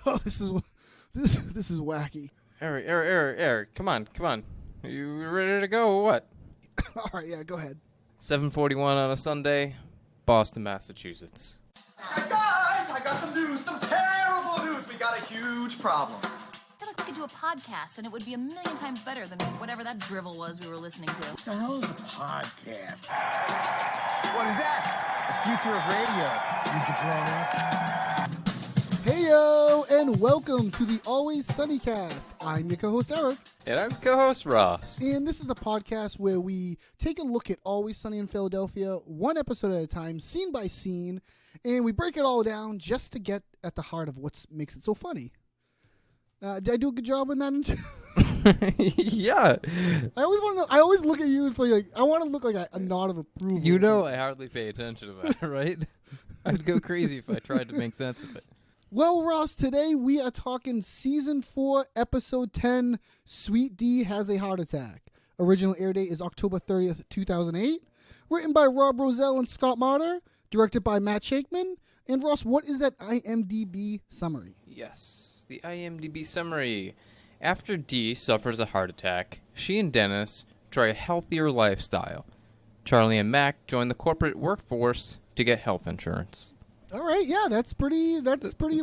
Oh, this is wacky. Eric, come on. You ready to go or what? All right, yeah, go ahead. 7:41 on a Sunday, Boston, Massachusetts. Guys, I got some news, some terrible news. We got a huge problem. I feel like we could do a podcast and it would be a million times better than whatever that drivel was we were listening to. What the hell is a podcast? What is that? The future of radio, you jabronis. Heyo, and welcome to the Always Sunny Cast. I'm your co-host Eric, And I'm co-host Ross. and this is the podcast where we take a look at Always Sunny in Philadelphia, one episode at a time, scene by scene, and we break it all down just to get at the heart of what makes it so funny. Did I do a good job in that? Yeah. I always want to. I always look at you and feel like I want to look like a nod of approval. You or know something. I hardly pay attention to that, right? I'd go crazy if I tried to make sense of it. Well, Ross, today we are talking Season 4, Episode 10, Sweet D Has a Heart Attack. Original air date is October 30th, 2008. Written by Rob Rosell and Scott Marder. Directed by Matt Shakeman. And Ross, what is that IMDb summary? Yes, the IMDb summary. After Dee suffers a heart attack, she and Dennis try a healthier lifestyle. Charlie and Mac join the corporate workforce to get health insurance. All right, yeah, that's pretty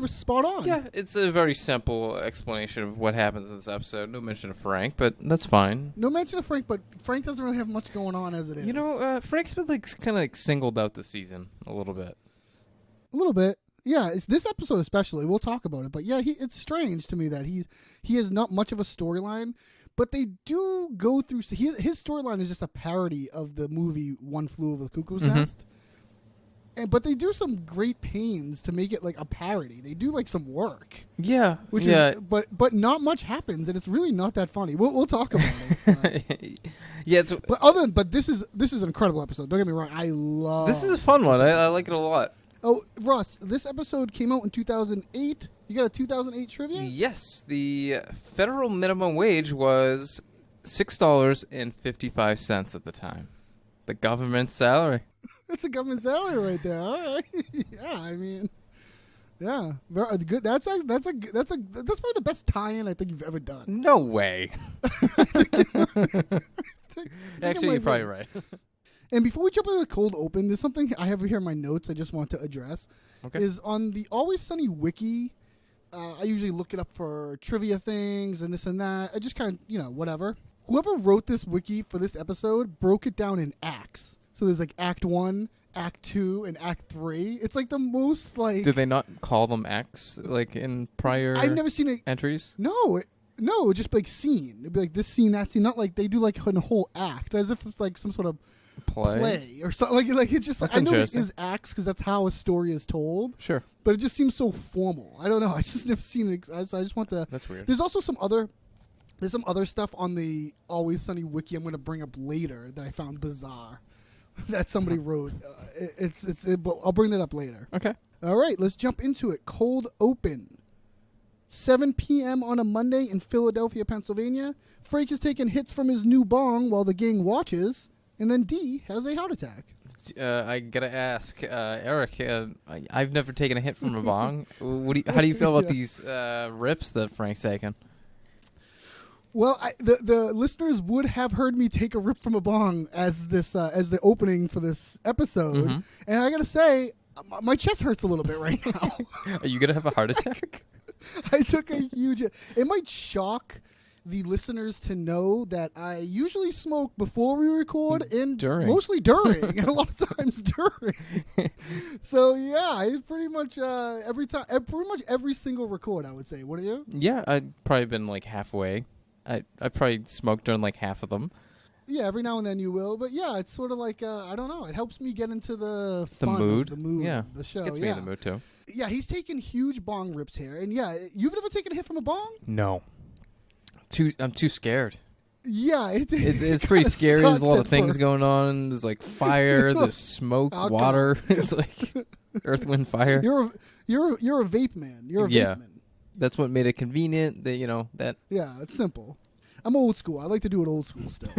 spot on. Yeah, it's a very simple explanation of what happens in this episode. No mention of Frank, but that's fine. No mention of Frank, but Frank doesn't really have much going on as it is. You know, Frank's been kind of singled out this season a little bit. A little bit. Yeah, it's this episode especially. We'll talk about it. But yeah, it's strange to me that he has not much of a storyline. But they do go through... His storyline is just a parody of the movie One Flew Over the Cuckoo's Nest. But they do some great pains to make it like a parody. They do like some work. Yeah, But not much happens, and it's really not that funny. We'll talk about it. Yeah, But this is an incredible episode. Don't get me wrong. I love... this is a fun one. I like it a lot. Oh, Russ, this episode came out in 2008. You got a 2008 trivia? Yes, the federal minimum wage was $6.55 at the time. The government salary. That's a government salary right there. All right. Yeah, I mean, yeah, very good. That's probably the best tie-in I think you've ever done. No way. Actually, you're probably right. And before we jump into the cold open, there's something I have here in my notes I just want to address. Okay. Is on the Always Sunny wiki. I usually look it up for trivia things and this and that. I just kind of, whatever. Whoever wrote this wiki for this episode broke it down in acts. So there's like Act 1, Act 2, and Act 3. It's like the most like... Did they not call them acts like in prior I've never seen it. entries? No, just like scene. It'd be like this scene, that scene. Not like they do like a whole act, as if it's like some sort of play or something. Like it's just. That's I know it interesting. is acts because that's how a story is told. Sure. But it just seems so formal. I don't know. I just never seen it. So I just want to. That's weird. There's also some other stuff on the Always Sunny wiki I'm going to bring up later that I found bizarre that somebody wrote. But I'll bring that up later. Okay. All right, let's jump into it. Cold open. 7 p.m. on a Monday in Philadelphia, Pennsylvania. Frank is taking hits from his new bong while the gang watches, and then Dee has a heart attack. I gotta ask, Eric. I've never taken a hit from a bong. How do you feel about these rips that Frank's taking? Well, the listeners would have heard me take a rip from a bong as the opening for this episode, and I gotta say, my chest hurts a little bit right now. Are you gonna have a heart attack? I took a huge... It might shock the listeners to know that I usually smoke before we record and mostly during, and a lot of times during. So yeah, I pretty much pretty much every single record, I would say. What are you? Yeah, I'd probably been like halfway. I probably smoked during like half of them. Yeah, every now and then you will, but yeah, it's sort of like I don't know. It helps me get into the fun mood. of the mood, Yeah, of the show. gets me in the mood too. Yeah, he's taking huge bong rips here, and yeah, you've never taken a hit from a bong? No. I'm too scared. Yeah, It's pretty scary. There's a lot of things going on. There's like fire. There's smoke, Alcohol. water. It's like earth, wind, fire. You're a vape man. You're a vape man. That's what made it convenient. That Yeah, it's simple. I'm old school. I like to do it old school still.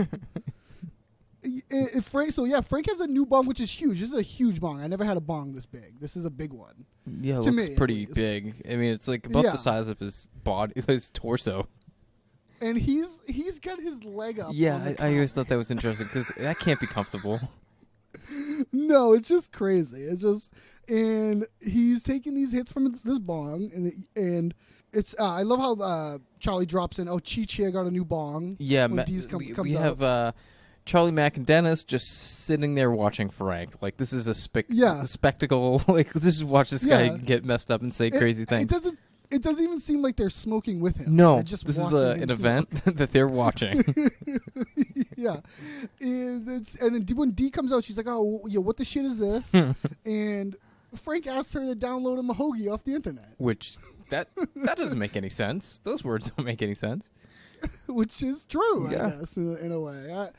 Frank. So yeah, Frank has a new bong, which is huge. This is a huge bong. I never had a bong this big. This is a big one. Yeah, it To looks me, at pretty least. big. I mean, it's like about Yeah. the size of his body, his torso. And he's got his leg up. Yeah, on the I always counter. thought that was interesting because that can't be comfortable. No, it's just crazy. It's just, and he's taking these hits from this bong, and it's. I love how Charlie drops in. Oh, Cheech here got a new bong. Yeah, when Dee's comes we out. have Charlie Mack and Dennis just sitting there watching Frank. Like, this is a Yeah. spectacle. Like, just watch this Yeah. guy get messed up and say crazy things. It doesn't even seem like they're smoking with him. No, They're just this is watching him an smoke. event that they're watching. Yeah, and then when Dee comes out, she's like, "Oh, yeah, what the shit is this?" And Frank asks her to download a Mahogany off the internet, Which, that doesn't make any sense. Those words don't make any sense. which is true, Yeah. I guess, in a way.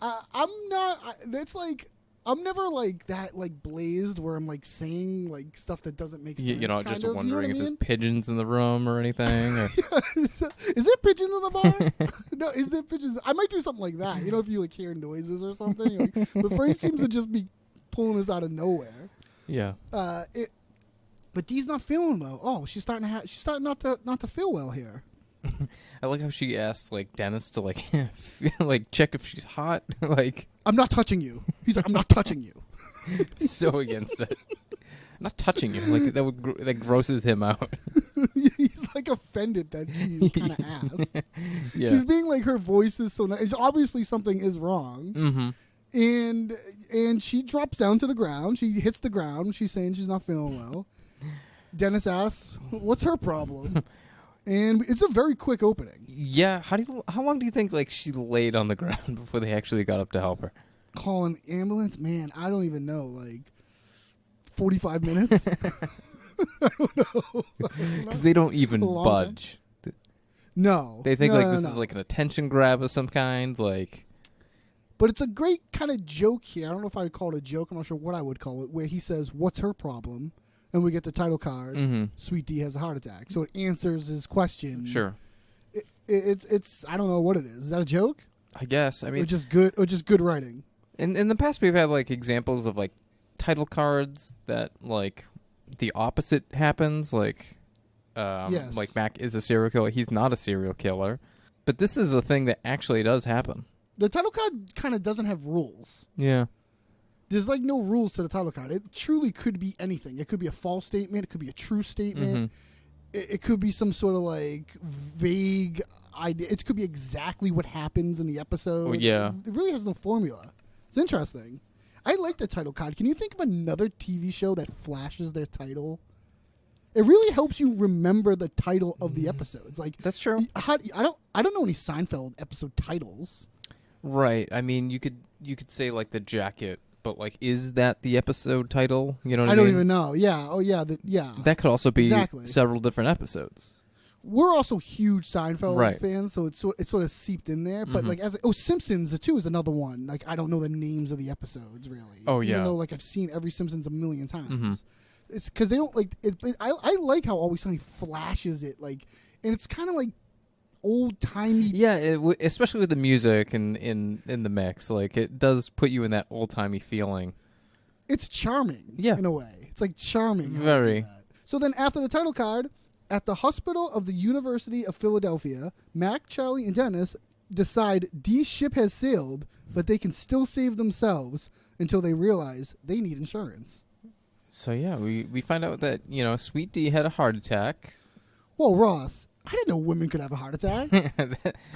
I'm not. That's like. I'm never like that, like blazed, where I'm like saying like stuff that doesn't make sense. You're not just kind of, wondering you know if what there's pigeons in the room or anything. Or... is there pigeons in the bar? No, is there pigeons? I might do something like that. You know, if you like hear noises or something. Like, but Frank seems to just be pulling this out of nowhere. yeah. But Dee's not feeling well. Oh, she's starting not to feel well here. I like how she asked like Dennis to like like check if she's hot. Like, I'm not touching you. He's like, I'm not touching you. so against it. I'm not touching you. Like, that grosses him out. He's like offended that she kind of asked. Yeah. She's being like, her voice is so nice. It's obviously something is wrong. Mm-hmm. And she drops down to the ground. She hits the ground. She's saying she's not feeling well. Dennis asks, "What's her problem?" And it's a very quick opening. Yeah. How long do you think like she laid on the ground before they actually got up to help her? Call an ambulance? Man, I don't even know. Like 45 minutes? I don't know. Because they don't even A long time. budge. No. They think No, like no, this no. is like an attention grab of some kind. Like, But it's a great kind of joke here. I don't know if I'd call it a joke. I'm not sure what I would call it. Where he says, "What's her problem?" And we get the title card. Mhm. Sweet Dee has a heart attack. So it answers his question. sure. It's I don't know what it is. Is that a joke? I guess. I Or mean, just good writing? in the past we've had like examples of like title cards that like the opposite happens. Like, Yes. like Mac is a serial killer. He's not a serial killer. But this is a thing that actually does happen. The title card kind of doesn't have rules. Yeah. There's like no rules to the title card. It truly could be anything. It could be a false statement. It could be a true statement. It could be some sort of like vague idea. It could be exactly what happens in the episode. Oh, yeah. It really has no formula. It's interesting. I like the title card. Can you think of another TV show that flashes their title? It really helps you remember the title of the episodes. Like That's true. I don't know any Seinfeld episode titles. Right. I mean, you could say like The Jacket, but like, is that the episode title? You know what I I mean? don't even know. Yeah. Oh yeah. Yeah. That could also be Exactly. several different episodes. We're also huge Seinfeld Right. fans, so it's sort of seeped in there. But Mhm. like Simpsons too is another one. Like I don't know the names of the episodes really. Oh, Even yeah. though like I've seen every Simpsons a million times. Mhm. It's because they don't like it. I like how Always Sunny flashes it like, and it's kind of like old timey. Yeah, especially with the music and in the mix, like it does put you in that old timey feeling. It's charming. Yeah. In a way, it's like charming. how they do Very. that. So then after the title card, at the hospital of the University of Philadelphia, Mac, Charlie, and Dennis decide Dee's ship has sailed, but they can still save themselves until they realize they need insurance. So yeah, we find out that Sweet Dee had a heart attack. Whoa, Ross! I didn't know women could have a heart attack.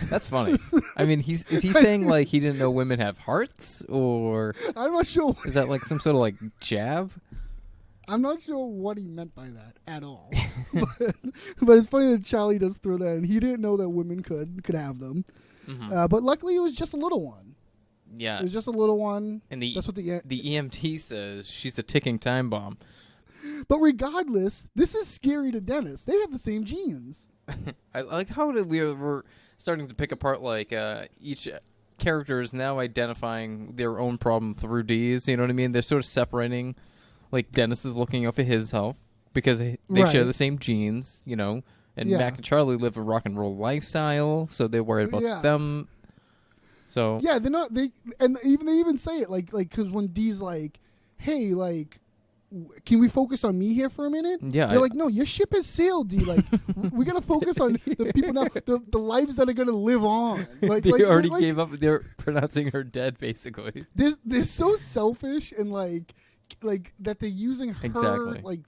That's funny. I mean, is he saying like he didn't know women have hearts, or I'm not sure. is that like some sort of like jab? I'm not sure what he meant by that at all. but it's funny that Charlie does throw that, and he didn't know that women could have them. But luckily, it was just a little one. Yeah, It was just a little one. and the That's what the EMT says she's a ticking time bomb. But regardless, this is scary to Dennis. They have the same genes. I like how we're starting to pick apart like each character is now identifying their own problem through D's. You know what I mean? They're sort of separating. Like Dennis is looking out for his health because they share Right. the same genes. And Yeah. Mac and Charlie live a rock and roll lifestyle, so they're worried about Yeah. them. So Yeah, they're not. They even say it like because when Dee's like, "Hey, like, can we focus on me here for a minute?" Yeah, they're like, "No, your ship has sailed, Dee. Like, we gotta focus on the people now, the lives that are gonna live on." Like, they already like, gave up. They're pronouncing her dead, basically. They're so selfish and like that they're using her Exactly. like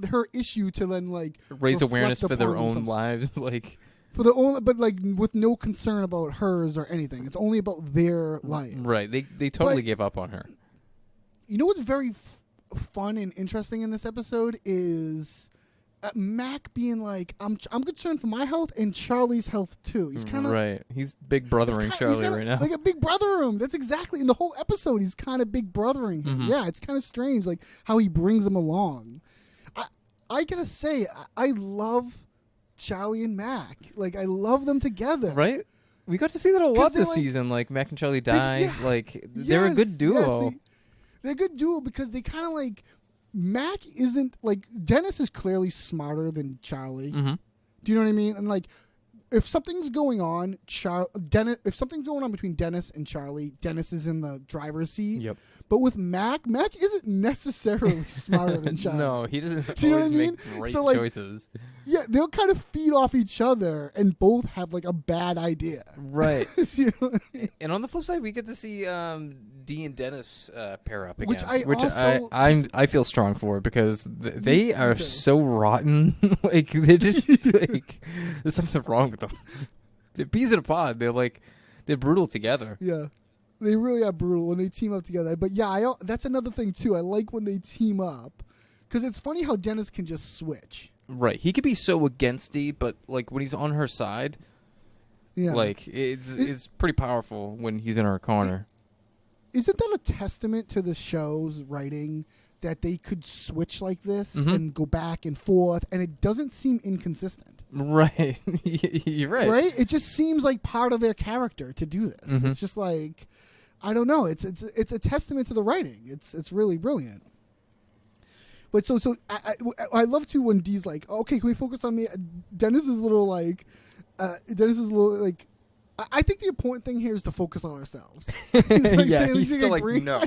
her issue to then like Raise reflect awareness for their upon own some- lives, like for the only, but like with no concern about hers or anything. It's only about their life. right. They totally But- gave up on her. You know what's very fun and interesting in this episode is Mac being like, I'm concerned for my health and Charlie's health too. He's kind of right. He's big brothering he's Charlie kinda right now. like a big brother him. That's exactly in the whole episode. He's kind of big brothering him. Mm-hmm. Yeah, it's kind of strange, like how he brings him along. I gotta say, I love Charlie and Mac. Like I love them together. Right? We got to see that a lot they're this like- season. Like Mac and Charlie die. yeah. Like they're a good Yes, duo. yes, they're a good duo because they kind of like Mac isn't like Dennis is clearly smarter than Charlie. Mm-hmm. Do you know what I mean? And like, if something's going on, if something's going on between Dennis and Charlie, Dennis is in the driver's seat. Yep. But with Mac isn't necessarily smarter than Charlie. No, he doesn't Do you know what always I mean? make great So, like, choices. Yeah, they'll kind of feed off each other, and both have like a bad idea. Right. You know what I mean? And on the flip side, we get to see Dee and Dennis pair up again, Which I I feel strong for because they Me are too. so rotten. Like they're just like there's something wrong with them. They're peas in a pod. They're brutal together. Yeah. They really are brutal when they team up together. But yeah, that's another thing too. I like when they team up because it's funny how Dennis can just switch. Right. He could be so against Dee, but like when he's on her side, Yeah. like it's pretty powerful when he's in her corner. Isn't that a testament to the show's writing that they could switch like this Mhm. and go back and forth, and it doesn't seem inconsistent? Right. You're right. Right? It just seems like part of their character to do this. Mhm. It's just like, I don't know. It's a testament to the writing. It's really brilliant. But so I love too when Dee's like, okay, can we focus on me? Dennis is a little like, I think the important thing here is to focus on ourselves. He's Yeah, saying he's still like, agree. no.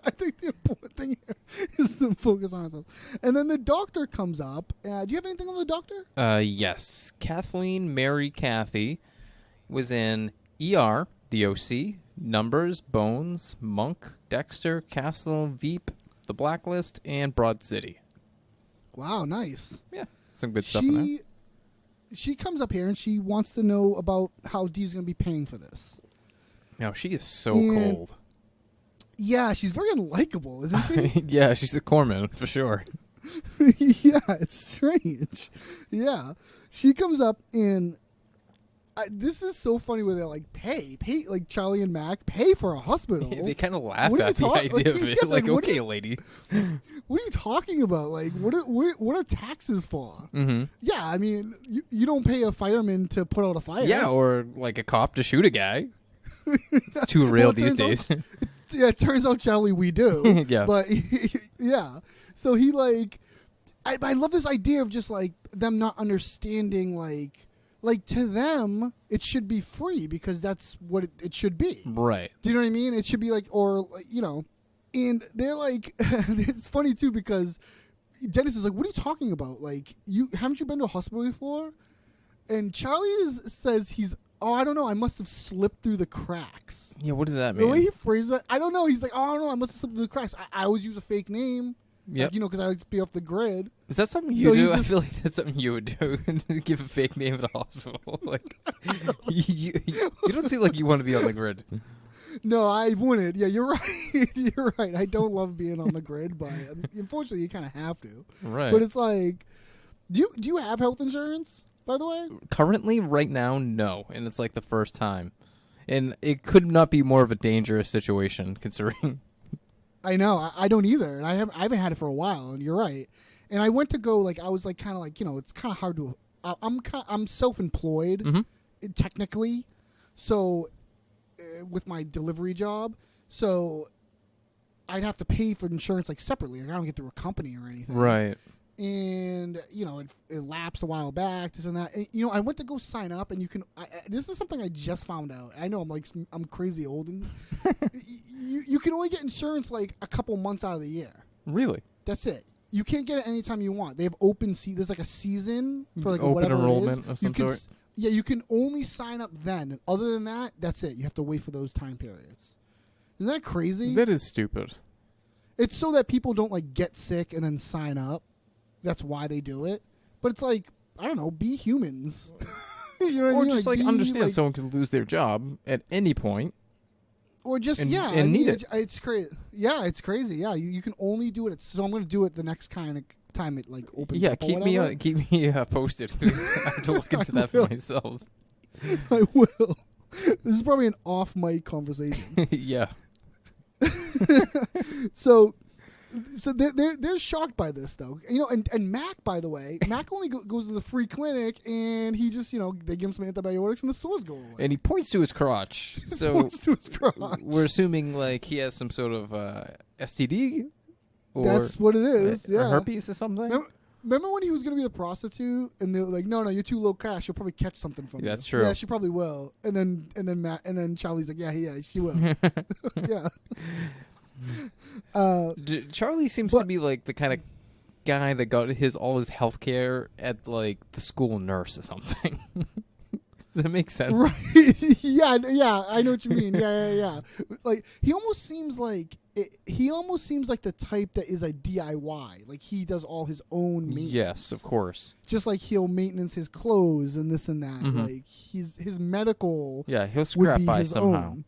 I think the important thing here is to focus on ourselves. And then the doctor comes up. Do you have anything on the doctor? Yes. Kathleen Mary Cathy was in ER, The OC, Numbers, Bones, Monk, Dexter, Castle, Veep, The Blacklist, and Broad City. Wow, nice. Yeah, some good stuff in there. She comes up here and she wants to know about how Dee's going to be paying for this. No, she is so And- cold. Yeah, she's very unlikable, isn't she? Yeah, she's a corpsman for sure. Yeah, it's strange. Yeah, she comes up and this is so funny where they're like, pay, like Charlie and Mac, pay for a hospital. They kind of laugh What are at you the talk- idea of like, it. yeah, Like, like, what do okay, you- lady. What are you talking about? Like, what are taxes for? Mm-hmm. Yeah, I mean, you don't pay a fireman to put out a fire. Yeah, or like a cop to shoot a guy. It's too real Well, it these turns days. Yeah, it turns out, Charlie, we do. Yeah. But, yeah. So he, like... I love this idea of just, like, them not understanding, like, to them, it should be free because that's what it should be. Right. Do you know what I mean? It should be, like, or, like, you know... And they're, like... it's funny, too, because Dennis is like, what are you talking about? Like, haven't you been to a hospital before? And Charlie says he's... Oh, I don't know. I must have slipped through the cracks. Yeah, what does that The way mean? he phrased that, I don't know. He's like, oh, I don't know. I must have slipped through the cracks. I always use a fake name. Yep. Like, you know, because I like to be off the grid. Is that something So you he do? I just- feel like that's something you would do. Give a fake name at a hospital. Like, you don't seem like you want to be on the grid. No, I wouldn't. Yeah, you're right. You're right. I don't love being on the grid, but unfortunately, you kind of have to. Right. But it's like, do you have health insurance, by the way? Currently, right now, no. And it's like the first time. And it could not be more of a dangerous situation, considering. I know. I don't either, and I haven't had it for a while. And you're right. And I went to go like I was like kind of like, you know, it's kind of hard to. I'm self-employed Mhm. technically, so with my delivery job, so I'd have to pay for insurance like separately. Like I don't get through a company or anything. Right. and it lapsed a while back. This and that. And, I went to go sign up, and you can. This is something I just found out. I know I'm crazy old, and you can only get insurance like a couple months out of the year. Really? That's it. You can't get it anytime you want. They have open there's like a season for like Open whatever enrollment it is. of some sort? Yeah, you can only sign up then. And other than that, that's it. You have to wait for those time periods. Isn't that crazy? That is stupid. It's so that people don't like get sick and then sign up. That's why they do it. But it's like, I don't know, be humans. You know what Or I mean? just be, understand someone could lose their job at any point. Or just and I need mean, it. It's crazy. Yeah, it's crazy. Yeah, you can only do it. So I'm going to do it the next kind of time it like opens. Yeah, up or keep whatever. me posted. I have to look into that for myself. I will. This is probably an off mic conversation. Yeah. So they're shocked by this though, and Mac, by the way, Mac only goes to the free clinic, and he just they give him some antibiotics and the sores go away. And he points to his crotch. So Points to his crotch. we're assuming like he has some sort of STD, or That's what it is. or Yeah, herpes or something. Remember when he was going to be the prostitute, and they were like, "No, you're too low cash. She'll probably catch something from you." That's true. Yeah, she probably will. And then Charlie's like, "Yeah, she will." Yeah. Charlie seems to be like the kind of guy that got all his health care at like the school nurse or something. Does that make sense? Right. yeah, I know what you mean. Yeah. Like he almost seems like the type that is a DIY. Like he does all his own maintenance. Yes, of course. Just like he'll maintenance his clothes and this and that. Mhm. Like his medical Yeah, he'll would scrap be by his somehow. own.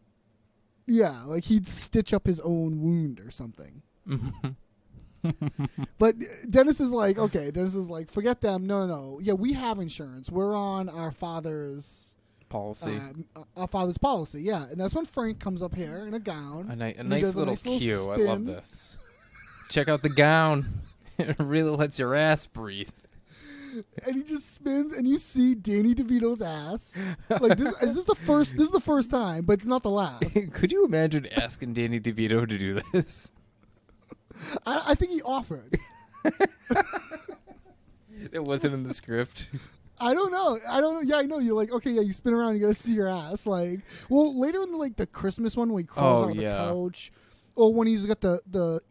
Yeah, like he'd stitch up his own wound or something. But Dennis is like, forget them. No. Yeah, we have insurance. We're on our father's Policy. policy. Yeah, and that's when Frank comes up here in a gown. A and he nice does little cue. I love spin. this. Check out the gown. It really lets your ass breathe. And he just spins, and you see Danny DeVito's ass. Like this is the first. This is the first time, but it's not the last. Could you imagine asking Danny DeVito to do this? I think he offered. It wasn't in the script. I don't know. Yeah, I know. You're like, okay, yeah, you spin around, you gotta see your ass. Like, well, later in the crissmas one, when he crawls out of the couch, or when he's got the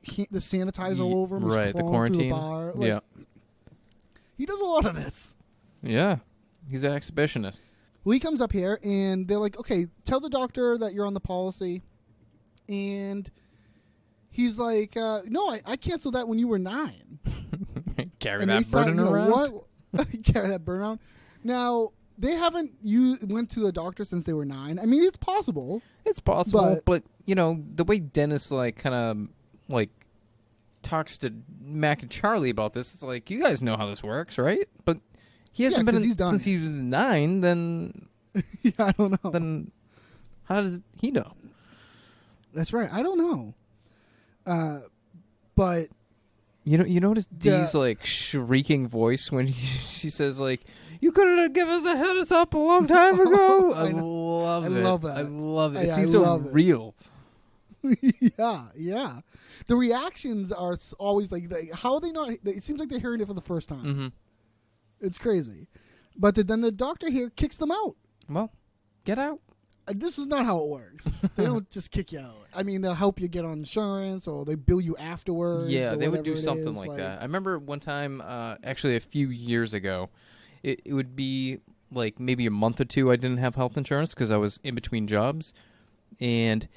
sanitizer all over him, he's right? The crawling through quarantine. the bar. Like, Yeah, he does a lot of this. yeah. He's an exhibitionist. Well, he comes up here, and they're like, okay, tell the doctor that you're on the policy, and he's like, no, I canceled that when you were 9. Carry And that they burden around. What? Carry that burden around. Now, they haven't went to the doctor since they were 9. I mean, it's possible. It's possible, But- but the way Dennis kind of talks to Mac and Charlie about this, it's like, you guys know how this works, right? But he hasn't 'cause been he's done since it. he was 9. Then Yeah, I don't know. then how does he know? That's right. I don't know. But You notice Dee's shrieking voice when she says you could have given us a heads up a long time ago. I love it. I love that. I love it. It I seems so love it. real. yeah. The reactions are always like, how are they not? It seems like they're hearing it for the first time. Mm-hmm. It's crazy. But then the doctor here kicks them out. Well, get out. This is not how it works. They don't just kick you out. I mean, they'll help you get on insurance, or they bill you afterwards. Yeah, or they would whatever do it something is. like that. I remember one time, actually a few years ago, it would be like maybe a month or two I didn't have health insurance because I was in between jobs. And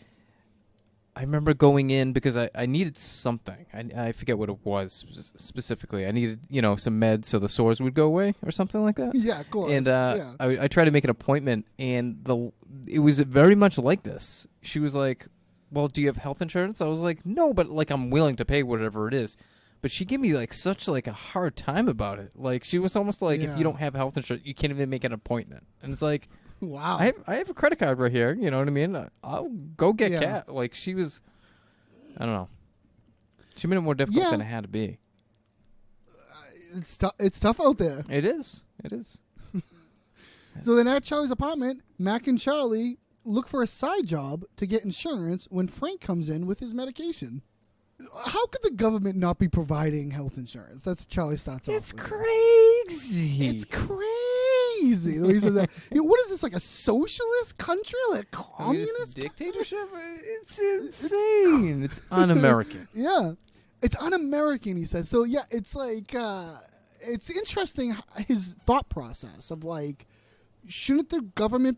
I remember going in because I needed something. I forget what it was specifically. I needed, some meds so the sores would go away or something like that. Yeah, of course. And yeah. I tried to make an appointment, and it was very much like this. She was like, well, do you have health insurance? I was like, no, but I'm willing to pay whatever it is. But she gave me such a hard time about it. She was almost like, if Yeah. you don't have health insurance, you can't even make an appointment. And it's like, Wow. I have a credit card right here. You know what I mean? I'll go get Yeah. Cat. She was, I don't know. She made it more difficult Yeah. than it had to be. It's tough out there. It is. It is. So then at Charlie's apartment, Mac and Charlie look for a side job to get insurance when Frank comes in with his medication. how could the government not be providing health insurance? That's Charlie starts off. It's with. crazy. It's crazy. The way he says that. What is this, like a socialist country, like a communist dictatorship. It's insane. It's un-American. Yeah, it's un-American. He says so. Yeah, it's like it's interesting his thought process of like. Shouldn't the government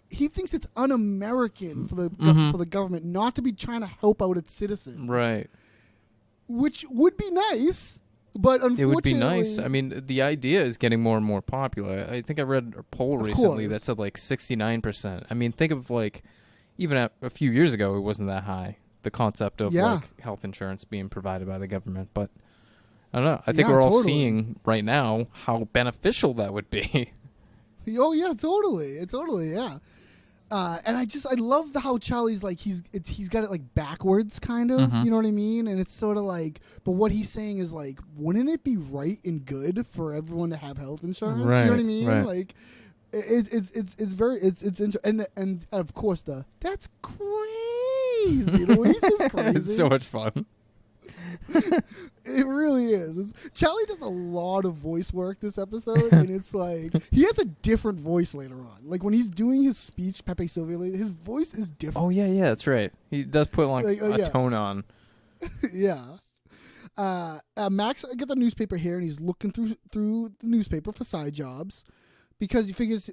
he thinks it's un-American for the government not to be trying to help out its citizens, Right. Which would be nice, but unfortunately, It would be nice. I mean, the idea is getting more and more popular. I think I read a poll recently that said 69%. I mean, think of even a few years ago, it wasn't that high. The concept of health insurance being provided by the government, but I don't know. I think we're all seeing right now how beneficial that would be. Oh yeah, totally, yeah. And I love how Charlie's he's got it backwards kind of, you know what I mean? And it's sort of but what he's saying is wouldn't it be right and good for everyone to have health insurance? Right, you know what I mean? right. It's very interesting, and of course that's crazy. The way he says crazy, It's so much fun. It really is. Charlie does a lot of voice work this episode, and it's he has a different voice later on. When he's doing his speech, Pepe Silvia, his voice is different. Oh yeah, that's right. He does put a tone on. Yeah. Max get the newspaper here, and he's looking through the newspaper for side jobs because he figures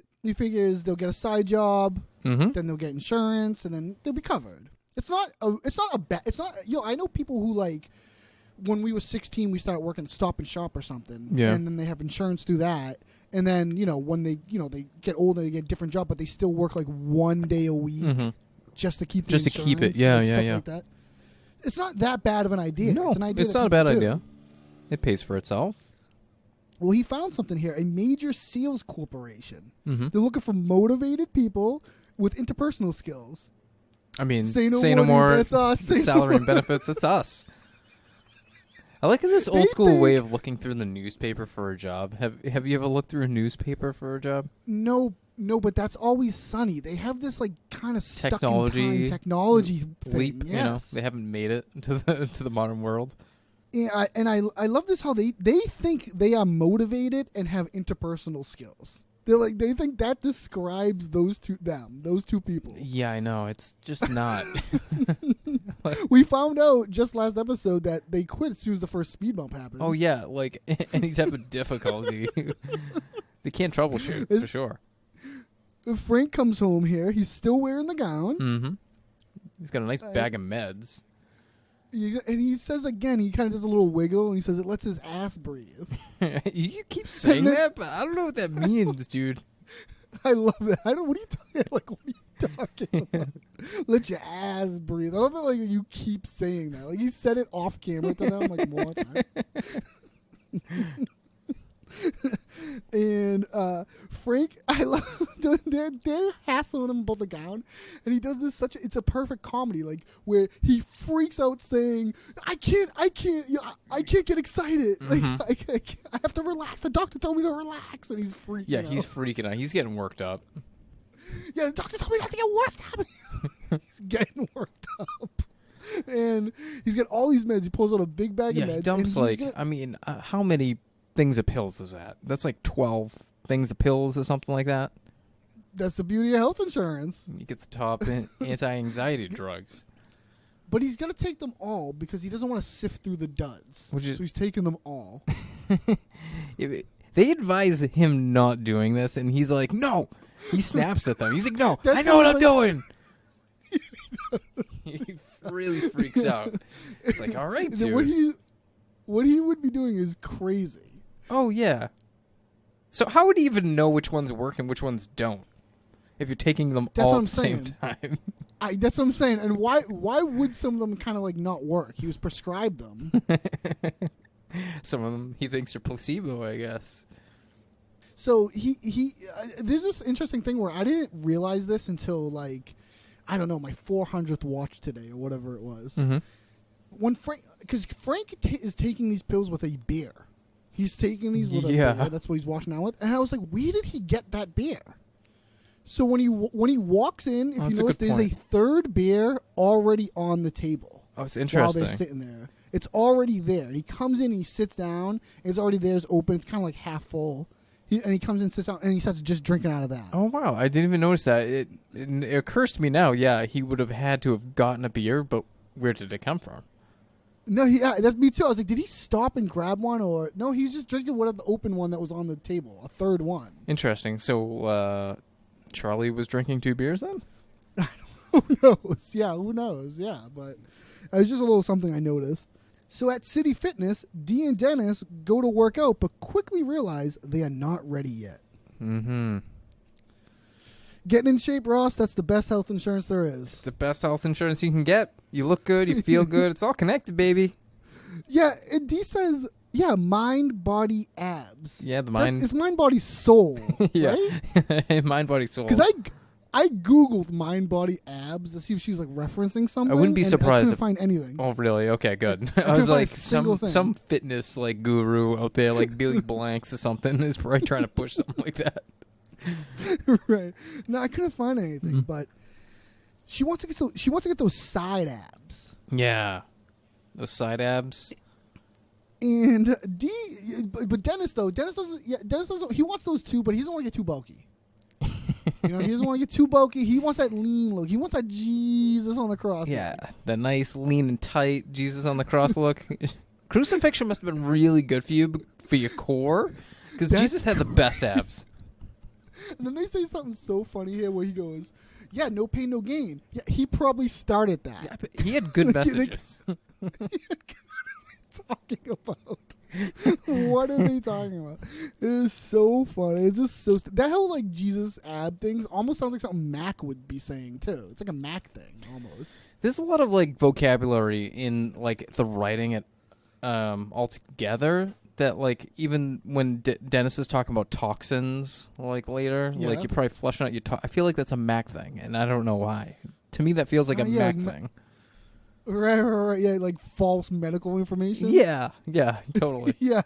they'll get a side job, then they'll get insurance, and then they'll be covered. It's not I know people who when we were 16 we started working at Stop and Shop or something, and then they have insurance through that, and then when they they get older they get a different job, but they still work 1 day a week just to keep just to keep it. Yeah. Like that. It's not that bad of an idea. No, it's an idea. It's not a bad idea. It pays for itself. Well, he found something here. A major sales corporation. They're looking for motivated people with interpersonal skills. I mean, say no more. That's us. Salary and benefits. It's us. I like this old school way of looking through the newspaper for a job. Have you ever looked through a newspaper for a job? No, but that's Always Sunny. They have this kind of stuck in technology time technology thing. leap. Yes. They haven't made it to the modern world. Yeah, I love this how they think they are motivated and have interpersonal skills. They think that describes those two people. Yeah, I know. It's just not. We found out just last episode that they quit as soon as the first speed bump happened. Oh yeah, any type of difficulty, they can't troubleshoot for sure. Frank comes home here. He's still wearing the gown. Mm-hmm. He's got a nice bag of meds. And he says again, he kind of does a little wiggle, and he says it lets his ass breathe. You keep saying that, but I don't know what that means, dude. I love that. What are you talking about? Let your ass breathe. I love that you keep saying that. He said it off camera to them more times. And Frank, I love they're hassling him about the gown, and he does this it's a perfect comedy where he freaks out saying, I can't get excited. I have to relax. The doctor told me to relax, and he's freaking out. Yeah, he's freaking out. He's getting worked up. Yeah, the doctor told me not to get worked up. He's getting worked up. And he's got all these meds. He pulls out a big bag of meds. He dumps how many things of pills is that? That's 12 things of pills or something like that. That's the beauty of health insurance. You get the top anti-anxiety drugs. But he's going to take them all because he doesn't want to sift through the duds. So he's taking them all. They advise him not doing this, and he's like, no. He snaps at them. He's like, no, That's I know what I'm doing. He really freaks out. It's like, all right, dude. What he would be doing is crazy. Oh, yeah. So how would he even know which ones work and which ones don't? If you're taking them all at the same time. That's what I'm saying. And why would some of them kind of not work? He was prescribed them. Some of them he thinks are placebo, I guess. So there's this interesting thing where I didn't realize this until I don't know, my 400th watch today or whatever it was. Mm-hmm. When Frank is taking these pills with a beer. He's taking these with a beer. That's what he's washing out with. And I was like, where did he get that beer? So when he walks in, if you notice, there's a third beer already on the table. Oh, it's while interesting. they're sitting there. It's already there. And he comes in, and he sits down. It's already there. It's open. It's kind of like half full. And he comes in, sits down, and he starts just drinking out of that. Oh wow, I didn't even notice that. It occurs to me now. Yeah, he would have had to have gotten a beer, but where did it come from? No, that's me too. I was like, did he stop and grab one, or no? He's just drinking whatever the open one that was on the table, a third one. Interesting. So Charlie was drinking 2 beers then? Who knows? Yeah, who knows? Yeah, but it was just a little something I noticed. So at City Fitness, Dee and Dennis go to work out, but quickly realize they are not ready yet. Mm-hmm. Getting in shape, Ross, that's the best health insurance there is. It's the best health insurance you can get. You look good, you feel good. It's all connected, baby. Yeah, and Dee says, yeah, mind, body, abs. Yeah, the mind. It's mind, body, soul, Yeah. right? Mind, body, soul. Because I Googled mind, body, abs to see if she was like referencing something. I wouldn't be and surprised I couldn't if- find anything. Oh, really? Okay, good. I couldn't was find a like, single some thing. fitness like guru out there, like Billy Blanks or something, is probably trying to push something like that. Right. No, I couldn't find anything, Mm-hmm. but she wants to get those side abs. Yeah, those side abs. And but Dennis doesn't. Yeah, Dennis doesn't. He wants those too, but he doesn't want to get too bulky. He doesn't want to get too bulky. He wants that lean look. He wants that Jesus on the cross. Yeah, the nice, lean and tight Jesus on the cross look. Crucifixion must have been really good for you, for your core, because That's Jesus had the best abs. And then they say something so funny here where he goes, "Yeah, no pain, no gain." Yeah, he probably started that. Yeah, but he had good Like, messages. Talking about what are they talking about? It is so funny. It's just so that whole like Jesus ab things almost sounds like something Mac would be saying too. It's like a Mac thing almost. There's a lot of like vocabulary in like the writing it altogether that like even when Dennis is talking about toxins like later, Yeah. like you're probably flushing out your I feel like that's a Mac thing, and I don't know why. To me, that feels like a Yeah, Mac thing. Right. Yeah, like false medical information. Yeah, totally. Yeah.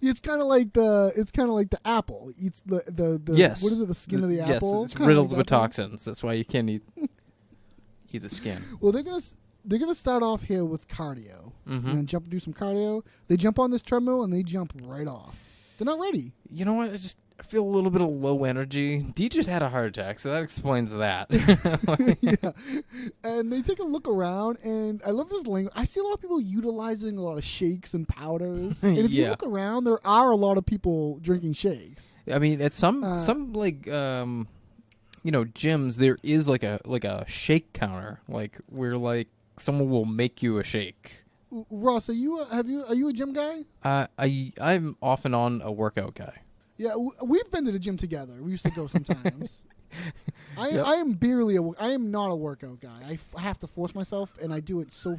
It's kind of like the apple. It's the Yes. What is it? The skin of the Yes, apple. it's Kinda riddled like with that thing. toxins. That's why you can't eat the skin. Well, they're gonna start off here with cardio. Mhm. They're gonna do some cardio. They jump on this treadmill and they jump right off. They're not ready. You know what? I feel a little bit of low energy. Dee just had a heart attack, so that explains that. Yeah, and they take a look around, and I love this language. I see a lot of people utilizing a lot of shakes and powders. And if you Yeah. look around, there are a lot of people drinking shakes. I mean, at some like gyms, there is like a shake counter, like where like someone will make you a shake. Ross, are you a gym guy? I'm off and on a workout guy. Yeah, we've been to the gym together. We used to go sometimes. Yep. I am not a workout guy. I have to force myself, and I do it so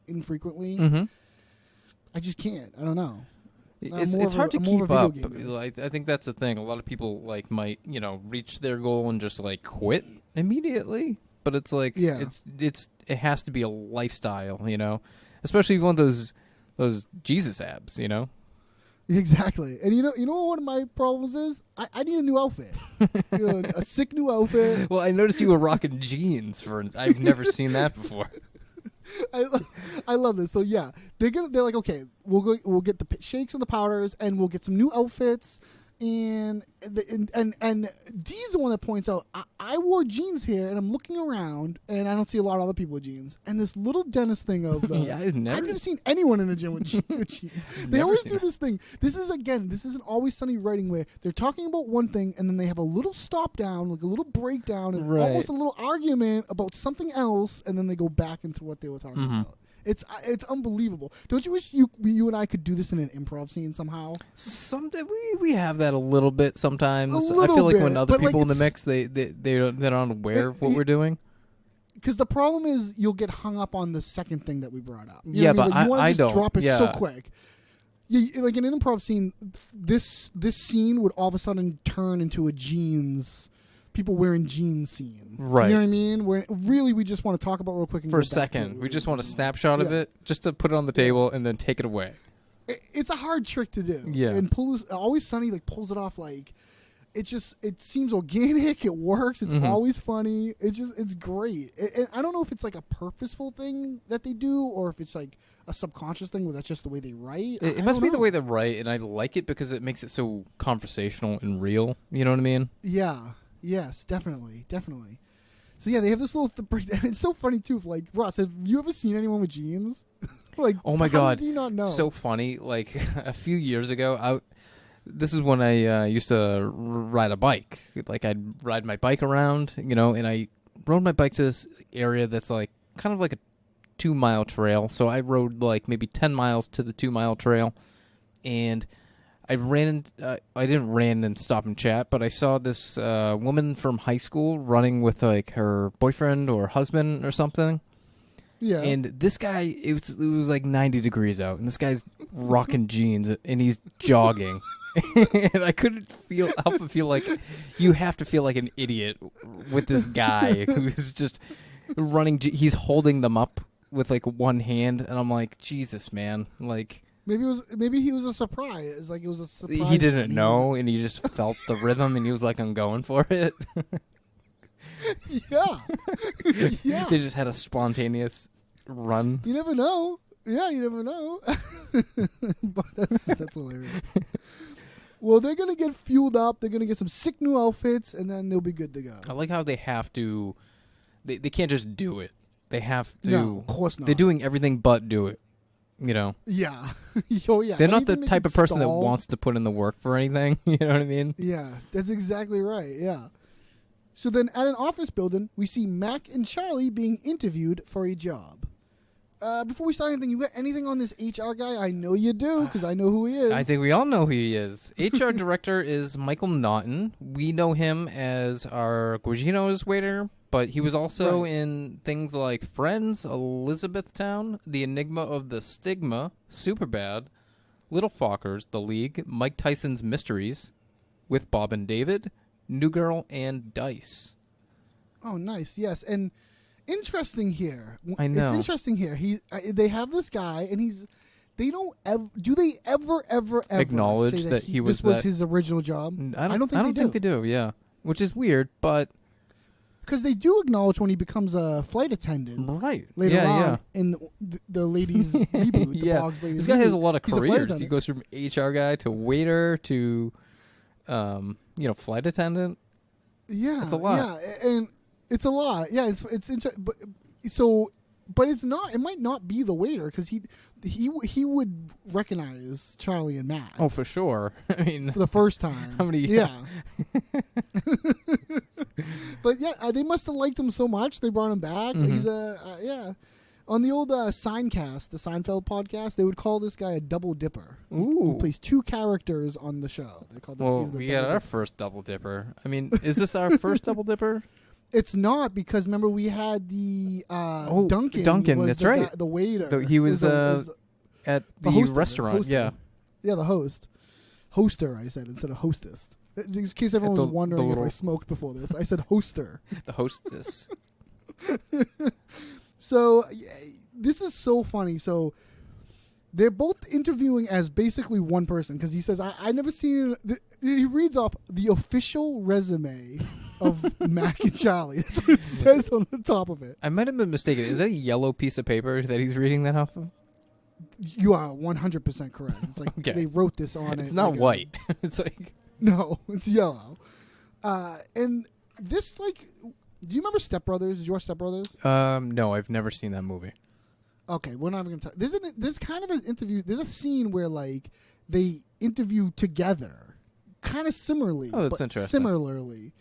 infrequently. Mm-hmm. I just can't. I don't know. It's hard to I'm more keep of a up. video gamer. Like, I think that's the thing. A lot of people like might reach their goal and just like quit immediately. But it's like Yeah. it has to be a lifestyle, especially if you want those Jesus abs, Exactly. And you know what one of my problems is? I need a new outfit. A sick new outfit. Well, I noticed you were rocking jeans I've never seen that before. I love this. So yeah, they're like, okay, we'll get the shakes and the powders, and we'll get some new outfits. And Dee's the one that points out, I wore jeans here, and I'm looking around, and I don't see a lot of other people with jeans. And this little Dennis thing of Yeah, I've never seen anyone in the gym with jeans. They Never always seen do it. this thing. This is an Always Sunny writing where they're talking about one thing, and then they have a little stop down, like a little breakdown, and Right. almost a little argument about something else, and then they go back into what they were talking Mm-hmm. about. It's unbelievable. Don't you wish you and I could do this in an improv scene somehow? Someday we have that a little bit sometimes. A I little feel like bit, when other but, like, people in the it's- mix, they're not aware of what it- we're doing. Because the problem is you'll get hung up on the second thing that we brought up. You Yeah, know what but I mean? Like, you wanna I just don't. drop it so Yeah. quick. Yeah, like in an improv scene, this scene would all of a sudden turn into a jeans, people wearing jeans scene. Right. You know what I mean? Where really we just want to talk about real quick and For go a back to second, it. we just want a snapshot of Yeah. it, just to put it on the table and then take it away. It's a hard trick to do. Yeah. And Always Sunny like pulls it off like it seems organic. It works. It's always funny. It's great. And I don't know if it's like a purposeful thing that they do, or if it's like a subconscious thing where that's just the way they write. It must be the way they write, and I like it because it makes it so conversational and real. You know what I mean? Yeah. Yes. Definitely. So yeah, they have this little breakdown. It's so funny too. Like, Ross, have you ever seen anyone with jeans? Like, Oh my how god, do you not know? so funny. Like a few years ago, this is when I used to ride a bike. Like I'd ride my bike around, and I rode my bike to this area that's like kind of like a 2-mile trail. So I rode like maybe 10 miles to the 2-mile trail, and I didn't ran and stop and chat, but I saw this woman from high school running with like her boyfriend or husband or something. Yeah. And this guy, it was like 90 degrees out, and this guy's rocking jeans, and he's jogging. And I couldn't help but feel like you have to feel like an idiot with this guy who's just running. He's holding them up with like one hand, and I'm like, Jesus, man, like. Maybe he was a surprise. Like it was a surprise. He didn't know, and he just felt the rhythm, and he was like, I'm going for it. Yeah. Yeah. They just had a spontaneous run. You never know. Yeah, you never know. But that's hilarious. Well, they're going to get fueled up. They're going to get some sick new outfits, and then they'll be good to go. I like how they have to. They can't just do it. They have to. No, of course not. They're doing everything but do it. Yeah. Oh, yeah. They're not the Anything they type can of person that stall. wants to put in the work for anything. You know what I mean? Yeah, that's exactly right. Yeah. So then at an office building, we see Mac and Charlie being interviewed for a job. Before we start anything, you got anything on this HR guy? I know you do, because I know who he is. I think we all know who he is. HR director is Michael Naughton. We know him as our Guagino's waiter, but he was also Right. in things like Friends, Elizabethtown, The Enigma of the Stigma, Superbad, Little Fockers, The League, Mike Tyson's Mysteries, With Bob and David, New Girl, and Dice. Oh, nice. Yes, and interesting here. I know. It's interesting here. They have this guy, and they don't ever. Do they ever Acknowledge say that he was this was that- his original job? I don't think they do. Yeah, which is weird, but Because they do acknowledge when he becomes a flight attendant right later yeah, on yeah. in the ladies reboot. The Yeah, Boggs ladies this guy has a reboot. lot of He's a flight careers. He attendant. goes from HR guy to waiter to, flight attendant. Yeah, It's a lot. Yeah, and it's a lot. Yeah, but it's not. It might not be the waiter because he would recognize Charlie and Matt Oh, for sure. I mean, for the first time. How many- Yeah. But yeah, they must have liked him so much they brought him back. Mm-hmm. He's yeah. On the old Signcast, the Seinfeld podcast, they would call this guy a double dipper. He Ooh. plays two characters on the show. They called well, he's the we double got our dipper. first double dipper. I mean, is this our first double dipper? It's not because remember we had the Duncan. Duncan, was that's the right. guy- the waiter. He was the at the the hoster, restaurant. hoster. Yeah. Yeah, the host. Hoster, I said, instead of hostess. In case everyone was the wondering if little- I smoked before this, I said hoster. The hostess. So, this is so funny. So, they're both interviewing as basically one person because he says, I never seen... He reads off the official resume of Mac and Charlie. That's what it says on the top of it. I might have been mistaken. Is that a yellow piece of paper that he's reading that off of? You are 100% correct. It's like Okay. they wrote this on it. It's not like white. It's like... No, it's yellow. And this, like, do you remember Step Brothers? Is your Step Brothers? No, I've never seen that movie. Okay, we're not even going to talk. There's kind of an interview. There's a scene where, like, they interview together, kind of similarly. Oh, that's but interesting. Similarly.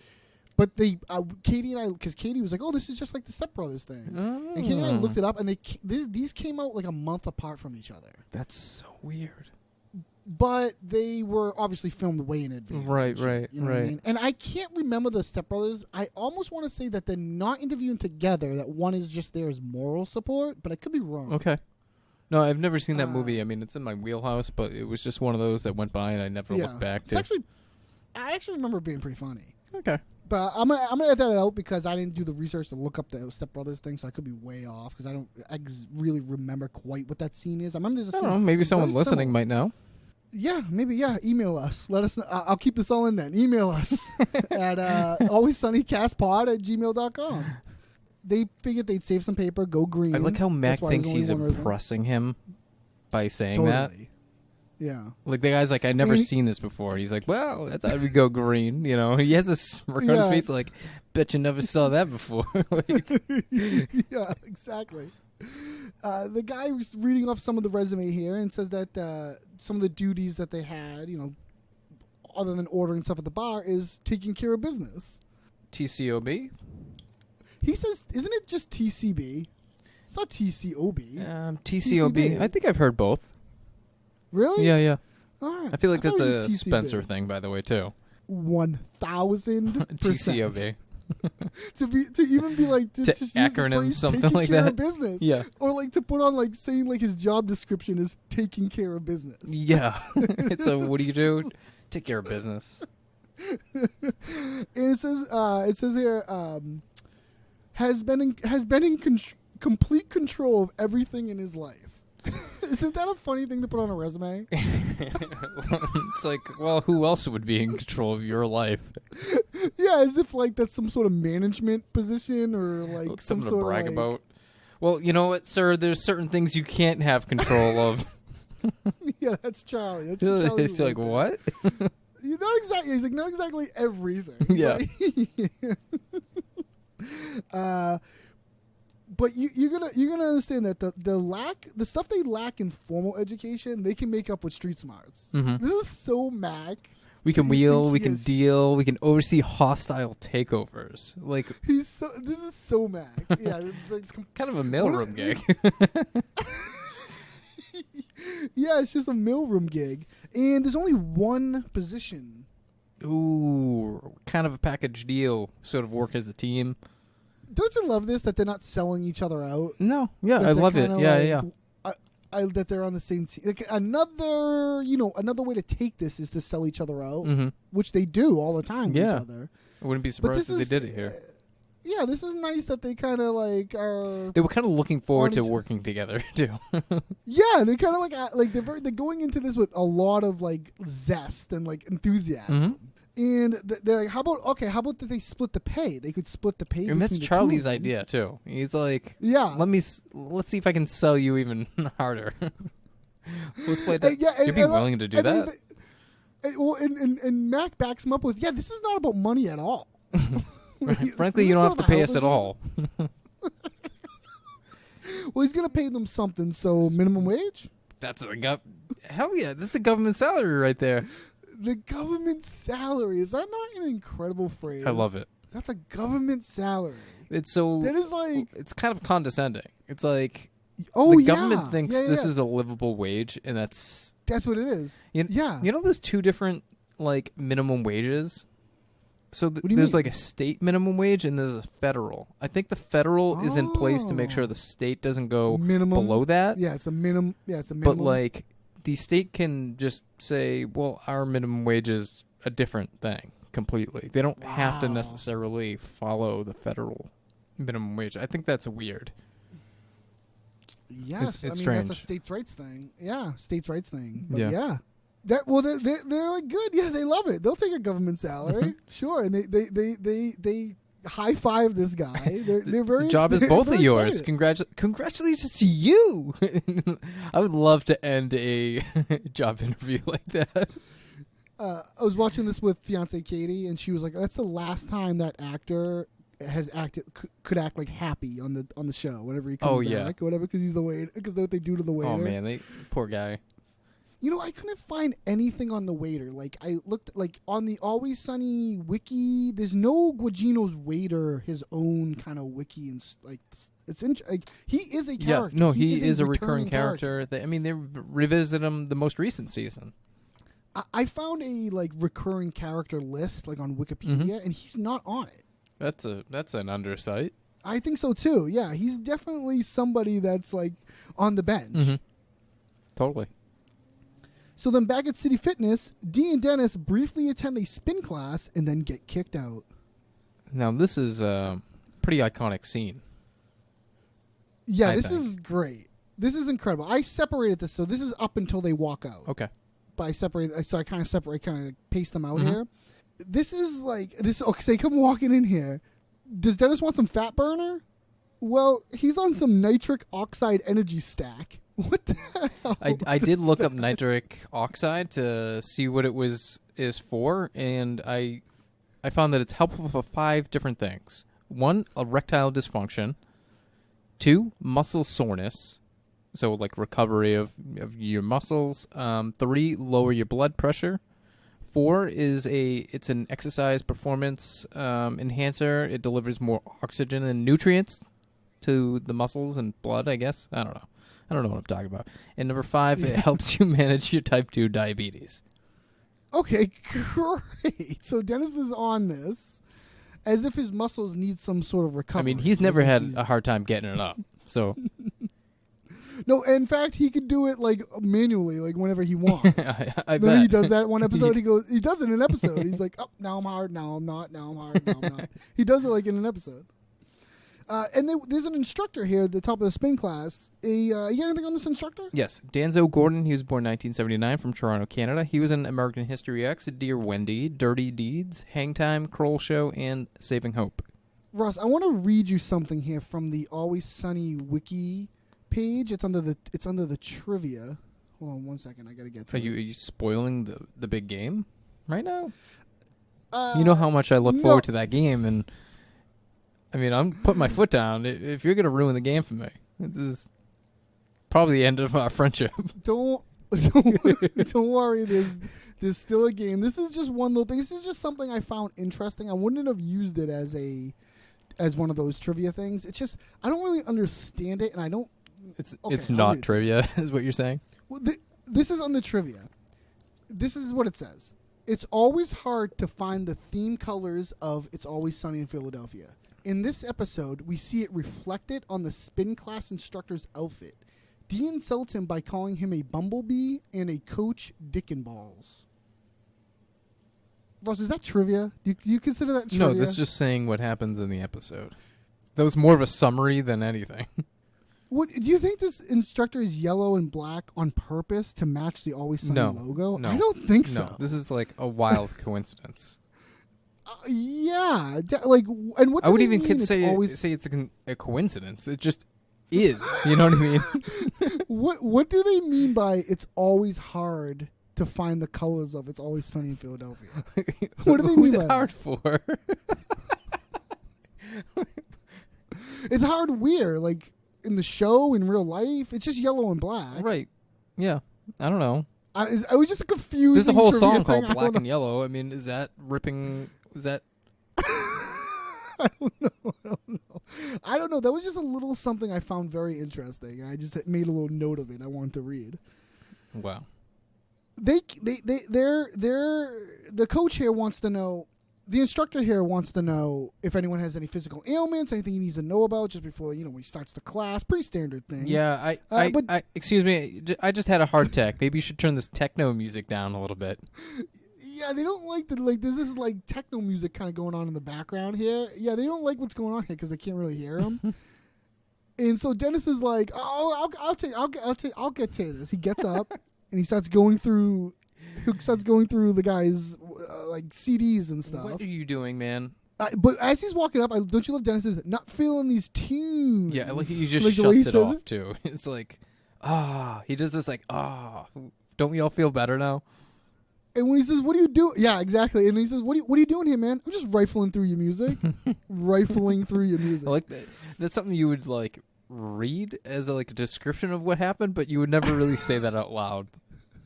But they, Katie and I, because Katie was like, "Oh, this is just like the Step Brothers thing," and Katie and I looked it up, and these came out like a month apart from each other. That's so weird. But they were obviously filmed way in advance. Right, and shit, right, you know what I right. mean? And I can't remember the Step Brothers. I almost want to say that they're not interviewing together, that one is just there as moral support, but I could be wrong. Okay. No, I've never seen that movie. I mean, it's in my wheelhouse, but it was just one of those that went by and I never looked back It's to. actually, I actually remember it being pretty funny. Okay. But I'm gonna edit that out because I didn't do the research to look up the Step Brothers thing, so I could be way off because I don't really remember quite what that scene is. I remember there's a I scene. don't know. Maybe it's someone very listening similar. might know. Yeah, maybe. Yeah, email us. Let us know. I'll keep this all in then. Email us at alwayssunnycastpod@gmail.com. They figured they'd save some paper, go green. I like how Mac That's why thinks there's only he's one resume. impressing him by saying that. Totally. Yeah. Like, the guy's like, I've never He- seen this before. He's like, well, I thought we'd go green. You know, he has a smirk on his Yeah. face like, bet you never saw that before. Like, Yeah, exactly. The guy was reading off some of the resume here and says that some of the duties that they had, other than ordering stuff at the bar, is taking care of business. TCOB? He says, isn't it just TCB? It's not TCOB. TCOB. TCB. I think I've heard both. Really? Yeah. All right. I feel like thought that's it a was just TCB. Spencer thing, by the way, too. 1,000%. TCOB. To even be like to To just use acronym the phrase, something taking like care that. of business. Yeah. Or like to put on like saying like his job description is taking care of business. Yeah. It's a, what do you do? Take care of business. And it says here has been in complete control of everything in his life. Isn't that a funny thing to put on a resume? It's like, well, who else would be in control of your life? Yeah, as if like that's some sort of management position or like some Something sort to brag of, like, about. Well, you know what, sir? There's certain things you can't have control of. Yeah, that's Charlie. That's Charlie It's like, that. what? Not exactly. He's like not exactly everything. Yeah. But you're gonna understand that the stuff they lack in formal education they can make up with street smarts. Mhm. This is so Mac. We can You wheel, think we he can is- deal, we can oversee hostile takeovers. Like, This is so Mac. Yeah, it's kind of a mailroom gig. yeah, it's just a mailroom gig, and there's only one position. Ooh, kind of a package deal. Sort of work as a team. Don't you love this that they're not selling each other out? No, yeah, That I they're love it. kinda Yeah. that they're on the same team. Like another way to take this is to sell each other out, Mm-hmm. which they do all the time with Yeah. each other. I wouldn't be But surprised this if they is, did it here. Yeah, this is nice that they kind of like are. They were kind of looking forward on to each- working together too. Yeah, they kind of like they're going into this with a lot of like zest and like enthusiasm. Mhm. And they're like, how about that they split the pay? They could split the pay. And that's between the two Charlie's of them. idea too. He's like, Yeah. let's see if I can sell you even harder. Let's play that. Yeah, You'd be willing to do that? And Mac backs him up with, yeah, this is not about money at all. Frankly, you don't have to pay us at all. Well, he's gonna pay them something. So minimum wage, That's hell yeah, that's a government salary right there. the government salary. Is that not an incredible phrase? I love it. That's a government salary. It's so That is like, it's kind of condescending. It's like oh the yeah, government thinks yeah, this yeah. is a livable wage, and that's That's what it is. Yeah. You know, there's two different like minimum wages. So do you there's mean? like a state minimum wage and there's a federal. I think the federal is in place to make Oh. sure the state doesn't go Minimum. below that. Yeah, it's a minimum. Yeah, it's a But minimum. like the state can just say, well, our minimum wage is a different thing completely. They don't have to Wow. necessarily follow the federal minimum wage. I think that's weird. yes, it's I mean strange. that's a states' rights thing. Yeah, states' rights thing. But Yeah. yeah. They're like good. Yeah, they love it. They'll take a government salary, sure, and they high five this guy. They're very. The job is they're both of very yours. excited. Congratulations to you. I would love to end a job interview like that. I was watching this with fiance Katie, and she was like, "That's the last time that actor has acted could act like happy on the show whenever he comes Oh, back yeah. or whatever because he's the waiter because what they do to the waiter." Oh man, poor guy. You know, I couldn't find anything on the waiter. Like I looked like on the Always Sunny wiki. There's no Guagino's waiter his own kind of wiki and like like he is a Yeah, character. no, he is a returning recurring character. I mean, they revisit him the most recent season. I found a like recurring character list like on Wikipedia, Mm-hmm. and he's not on it. That's an undersight. I think so too. Yeah, he's definitely somebody that's like on the bench. Mm-hmm. Totally. So then back at City Fitness, Dee and Dennis briefly attend a spin class and then get kicked out. Now this is a pretty iconic scene. Yeah, I this think. is great. This is incredible. I separated this, so this is up until they walk out. Okay. but I kind of paste them out here. This is like this. Okay, they come walking in here. Does Dennis want some fat burner? Well, he's on some nitric oxide energy stack. What the hell? I did look up nitric oxide to see what it is for, and I found that it's helpful for 5 different things. 1, erectile dysfunction. 2, muscle soreness, so like recovery of your muscles. 3, lower your blood pressure. 4 it's an exercise performance enhancer. It delivers more oxygen and nutrients to the muscles and blood, I guess. I don't know what I'm talking about. And number 5, it helps you manage your type 2 diabetes. Okay, great. So Dennis is on this as if his muscles need some sort of recovery. I mean, he's never had a hard time getting it up. So no, in fact, he could do it like manually, like whenever he wants. I Remember bet. he does that one episode. He does it in an episode. He's like, oh, now I'm hard, now I'm not, now I'm hard, now I'm not. He does it like in an episode. And there's an instructor here at the top of the spin class. You got anything on this instructor? Yes, Danzo Gordon. He was born 1979 from Toronto, Canada. He was in American History X, Dear Wendy, Dirty Deeds, Hang Time, Kroll Show, and Saving Hope. Ross, I want to read you something here from the Always Sunny wiki page. It's under the trivia. Hold on 1 second. I got to get to Are it. you spoiling the big game right now? You know how much I look no. forward to that game, and I mean, I'm putting my foot down. If you're going to ruin the game for me, this is probably the end of our friendship. Don't worry. There's still a game. This is just one little thing. This is just something I found interesting. I wouldn't have used it as one of those trivia things. It's just I don't really understand it, and I don't. It's Okay, it's I'll not read it to trivia, is what you're saying. Well, this is on the trivia. This is what it says. It's always hard to find the theme colors of It's Always Sunny in Philadelphia. In this episode, we see it reflected on the spin class instructor's outfit. Dee insults him by calling him a bumblebee and a coach Dickenballs. Ross, is that trivia? Do you consider that trivia? No, that's just saying what happens in the episode. That was more of a summary than anything. What, do you think this instructor is yellow and black on purpose to match the Always Sunny logo? No, I don't think no. so. This is like a wild coincidence. Yeah, and what I would do even they mean say it's a coincidence. It just is. You know what I mean? What do they mean by it's always hard to find the colors of It's Always Sunny in Philadelphia? What do they Who's mean by it hard that? for? It's hard where, like in the show, in real life, it's just yellow and black. Right. Yeah. I don't know. I was just confused. There's a whole trivia song thing. called Black and Yellow. I mean, is that ripping? Is that? I don't know. That was just a little something I found very interesting. I just made a little note of it. I wanted to read. Wow. The coach here wants to know. The instructor here wants to know if anyone has any physical ailments, anything he needs to know about just before when he starts the class. Pretty standard thing. Yeah. I excuse me. I just had a heart attack. Maybe you should turn this techno music down a little bit. Yeah, they don't like this is like techno music kind of going on in the background here. Yeah, they don't like what's going on here because they can't really hear him. And so Dennis is like, "Oh, I'll get to this." He gets up and he starts going through the guy's like CDs and stuff. What are you doing, man? But as he's walking up, don't you love Dennis is not feeling these tunes? Yeah, like he just like the way he shuts it says off too. It's like, he does this like, don't we all feel better now? And when he says, "What do you do?" Yeah, exactly. And he says, "What are you doing here, man?" I'm just rifling through your music, rifling through your music. I like that. That's something you would like read as a description of what happened, but you would never really say that out loud.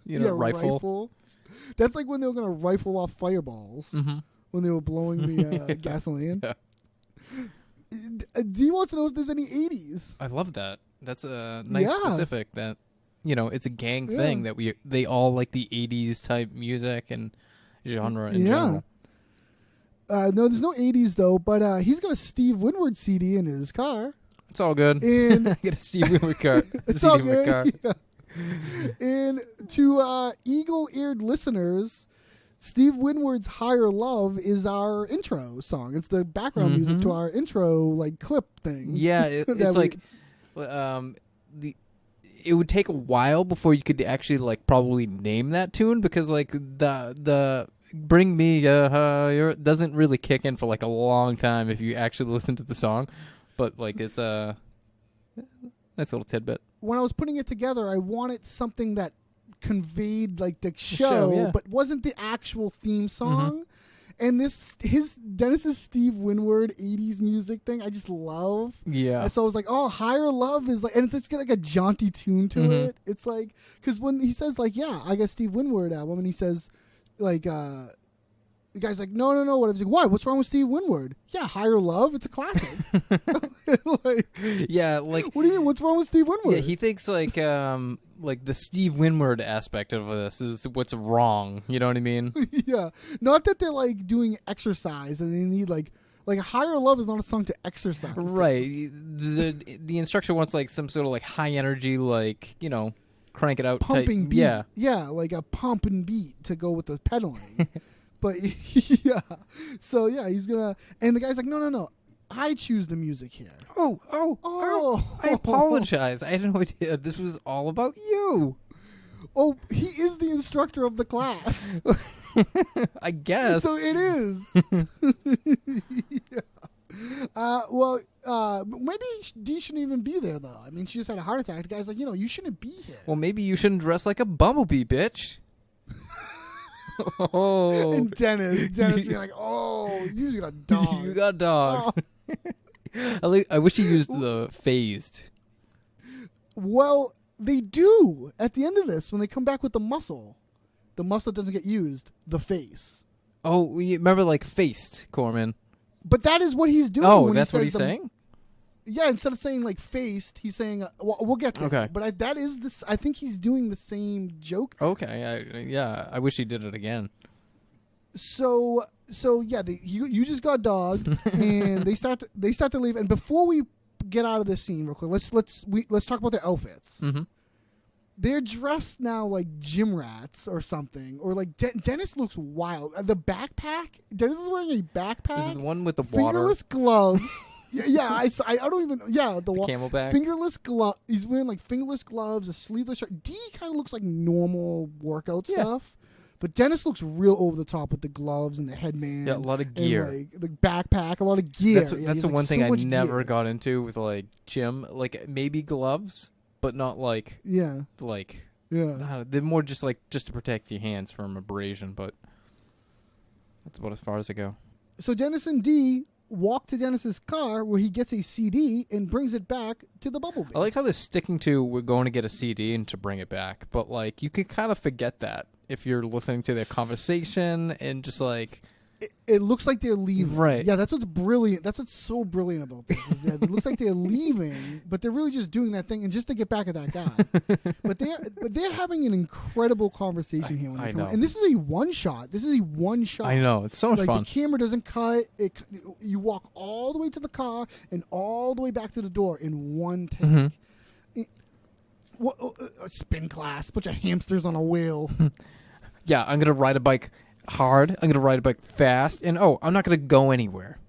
Rifle. That's like when they were gonna rifle off fireballs when they were blowing the gasoline. Yeah. Dee wants to know if there's any 80s. I love that. That's a nice Yeah. specific that it's a gang thing that they all like the 80s type music and genre in general. No, there's no 80s though, but he's got a Steve Winwood CD in his car. It's all good. And I get a Steve Winwood car. it's CD all in my good. car. Yeah. And to eagle-eared listeners, Steve Winwood's "Higher Love" is our intro song. It's the background music to our intro clip thing. Yeah, that it's we- like it would take a while before you could actually like probably name that tune, because like the Bring Me doesn't really kick in for like a long time if you actually listen to the song, but like it's a nice little tidbit. When I was putting it together, I wanted something that conveyed like the show, yeah. but wasn't the actual theme song. And Dennis's Steve Winwood 80s music thing, I just love. Yeah. And so I was like, oh, Higher Love is like, and it's just got like a jaunty tune to it. It's like, because when he says like, yeah, I got Steve Winwood album, and he says like, the guy's like, no. What? I was like, why? What's wrong with Steve Winwood? Yeah, Higher Love, it's a classic. Like, Yeah, like what do you mean? What's wrong with Steve Winwood? yeah, he thinks like the Steve Winwood aspect of this is what's wrong. You know what I mean? Yeah, not that they're like doing exercise and they need like Higher Love is not a song to exercise. to. Right. The instructor wants like some sort of like high energy, like, you know, crank it out Pumping type. beat. Yeah, like a pumping beat to go with the pedaling. But yeah, so yeah, he's gonna, and the guy's like, no, I choose the music here. Oh, I apologize. I had no idea this was all about you. Oh, he is the instructor of the class. I guess. So it is. Yeah. Maybe Dee shouldn't even be there, though. I mean, she just had a heart attack. The guy's like, you shouldn't be here. Well, maybe you shouldn't dress like a bumblebee, bitch. Oh. And Dennis being like, oh, you just got a dog. You got a dog. I wish he used the phased. Well, they do at the end of this when they come back with the muscle. The muscle doesn't get used. The face. Oh, you remember like faced, Corman? But that is what he's doing. Oh, when that's he what says he's saying? Yeah, instead of saying like faced, he's saying, we'll get there. Okay. But that is this. I think he's doing the same joke. Okay, I wish he did it again. So yeah, you just got dogged, and they start to leave. And before we get out of this scene, real quick, let's talk about their outfits. Mm-hmm. They're dressed now like gym rats or something, or like Dennis looks wild. The backpack. Dennis is wearing a backpack. Is it the one with the water? Fingerless gloves. Yeah, I don't even. Yeah, the Camelback. Fingerless glove. He's wearing like fingerless gloves, a sleeveless shirt. D kind of looks like normal workout stuff, but Dennis looks real over the top with the gloves and the headband. Yeah, a lot of gear. And, like, the backpack, a lot of gear. That's the one thing I never got into with like gym. Like maybe gloves, but not like Yeah. they're more just to protect your hands from abrasion. But that's about as far as I go. So Dennis and D walk to Dennis's car where he gets a CD and brings it back to the Bumblebee. I like how they're sticking to we're going to get a CD and to bring it back, but like you could kind of forget that if you're listening to their conversation and just like it looks like they're leaving. Right. Yeah, that's what's brilliant. That's what's so brilliant about this. Is that it looks like they're leaving, but they're really just doing that thing and just to get back at that guy. but they're having an incredible conversation here when they I come know. out. And this is a one shot. This is a one shot. I know, it's so much like fun. The camera doesn't cut. You walk all the way to the car and all the way back to the door in one take. Mm-hmm. A spin class, bunch of hamsters on a wheel. Yeah, I'm gonna ride a bike hard. I'm gonna ride a bike fast, and I'm not gonna go anywhere.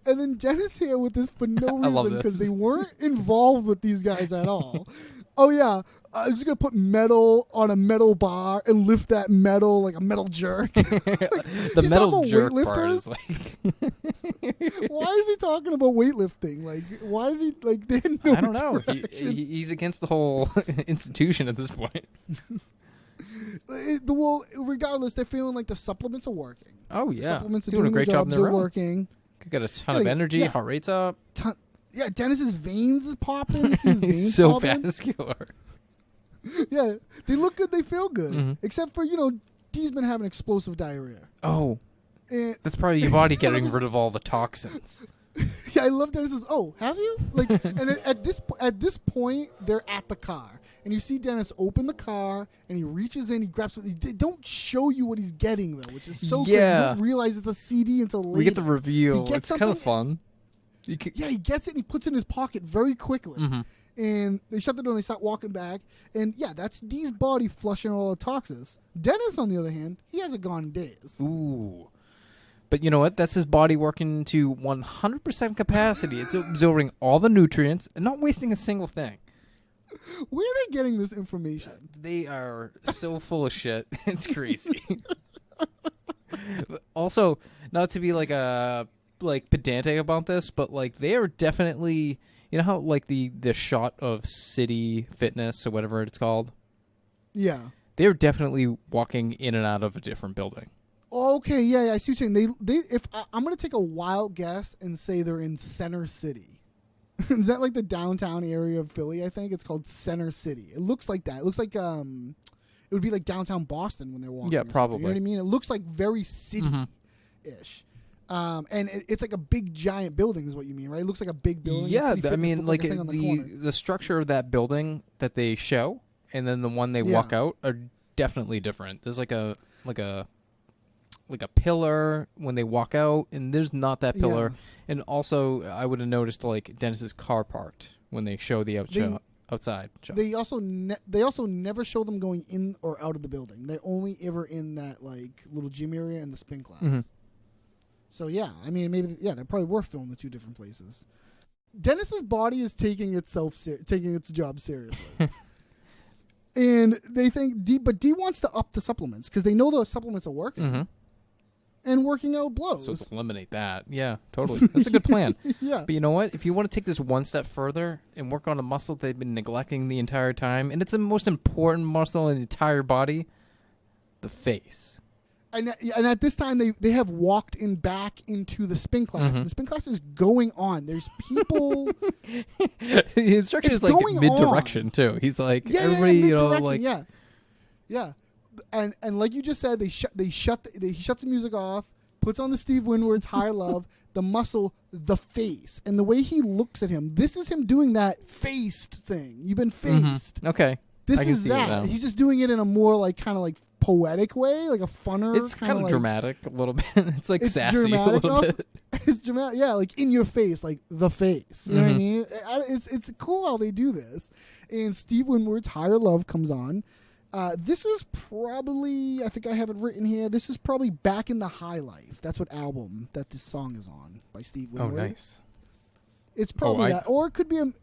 And then Dennis here with this for no I love reason this. because they weren't involved with these guys at all. Oh yeah, I'm just gonna put metal on a metal bar and lift that metal like a metal jerk. The He's metal talking jerk about part is weightlifters? like Why is he talking about weightlifting? Like, why is he like? They had no I don't know. direction. He's against the whole institution at this point. Well, regardless, they're feeling like the supplements are working. Oh The yeah, supplements are doing a their great job in jobs, their they're own. working. Got a ton of Yeah, energy, yeah. heart rate's up. Yeah, Dennis's veins is popping. See his veins He's so popping? vascular. Yeah, they look good. They feel good. Mhm. Except for Dee's been having explosive diarrhea. Oh, And that's probably your body getting rid of all the toxins. yeah, I love Dennis says, "Oh, have you?" Like, and at this point, they're at the car, and you see Dennis open the car, and he reaches in, he grabs. They don't show you what he's getting though, which is so cool. You Yeah. don't realize it's a CD until later. We get the reveal. He gets It's kind of something- fun. You could, Yeah, he gets it and he puts it in his pocket very quickly. Mhm. And they shut the door and they start walking back. And yeah, that's Dee's body flushing all the toxins. Dennis, on the other hand, he hasn't gone in days. Ooh. But you know what? That's his body working to 100% capacity. It's absorbing all the nutrients and not wasting a single thing. Where are they getting this information? They are so full of shit. It's crazy. Also, not to be like pedantic about this, but like they are definitely, you know how like the shot of City Fitness or whatever it's called. Yeah. They are definitely walking in and out of a different building. Okay, yeah, I see what you're saying. I'm gonna take a wild guess and say they're in Center City. Is that like the downtown area of Philly? I think it's called Center City. It looks like that. It looks like it would be like downtown Boston when they're walking. Yeah, or something. probably. You know what I mean? It looks like very city-ish. And it's like a big giant building is what you mean, right? It looks like a big building. Yeah, City I Fitness mean, looks like a thing on the corner. the structure of that building that they show, and then the one they walk out are definitely different. There's like a pillar when they walk out, and there's not that pillar. Yeah. And also, I would have noticed like Dennis's car parked when they show the outside shot. They also never show them going in or out of the building. They're only ever in that like little gym area and the spin class. Mm-hmm. So yeah, I mean maybe they probably were filmed in two different places. Dennis's body is taking its job seriously. And they think D wants to up the supplements because they know those supplements are working. Mm-hmm. And working out blows. So let's eliminate that. Yeah, totally. That's a good plan. Yeah. But you know what? If you want to take this one step further and work on a muscle they've been neglecting the entire time, and it's the most important muscle in the entire body, the face. And at this time, they have walked back into the spin class. Mm-hmm. The spin class is going on. There's people. The instruction It's is like going mid-direction, too. He's like, Yeah, everybody, you know, mid-direction, like... Yeah. And like you just said, he shuts the music off, puts on the Steve Winwood's Higher Love, the muscle, the face, and the way he looks at him. This is him doing that faced thing. You've been faced. Okay. This I can is see it that. now. He's just doing it in a more like kind of like poetic way, like a funner. It's kind of like, dramatic a little bit. It's like It's sassy a dramatic. little Also, bit. it's dramatic. Yeah, like in your face, like the face. You know what I Mhm. mean? It's cool how they do this. And Steve Winwood's Higher Love comes on. This is probably, I think I have it written here. This is probably Back in the High Life. That's what album that this song is on by Steve Oh, Winwood. nice. It's probably I- that, or it could be a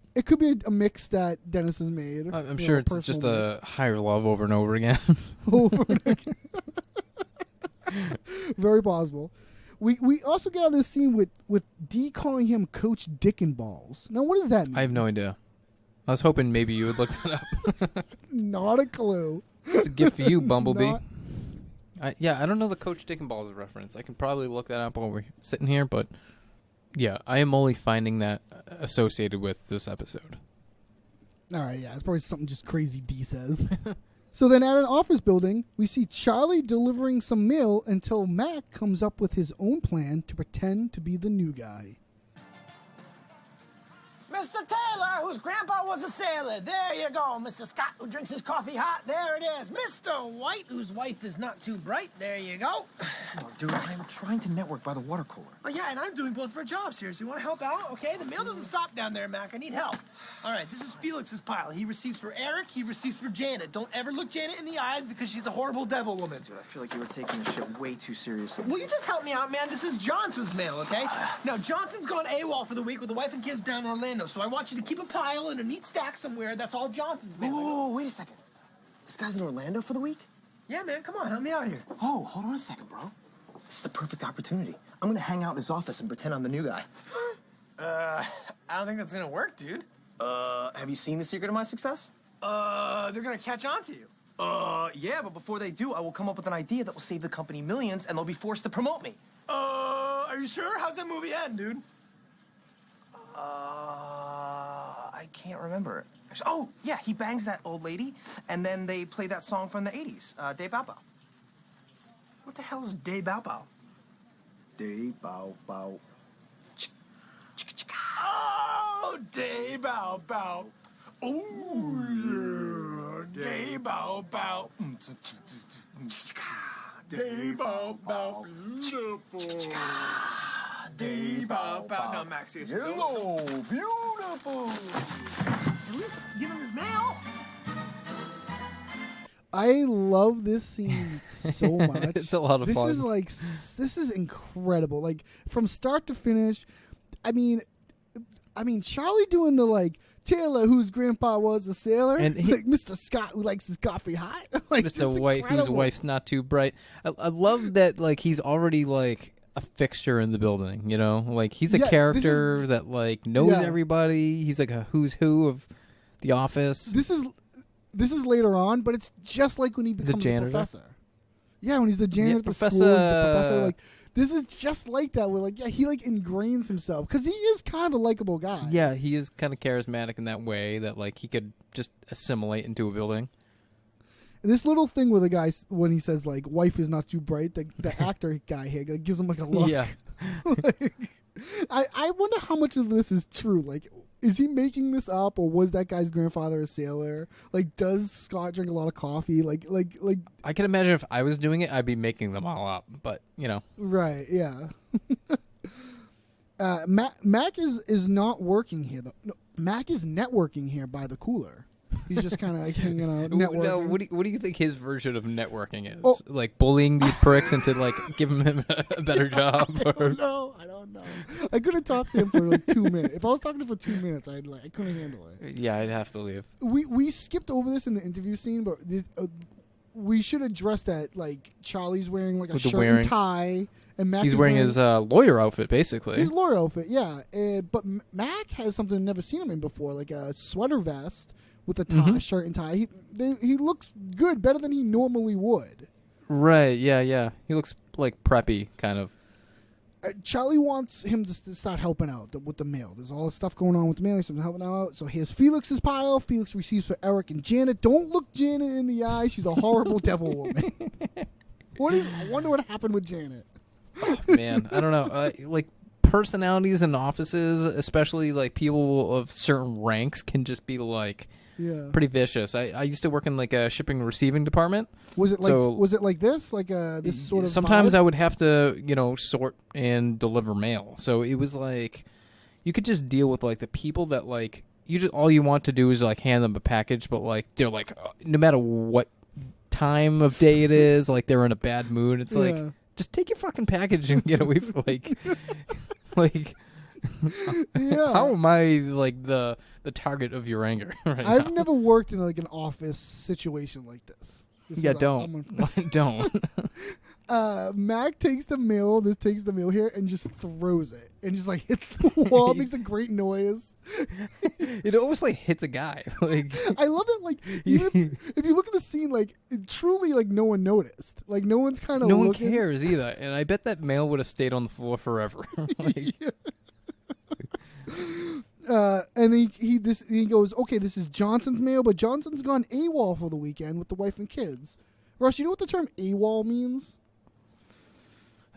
mix that Dennis has made. I'm You sure know, it's just a higher love over and over again. over and again. Very possible. We also get out of this scene with Dee calling him Coach Dick and Balls. Now, what does that mean? I have no idea. I was hoping maybe you would look that up. Not a clue. It's a gift for you, Bumblebee. Not- I don't know the Coach Dick and Balls reference. I can probably look that up while we're sitting here, but yeah, I am only finding that associated with this episode. All right, yeah, it's probably something just crazy D says. So then at an office building, we see Charlie delivering some mail until Mac comes up with his own plan to pretend to be the new guy. Mr. Taylor, whose grandpa was a sailor. There you go. Mr. Scott, who drinks his coffee hot. There it is. Mr. White, whose wife is not too bright. There you go. Oh, dude, I'm trying to network by the water cooler. Oh, yeah, and I'm doing both for a job. Seriously, want to help out? Okay, the mail doesn't stop down there, Mac. I need help. All right, this is Felix's pile. He receives for Eric. He receives for Janet. Don't ever look Janet in the eyes because she's a horrible devil woman. Dude, I feel like you were taking this shit way too seriously. Will you just help me out, man? This is Johnson's mail, okay? Now, Johnson's gone AWOL for the week with the wife and kids down in Orlando, so I want you to keep a pile in a neat stack somewhere. That's all Johnson's mail. Oh, wait a second. This guy's in Orlando for the week? Yeah, man, come on, help me out here. Oh, hold on a second, bro. This is a perfect opportunity. I'm gonna hang out in his office and pretend I'm the new guy. I don't think that's gonna work, dude. Have you seen The Secret of My Success? They're gonna catch on to you. Yeah, but before they do, I will come up with an idea that will save the company millions, and they'll be forced to promote me. Are you sure? How's that movie end, dude? I can't remember. Oh, yeah, he bangs that old lady, and then they play that song from the 80s, Day Bow Bow. What the hell is Day Bow Bow? Day Bow Bow. Oh, Day Bow Bow. Oh, yeah. Day Bow Bow. Day Bow Bow. Beautiful. Day Bow Bow. No, Max, seriously. Hello, beautiful. At least give him his mail. I love this scene so much. It's a lot of fun. This is incredible. Like from start to finish. I mean, Charlie doing the like Taylor, whose grandpa was a sailor, And like Mr. Scott, who likes his coffee hot. Like, Mr. just White, whose incredible. wife's not too bright. I love that, like, he's already, like, a fixture in the building, you know? Like, he's a Yeah, this character is- that, like, knows Yeah. everybody. He's, like, a who's who of The Office. This is later on, but it's just like when he becomes a janitor? professor. Yeah, when he's the janitor at the Professor. school, he's the professor. Like, this is just like that. Where like, yeah, he like ingrains himself because he is kind of a likable guy. Yeah, he is kind of charismatic in that way that, like, he could just assimilate into a building. And this little thing with the guy when he says like, "Wife is not too bright," the actor guy here like, gives him like a look. Yeah. Like, I wonder how much of this is true. Like, is he making this up, or was that guy's grandfather a sailor? Like, does Scott drink a lot of coffee? Like, I can imagine if I was doing it, I'd be making them all up. But, you know. right? Yeah. Mac is not working here though. No, Mac is networking here by the cooler. He's just kind of like hanging out, networking. No, what do you think his version of networking is? Oh. Like bullying these pricks into like giving him a better job? I Or... don't know. I couldn't talk to him for like 2 minutes. If I was talking to him for 2 minutes, I couldn't handle it. Yeah, I'd have to leave. We skipped over this in the interview scene, but we should address that. Like, Charlie's wearing like a With the shirt wearing- and tie, and Mac He's is wearing his lawyer outfit, basically. his lawyer outfit. Yeah, but Mac has something I've never seen him in before, like a sweater vest with a tie, shirt and tie. He looks good, better than he normally would. Right, yeah. He looks like preppy, kind of. Charlie wants him to start helping out with the mail. There's all this stuff going on with the mail. He's helping out. So here's Felix's pile. Felix receives for Eric and Janet. Don't look Janet in the eye. She's a horrible devil woman. I wonder what happened with Janet. Man, I don't know. Like, personalities in offices, especially like people of certain ranks, can just be like Yeah. pretty vicious. I used to work in like a shipping and receiving department. Was it like So- this? Like this sort of Sometimes vibe? I would have to, sort and deliver mail. So it was like you could just deal with like the people that like all you want to do is like hand them a package, but like they're like no matter what time of day it is, like they're in a bad mood. It's like Yeah. just take your fucking package and get away from like Yeah. how am I like the target of your anger right I've now? never worked in like an office situation like this. This Yeah, is- don't. Don't. Mac takes the mail here and just throws it and just like hits the wall, makes a great noise. It almost like hits a guy. Like I love it. Like even if you look at the scene, like truly, like no one noticed. Like no one's kind of no one looking. cares either. And I bet that mail would have stayed on the floor forever. Like, And he goes, okay, this is Johnson's mail, but Johnson's gone AWOL for the weekend with the wife and kids. Russ, you know what the term AWOL means?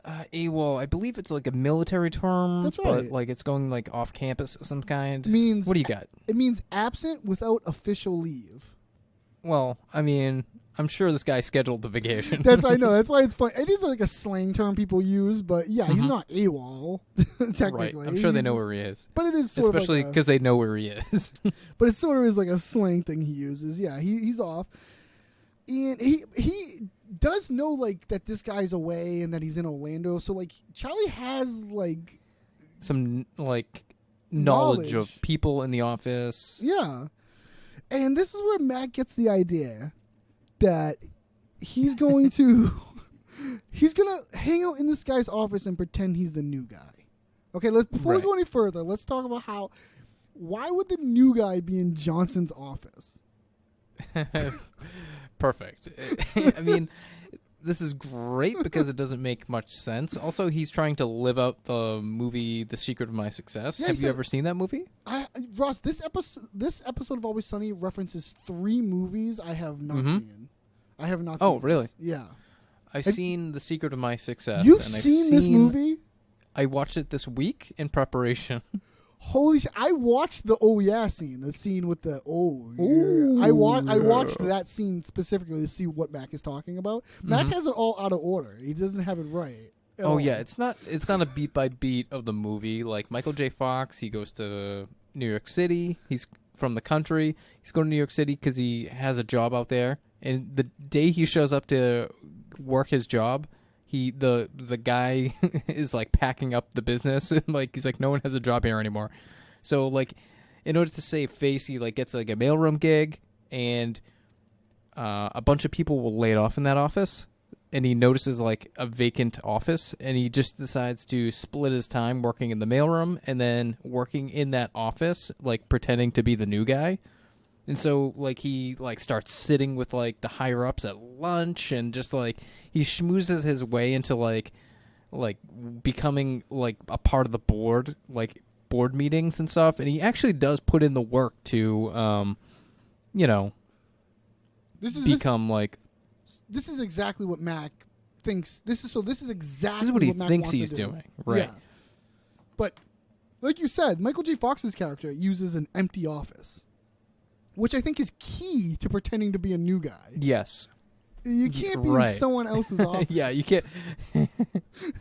AWOL, I believe it's like a military term. That's But right. like it's going like off campus of some kind. Means What do you got? It means absent without official leave. Well, I mean, I'm sure this guy scheduled the vacation. I know. That's why it's fun. It is like a slang term people use, but yeah, he's not AWOL technically. right. I'm sure they He's know just- where he is. But it is sort Especially of like because they know where he is. but it sort of is like a slang thing he uses. Yeah, he's off, and he does know like that this guy's away and that he's in Orlando. So like Charlie has like Some like knowledge Knowledge. of people in the office. yeah, and this is where Matt gets the idea that he's going to he's gonna hang out in this guy's office and pretend he's the new guy. Okay, before we Right. go any further, let's talk about why would the new guy be in Johnson's office? Perfect. I mean, this is great because it doesn't make much sense. Also, he's trying to live out the movie The Secret of My Success. Yeah, Have he you said- ever seen that movie? Ross, this episode of Always Sunny references 3 movies I have not seen. I have not. Oh, seen really? This. Yeah. I've seen The Secret of My Success. You've and I've seen this movie? I watched it this week in preparation. Holy shit! I watched the oh yeah scene, the scene with the oh yeah. I watched that scene specifically to see what Mac is talking about. Mac has it all out of order. He doesn't have it right. at Oh all. yeah, it's not a beat by beat of the movie. Like Michael J. Fox, he goes to New York City. He's from the country. He's going to New York City because he has a job out there. And the day he shows up to work his job, the guy is like packing up the business and like he's like no one has a job here anymore. So like in order to save face, he like gets like a mailroom gig, and a bunch of people will lay it off in that office. And he notices like a vacant office, and he just decides to split his time working in the mailroom and then working in that office, like pretending to be the new guy. And so like he like starts sitting with like the higher ups at lunch, and just like he schmoozes his way into like becoming like a part of the board, like board meetings and stuff. And he actually does put in the work to, become like. This is exactly what Mac thinks. This is exactly what he Mac thinks wants he's to do. doing, right? Yeah. But like you said, Michael J. Fox's character uses an empty office, which I think is key to pretending to be a new guy. Yes. You can't be right. in someone else's office. Yeah, you can't.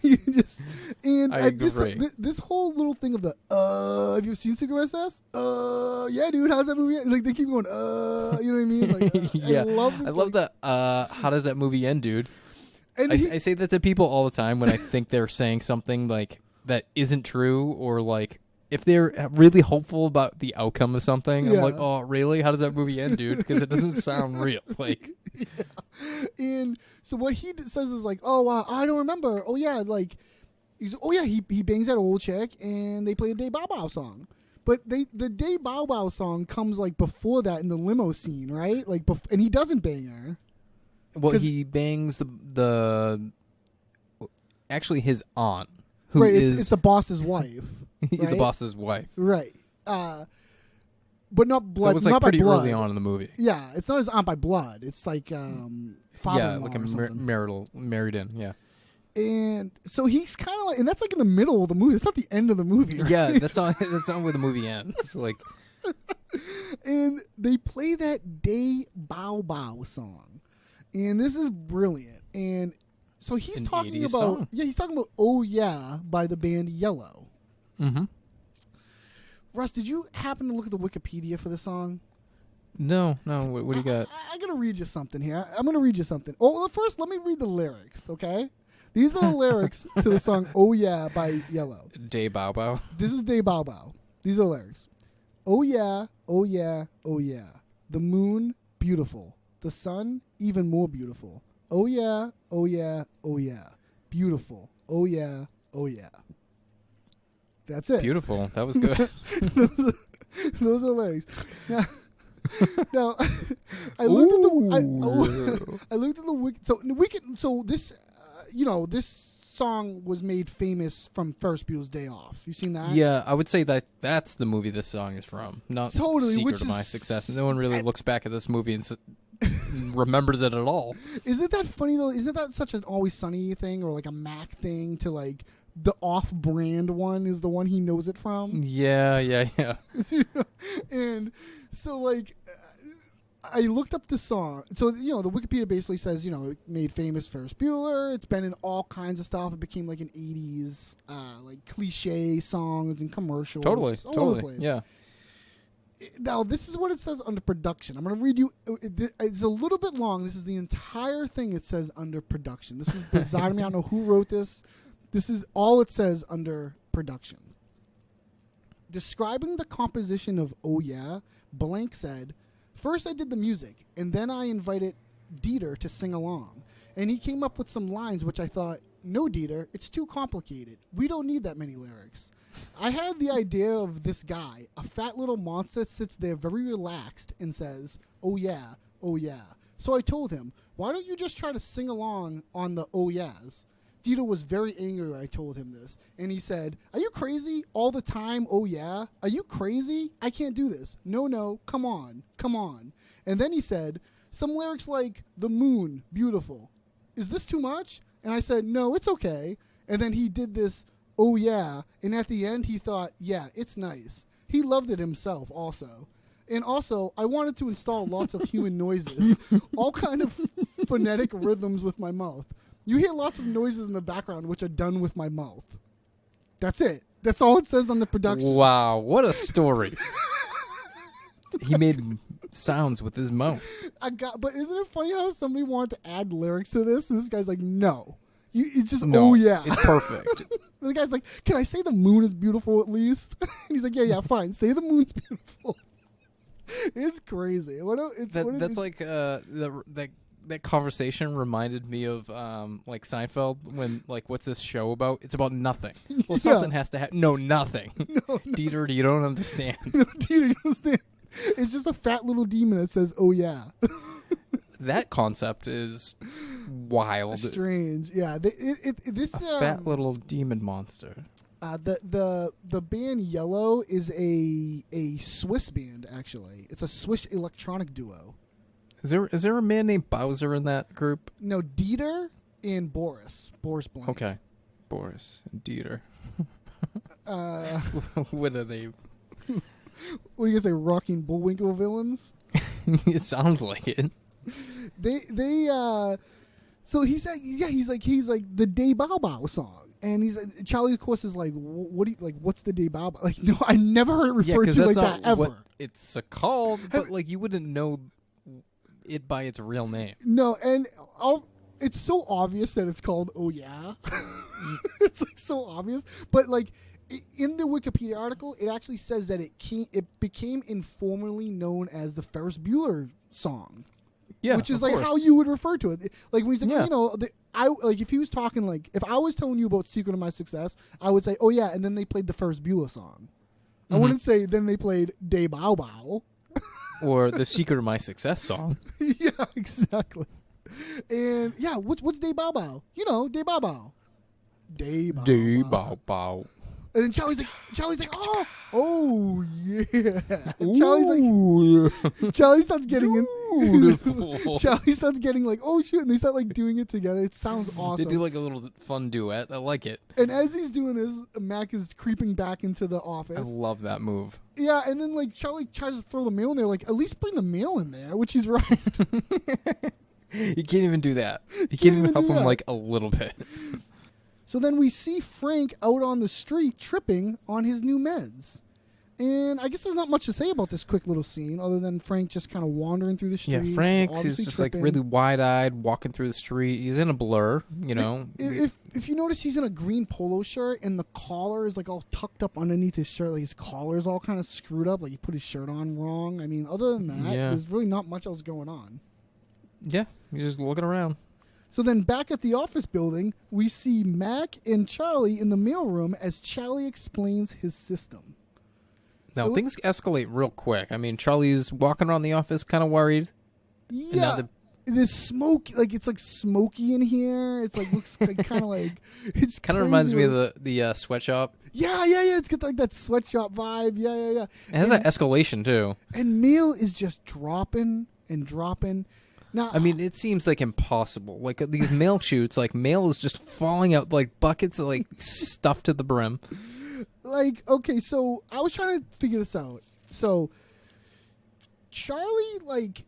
You just I agree. This whole little thing of the have you seen Cigarette Sass? Yeah, dude. How's that movie end? Like they keep going. You know what I mean? Like, yeah, I love this. How does that movie end, dude? And I say that to people all the time when I think they're saying something like that isn't true, or like if they're really hopeful about the outcome of something. Yeah. I'm like, oh, really? How does that movie end, dude? Because it doesn't sound real. Like, yeah. And so what he says is like, oh, I don't remember. Oh yeah, like, he bangs that old chick, and they play a Day Bow Bow song. But the Day Bow Bow song comes like before that in the limo scene, right? Like, and he doesn't bang her. well, he bangs the actually his aunt, who right, is it's the boss's wife. the right? boss's wife. Right. But not blood. So it was like not pretty by blood. early on in the movie. Yeah, it's not his aunt by blood. It's like father-in-law Yeah, like a or something. married in. Yeah. And so he's kind of like, and that's like in the middle of the movie. It's not the end of the movie. Right? Yeah, that's not where the movie ends. Like, and they play that Day Bow Bow song, and this is brilliant. And so he's An talking 80s about song. he's talking about "Oh Yeah" by the band Yellow. mm-hmm. Russ, did you happen to look at the Wikipedia for the song? No. What do you got? I'm gonna read you something here. I'm gonna read you something. Oh, well, first let me read the lyrics, okay? These are the lyrics to the song "Oh Yeah" by Yellow. Day Bow Bow. This is Day Bow Bow. These are the lyrics. Oh yeah, oh yeah, oh yeah. The moon, beautiful. The sun, even more beautiful. Oh yeah, oh yeah, oh yeah. Beautiful. Oh yeah, oh yeah. That's it. Beautiful. That was good. Those are the lyrics. Now, I looked at the. I looked at the wiki. So this, this song was made famous from Ferris Bueller's Day Off. You seen that? Yeah, I would say that's the movie this song is from. Not Totally, Secret which of My is- Success. No one really looks back at this movie and remembers it at all. Isn't that funny though? Isn't that such an Always Sunny thing or like a Mac thing to like the off-brand one is the one he knows it from? Yeah. And so like I looked up the song. So the Wikipedia basically says it made famous Ferris Bueller. It's been in all kinds of stuff. It became like an 80s like cliche songs and commercials. Totally. all over the place. Yeah. Now, this is what it says under production. I'm going to read you. It's a little bit long. This is the entire thing it says under production. This was bizarre to me. I don't know who wrote this. This is all it says under production. Describing the composition of Oh Yeah, blank said, first I did the music, and then I invited Dieter to sing along. And he came up with some lines which I thought, no, Dieter, it's too complicated. We don't need that many lyrics. I had the idea of this guy, a fat little monster, sits there very relaxed and says, oh yeah, oh yeah. So I told him, why don't you just try to sing along on the oh yeahs? Dieter was very angry when I told him this. And he said, are you crazy? All the time, oh yeah? Are you crazy? I can't do this. No, come on. And then he said, some lyrics like, the moon, beautiful. Is this too much? And I said, no, it's okay. And then he did this, oh yeah, and at the end he thought, yeah, it's nice. He loved it himself also. And also, I wanted to install lots of human noises, all kind of phonetic rhythms with my mouth. You hear lots of noises in the background which are done with my mouth. That's it. That's all it says on the production. Wow, what a story. He made sounds with his mouth. But isn't it funny how somebody wanted to add lyrics to this? And this guy's like, no. It's just, No, oh yeah. it's perfect. The guy's like, "Can I say the moon is beautiful at least?" He's like, "Yeah, fine. Say the moon's beautiful." It's crazy. That's like that conversation reminded me of like Seinfeld when like what's this show about? It's about nothing. Well, Yeah. something has to happen. No, nothing. Dieter, you don't understand. Dude, you understand? It's just a fat little demon that says, "Oh yeah." That concept is wild. Strange. Yeah. This A fat little demon monster. the band Yellow is a Swiss band actually. It's a Swiss electronic duo. Is there a man named Bowser in that group? No, Dieter and Boris Blank. Okay, Boris and Dieter. Uh, What are they? what do you guys say? Rocking Bullwinkle villains? It sounds like it. So he's like the Day Bow Bow song, and he's Charlie of course is like, what do you like? What's the Day Bow Bow? Like, no, I never heard it Yeah, referred because to that's like not that ever. what it's called. But like, you wouldn't know it by its real name. No, and it's so obvious that it's called Oh Yeah. It's like so obvious, but like in the Wikipedia article, it actually says that it became informally known as the Ferris Bueller song. Yeah, which is of like course. how you would refer to it. Like when he's like, Yeah. I like if he was talking like if I was telling you about Secret of My Success, I would say, oh yeah, and then they played the Ferris Bueller song. I wouldn't say then they played Day Bow Bow. Or the Secret of My Success song. Yeah, exactly. And yeah, what's Day Bow Bow? Day Bow Bow. Day Bow Day Bow. bow bow. And then Charlie's like, oh yeah. And Charlie starts getting in. Beautiful. Charlie starts getting like, oh shit, and they start like doing it together. It sounds awesome. They do like a little fun duet. I like it. And as he's doing this, Mac is creeping back into the office. I love that move. Yeah, and then like Charlie tries to throw the mail in there, like at least bring the mail in there, which he's right. You can't even do that. You can't even even help do him that. like a little bit. So then we see Frank out on the street tripping on his new meds. And I guess there's not much to say about this quick little scene other than Frank just kind of wandering through the street. Yeah, Frank's is obviously just like tripping. really wide-eyed, walking through the street. He's in a blur, you know. If you notice, he's in a green polo shirt and the collar is like all tucked up underneath his shirt. Like his collar is all kind of screwed up. Like he put his shirt on wrong. I mean, other than that, Yeah. there's really not much else going on. Yeah, he's just looking around. So then back at the office building, we see Mac and Charlie in the mailroom as Charlie explains his system. Now, So- things escalate real quick. I mean, Charlie's walking around the office kind of worried. now Yeah. There's smoke, like it's like smoky in here. It's like looks like, kind of like it's Kind of reminds me of the sweatshop. Yeah. It's got like that sweatshop vibe. Yeah. It has that escalation, too. And mail is just dropping and dropping. Now, I mean, it seems like impossible. Like these mail chutes, like mail is just falling out like buckets of like stuff to the brim. like okay, so I was trying to figure this out. So Charlie like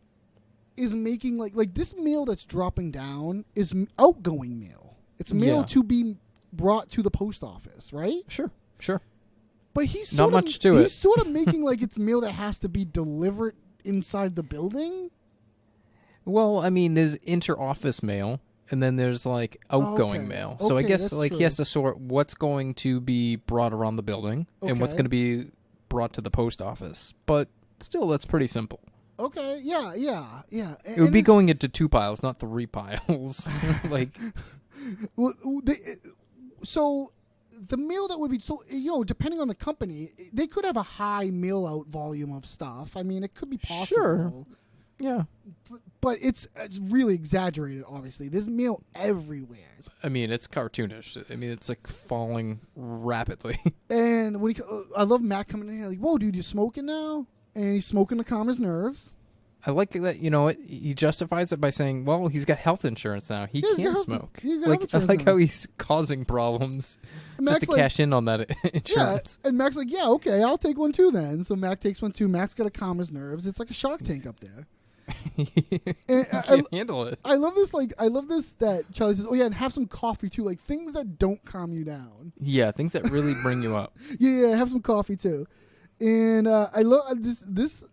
is making like this mail that's dropping down is outgoing mail. It's mail Yeah. to be brought to the post office, right? Sure. But he's Not sort much of, to it. He's sort of making like it's mail that has to be delivered inside the building. Well, I mean, there's inter-office mail, and then there's like outgoing Okay. mail. So I Okay, guess that's like he true. has to sort what's going to be brought around the building and what's Okay. going to be brought to the post office. But still, that's pretty simple. Okay, yeah. It would be going into 2 piles, not 3 piles. Like, Well, so the mail that would be depending on the company, they could have a high mail out volume of stuff. I mean, it could be possible. Sure. yeah. But it's really exaggerated. Obviously, there's mail everywhere. I mean, it's cartoonish. I mean, it's like falling rapidly. And when I love Matt coming in here like, "Whoa, dude, you smoking now?" And he's smoking to calm his nerves. I like that, he justifies it by saying, well, he's got health insurance now. He Yeah, he's got can't health- smoke. he's got Like, health I insurance like now. how he's causing problems And just Mac's to like, cash in on that Yeah, insurance. and Mac's like, "Yeah, okay, I'll take one too then." So Mac takes one too. Mac's got to calm his nerves. It's like a Shark Tank up there. And I can't handle it. I love this. Like, I love this that Charlie says, "Oh yeah, and have some coffee too." Like things that don't calm you down. Yeah, things that really bring you up. Yeah, have some coffee too. And I love this.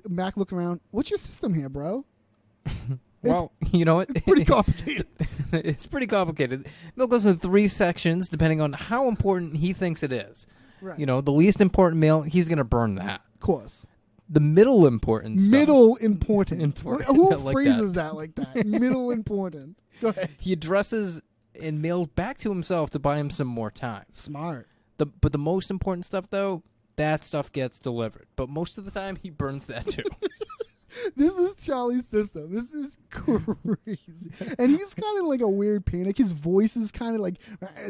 Mac looking around. What's your system here, bro? Well, you know what? Pretty complicated. It's pretty complicated. Milk goes in 3 sections depending on how important he thinks it is. Right. You know, the least important meal, he's going to burn that. Of course. The middle important stuff. Middle important. Important. Who I like phrases that like that? Middle important. Go ahead. He addresses and mails back to himself to buy him some more time. Smart. But the most important stuff, though, that stuff gets delivered. But most of the time, he burns that too. This is Charlie's system. This is crazy. And he's kind of like a weird panic. His voice is kind of like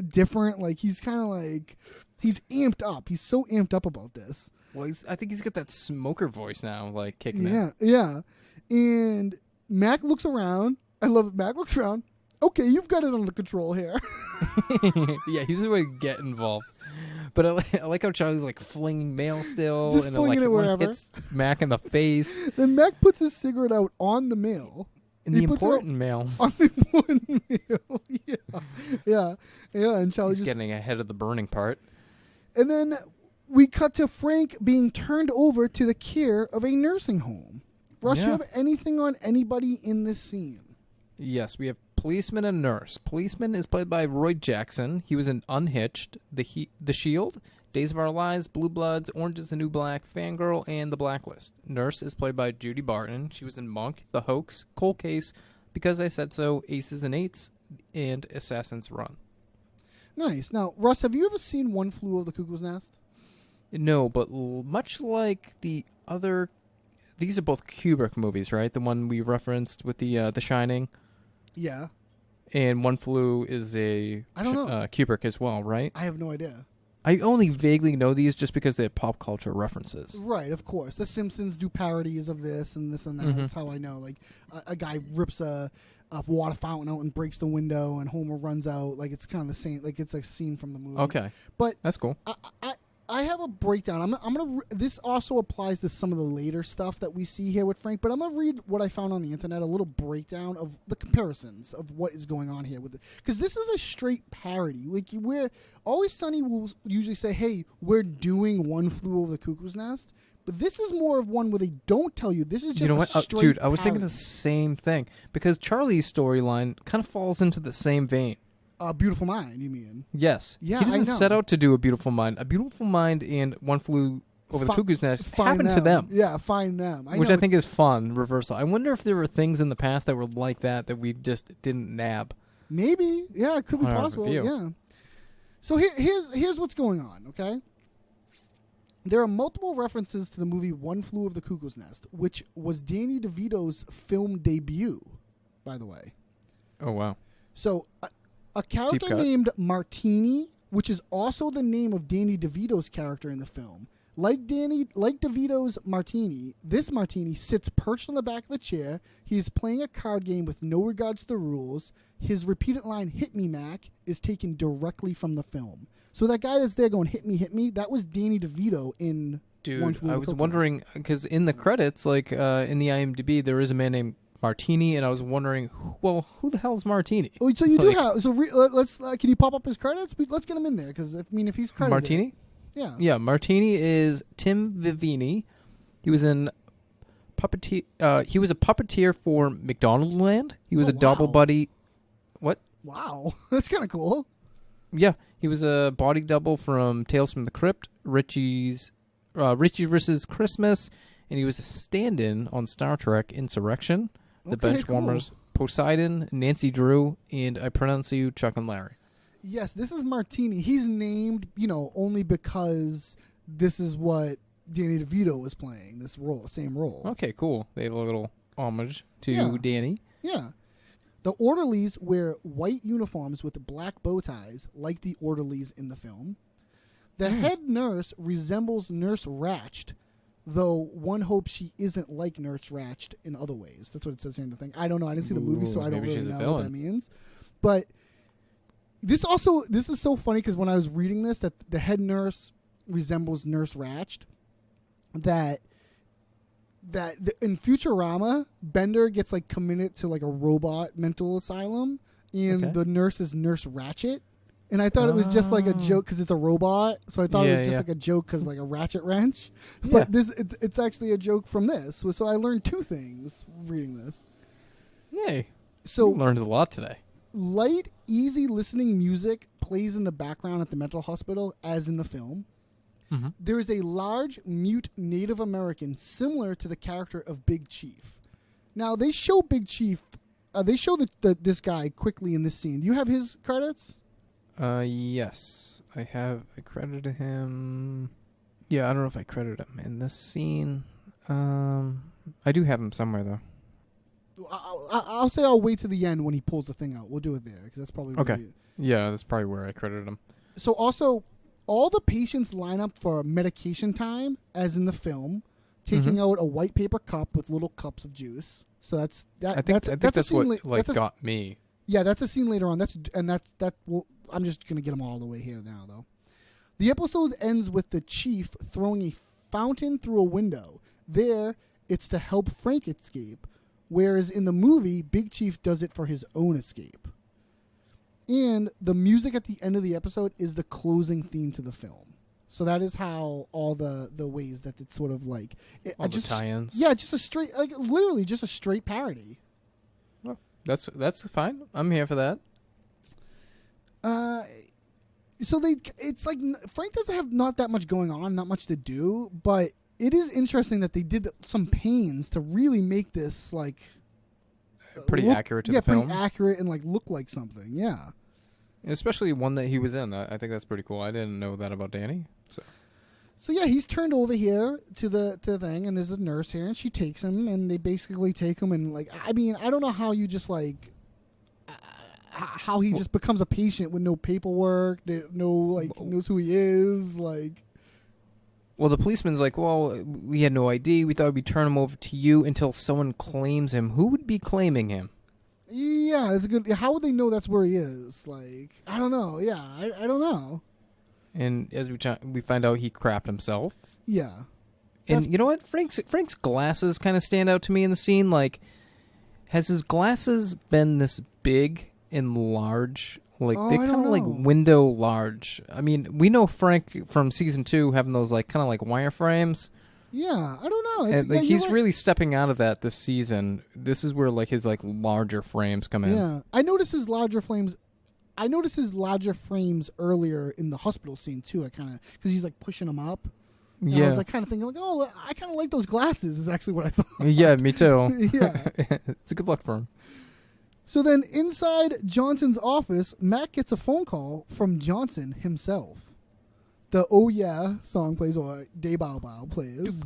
different. Like he's kind of like, he's amped up. He's so amped up about this. Well, I think he's got that smoker voice now, like kicking in. Yeah, yeah. And Mac looks around. I love it. Mac looks around. Okay, you've got it under control here. Yeah, he's the way to get involved. But I like how Charlie's like flinging mail still, Just and flinging like it one wherever. hits Mac in the face. Then Mac puts his cigarette out on the mail. In He the puts it important mail, On the important mail. Yeah. And Charlie he's just... getting ahead of the burning part. And then we cut to Frank being turned over to the care of a nursing home. Russ, you Yeah. have anything on anybody in this scene? Yes, we have policeman and nurse. Policeman is played by Roy Jackson. He was in Unhitched, The Shield, Days of Our Lives, Blue Bloods, Orange is the New Black, Fangirl, and The Blacklist. Nurse is played by Judy Barton. She was in Monk, The Hoax, Cold Case, Because I Said So, Aces and Eights, and Assassin's Run. Nice. Now, Russ, have you ever seen One Flew Over the Cuckoo's Nest? No, but much like the other... These are both Kubrick movies, right? The one we referenced with the Shining. Yeah. And One Flew is a I don't know. Kubrick as well, right? I have no idea. I only vaguely know these just because they're pop culture references. Right, of course. The Simpsons do parodies of this and that. Mm-hmm. That's how I know. Like, a guy rips a water fountain out and breaks the window, and Homer runs out. Like, it's kind of the same. Like, it's a scene from the movie. Okay, But that's cool. I have a breakdown. I'm gonna. This also applies to some of the later stuff that we see here with Frank. But I'm gonna read what I found on the internet. A little breakdown of the comparisons of what is going on here with it, because this is a straight parody. Like where Always Sunny will usually say, "Hey, we're doing One Flew Over the Cuckoo's Nest," but this is more of one where they don't tell you. This is just You know what, a straight dude? I was thinking parody. the same thing because Charlie's storyline kind of falls into the same vein. Beautiful Mind, you mean? Yes. Yeah, He I doesn't know. set out to do A Beautiful Mind. A Beautiful Mind and One Flew Over the Fi- Cuckoo's Nest find happened to them. Yeah, find them. Which know I think is fun, reversal. I wonder if there were things in the past that were like that we just didn't nab. maybe. Yeah, it could be On our possible. review. Yeah. So here's what's going on. Okay. There are multiple references to the movie One Flew Over the Cuckoo's Nest, which was Danny DeVito's film debut, by the way. Oh, wow. So a character cut. named Martini, which is also the name of Danny DeVito's character in the film. Like DeVito's Martini, this Martini sits perched on the back of a chair. He is playing a card game with no regards to the rules. His repeated line, "Hit me, Mac," is taken directly from the film. So that guy that's there going, "Hit me," that was Danny DeVito in One Dude, Flew I Over the was Cuckoo's wondering, because in the credits, like in the IMDb, there is a man named Martini, and I was wondering, who the hell is Martini? Nest. Oh, so you do Like- have. So let's. Can you pop up his credits? Let's get him in there because if he's credited. Martini? Yeah. Yeah, Martini is Tim Vivini. He was in puppeteer. He was a puppeteer for McDonaldland. He was Oh, a double wow. buddy. What? Wow, that's kind of cool. Yeah, he was a body double from Tales from the Crypt, Richie vs. Christmas, and he was a stand-in on Star Trek Insurrection, The Okay, Benchwarmers, Poseidon, Nancy Drew, and I Pronounce You, Chuck and Larry. Yes, this is Martini. He's named, only because this is what Danny DeVito was playing, this role, same role. Okay, cool. They have a little homage to Yeah. Danny. Yeah. The orderlies wear white uniforms with black bow ties, like the orderlies in the film. The head nurse resembles Nurse Ratched, though one hopes she isn't like Nurse Ratched in other ways. That's what it says here in the thing. I don't know. I didn't see the movie, so Ooh, I don't maybe really she's a know what that villain. means. But this is so funny because when I was reading this, that the head nurse resembles Nurse Ratched, that in Futurama, Bender gets like committed to like a robot mental asylum, and Okay. the nurse is Nurse Ratchet. And I thought it was just like a joke because it's a robot. So I thought it was Yeah, just yeah. like a joke because like a ratchet wrench. Yeah. But it's actually a joke from this. So I learned two things reading this. Yay. So We learned a lot today. light, easy listening music plays in the background at the mental hospital, as in the film. Mm-hmm. There is a large, mute Native American similar to the character of Big Chief. Now, they show Big Chief, they show this guy quickly in this scene. Do you have his credits? Yes. I credited him. Yeah, I don't know if I credited him in this scene. I do have him somewhere, though. I'll say I'll wait to the end when he pulls the thing out. We'll do it there, because that's probably Okay. really... Yeah, that's probably where I credited him. So also, all the patients line up for medication time, as in the film, taking out a white paper cup with little cups of juice. So that's that. I think that's a scene what got me. Yeah, that's a scene later on. Well, I'm just gonna get them all the way here now, though. The episode ends with the chief throwing a fountain through a window. There, it's to help Frank escape, whereas in the movie, Big Chief does it for his own escape. And the music at the end of the episode is the closing theme to the film. So that is how all the ways that it's sort of like... All the tie-ins. Yeah, just a straight... Like, literally just a straight parody. Well, that's fine. I'm here for that. So it's like Frank doesn't have not that much going on, not much to do, but it is interesting that they did some pains to really make this like... Pretty accurate to the film. Yeah, pretty accurate and like look like something, yeah. Especially one that he was in. I think that's pretty cool. I didn't know that about Danny. So yeah, he's turned over here to the thing, and there's a nurse here, and she takes him, and they basically take him, and like, I mean, I don't know how you just like, how he just becomes a patient with no paperwork, knows who he is, like. Well, the policeman's like, well, we had no ID. We thought we'd turn him over to you until someone claims him. Who would be claiming him? Yeah, it's a good. How would they know that's where he is? Like, I don't know. Yeah, I don't know. And as we find out, he crapped himself. Yeah. And you know what? Frank's glasses kind of stand out to me in the scene. Like, has his glasses been this big and large? Like, they're kind of like window large. I mean, we know Frank from season 2 having those like kind of like wireframes. Yeah, I don't know. And, like, he's really stepping out of that this season. This is where like his like larger frames come in. Yeah, I noticed his larger frames earlier in the hospital scene too. I kind of because he's like pushing them up. And Yeah, I was like kind of thinking like, oh, I kind of like those glasses. Is actually what I thought. Yeah, me too. Yeah, it's a good look for him. So then inside Johnson's office, Mac gets a phone call from Johnson himself. The Oh Yeah song plays, or Day Bow Bow plays.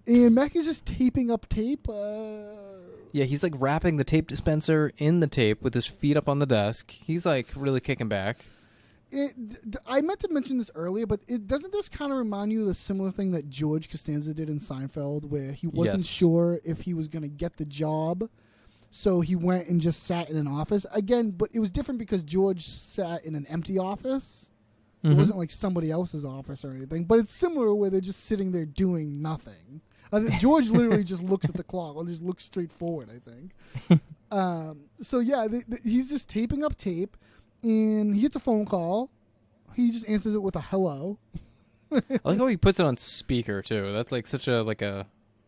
And Mac is just taping up tape. Yeah, he's like wrapping the tape dispenser in the tape with his feet up on the desk. He's like really kicking back. I meant to mention this earlier, but doesn't this kind of remind you of the similar thing that George Costanza did in Seinfeld, where he wasn't sure if he was going to get the job? So he went and just sat in an office again, but it was different because George sat in an empty office. It wasn't like somebody else's office or anything, but it's similar where they're just sitting there doing nothing. George literally just looks at the clock or just looks straight forward, I think. So yeah, he's just taping up tape, and he gets a phone call. He just answers it with a hello. I like how he puts it on speaker too. That's like such a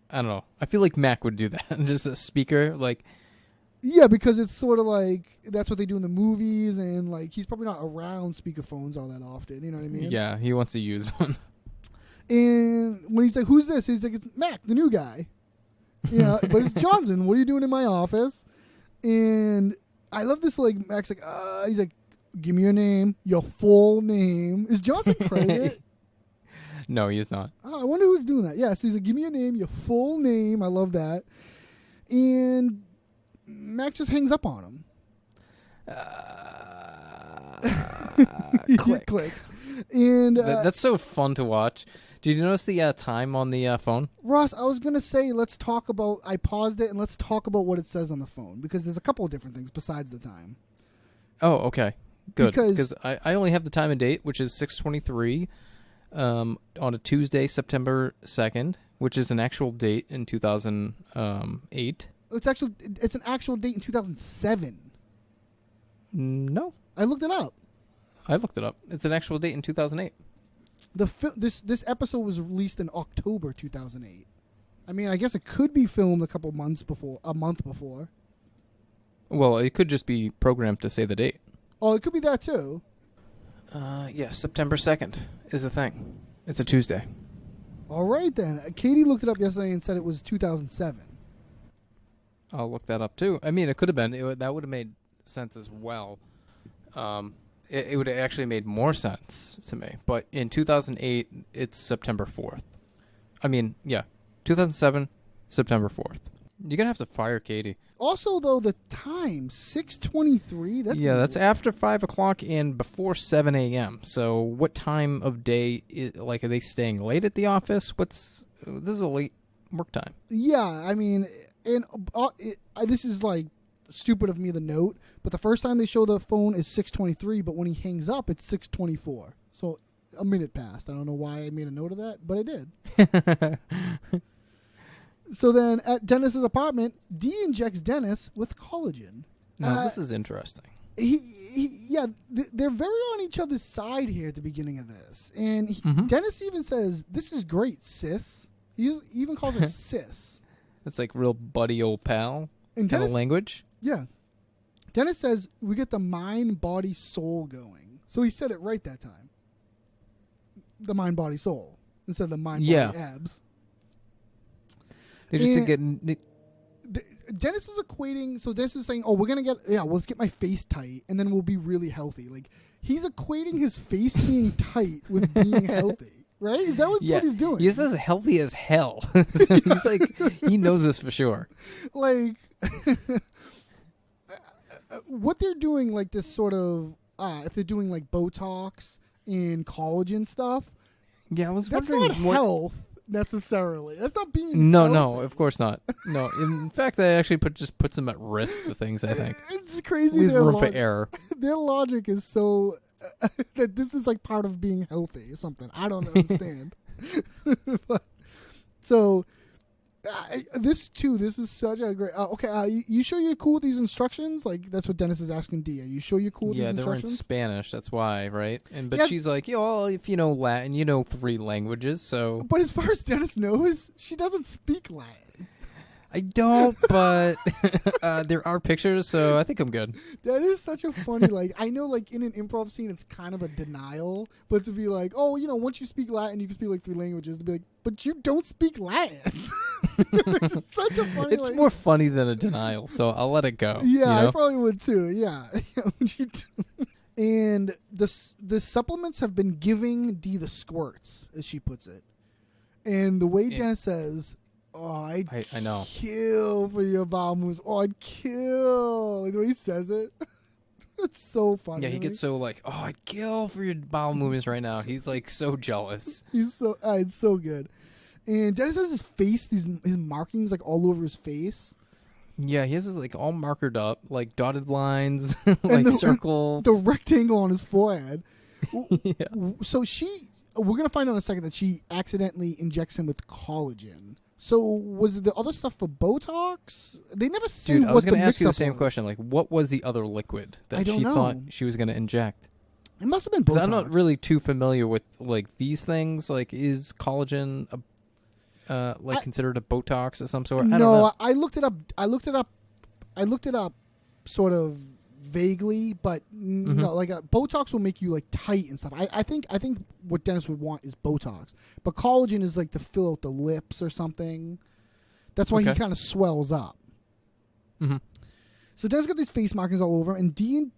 I don't know. I feel like Mac would do that. Just a speaker, like. Yeah, because it's sort of like that's what they do in the movies, and like he's probably not around speakerphones all that often. You know what I mean? Yeah, he wants to use one. And when he's like, "Who's this?" He's like, "It's Mac, the new guy." You know, but it's Johnson. What are you doing in my office? And I love this. Like Mac's like, he's like, "Give me your name, your full name." Is Johnson credited? No, he is not. Oh, I wonder who's doing that. Yeah, so he's like, "Give me your name, your full name." I love that. And Mac just hangs up on him. Click. And that's so fun to watch. Did you notice the time on the phone? Ross, I was going to say, I paused it, and let's talk about what it says on the phone, because there's a couple of different things besides the time. Oh, okay. Good. Because I only have the time and date, which is 6:23 on a Tuesday, September 2nd, which is an actual date in 2008. It's an actual date in 2007. No. I looked it up. I looked it up. It's an actual date in 2008. This episode was released in October 2008. I mean, I guess it could be filmed a month before. Well, it could just be programmed to say the date. Oh, it could be that too. Yeah, September 2nd is the thing. It's a Tuesday. All right then. Katie looked it up yesterday and said it was 2007. I'll look that up too. I mean, it could have been. That would have made sense as well. It would have actually made more sense to me. But in 2008, it's September 4th. I mean, yeah, 2007, September 4th. You're going to have to fire Katie. Also, though, the time, 6:23. That's after 5 o'clock and before 7 a.m. So what time of day, are they staying late at the office? This is a late work time. Yeah, I mean, and this is like stupid of me to note, but the first time they show the phone is 6:23, but when he hangs up, it's 6:24. So a minute passed. I don't know why I made a note of that, but I did. So then at Dennis's apartment, Dee injects Dennis with collagen. Now, this is interesting. They're very on each other's side here at the beginning of this. And Dennis even says, "This is great, sis." He even calls her sis. It's like real buddy old pal And kind of Dennis- language. Yeah. Dennis says, "We get the mind, body, soul going." So he said it right that time. The mind, body, soul. Instead of the mind, body, abs. They just And- didn't get... Dennis is equating, so Dennis is saying, "Oh, we're gonna let's get my face tight, and then we'll be really healthy." Like he's equating his face being tight with being healthy, right? Is that what he's doing? He says healthy as hell. He's like, he knows this for sure. Like what they're doing, like this sort of, if they're doing like Botox and collagen stuff, Yeah, I was that's wondering not what... health necessarily. That's not being No, healthy. no, of course not. No, in fact, that actually puts them at risk for things, I think. It's crazy. Leaves their room for logic- error. Their logic is so that this is like part of being healthy or something. I don't understand. But, so this is such a great. You sure you're cool with these instructions? Like that's what Dennis is asking Dee. Are you sure you're cool with Yeah, these they were in instructions? Spanish, that's why, right? But Yeah. she's like, well, if you know Latin, you know 3 languages, so... But as far as Dennis knows, she doesn't speak Latin. I don't, but there are pictures, so I think I'm good. That is such a funny, like, I know, like, in an improv scene, it's kind of a denial, but to be like, oh, once you speak Latin, you can speak, like, 3 languages, to be like, but you don't speak Latin. It's just such a funny, It's more funny than a denial, so I'll let it go. Yeah, you know? I probably would, too, yeah. And the supplements have been giving Dee the squirts, as she puts it. And the way Dennis says... Oh, I know. Kill for your bowel moves. Oh, I'd kill. Like the way he says it. It's so funny. Yeah, he gets so like, oh, I'd kill for your bowel movements right now. He's like so jealous. He's so, it's so good. And Dennis has his face, his markings like all over his face. Yeah, he has this like all markered up, like dotted lines, like circles. The rectangle on his forehead. Yeah. So we're going to find out in a second that she accidentally injects him with collagen. So was it the other stuff for Botox? They never say Dude, what I was going to ask you the mix-up same was. question. Like, what was the other liquid I that don't she know. thought she was going to inject? It must have been 'Cause Botox. I'm not really too familiar with like these things. Like, is collagen considered a Botox of some sort? I don't know. I looked it up sort of vaguely, but no, like Botox will make you like tight and stuff. I think what Dennis would want is Botox, but collagen is like to fill out the lips or something. That's why he kind of swells up. Mm-hmm. So Dennis got these face markings all over, and Dean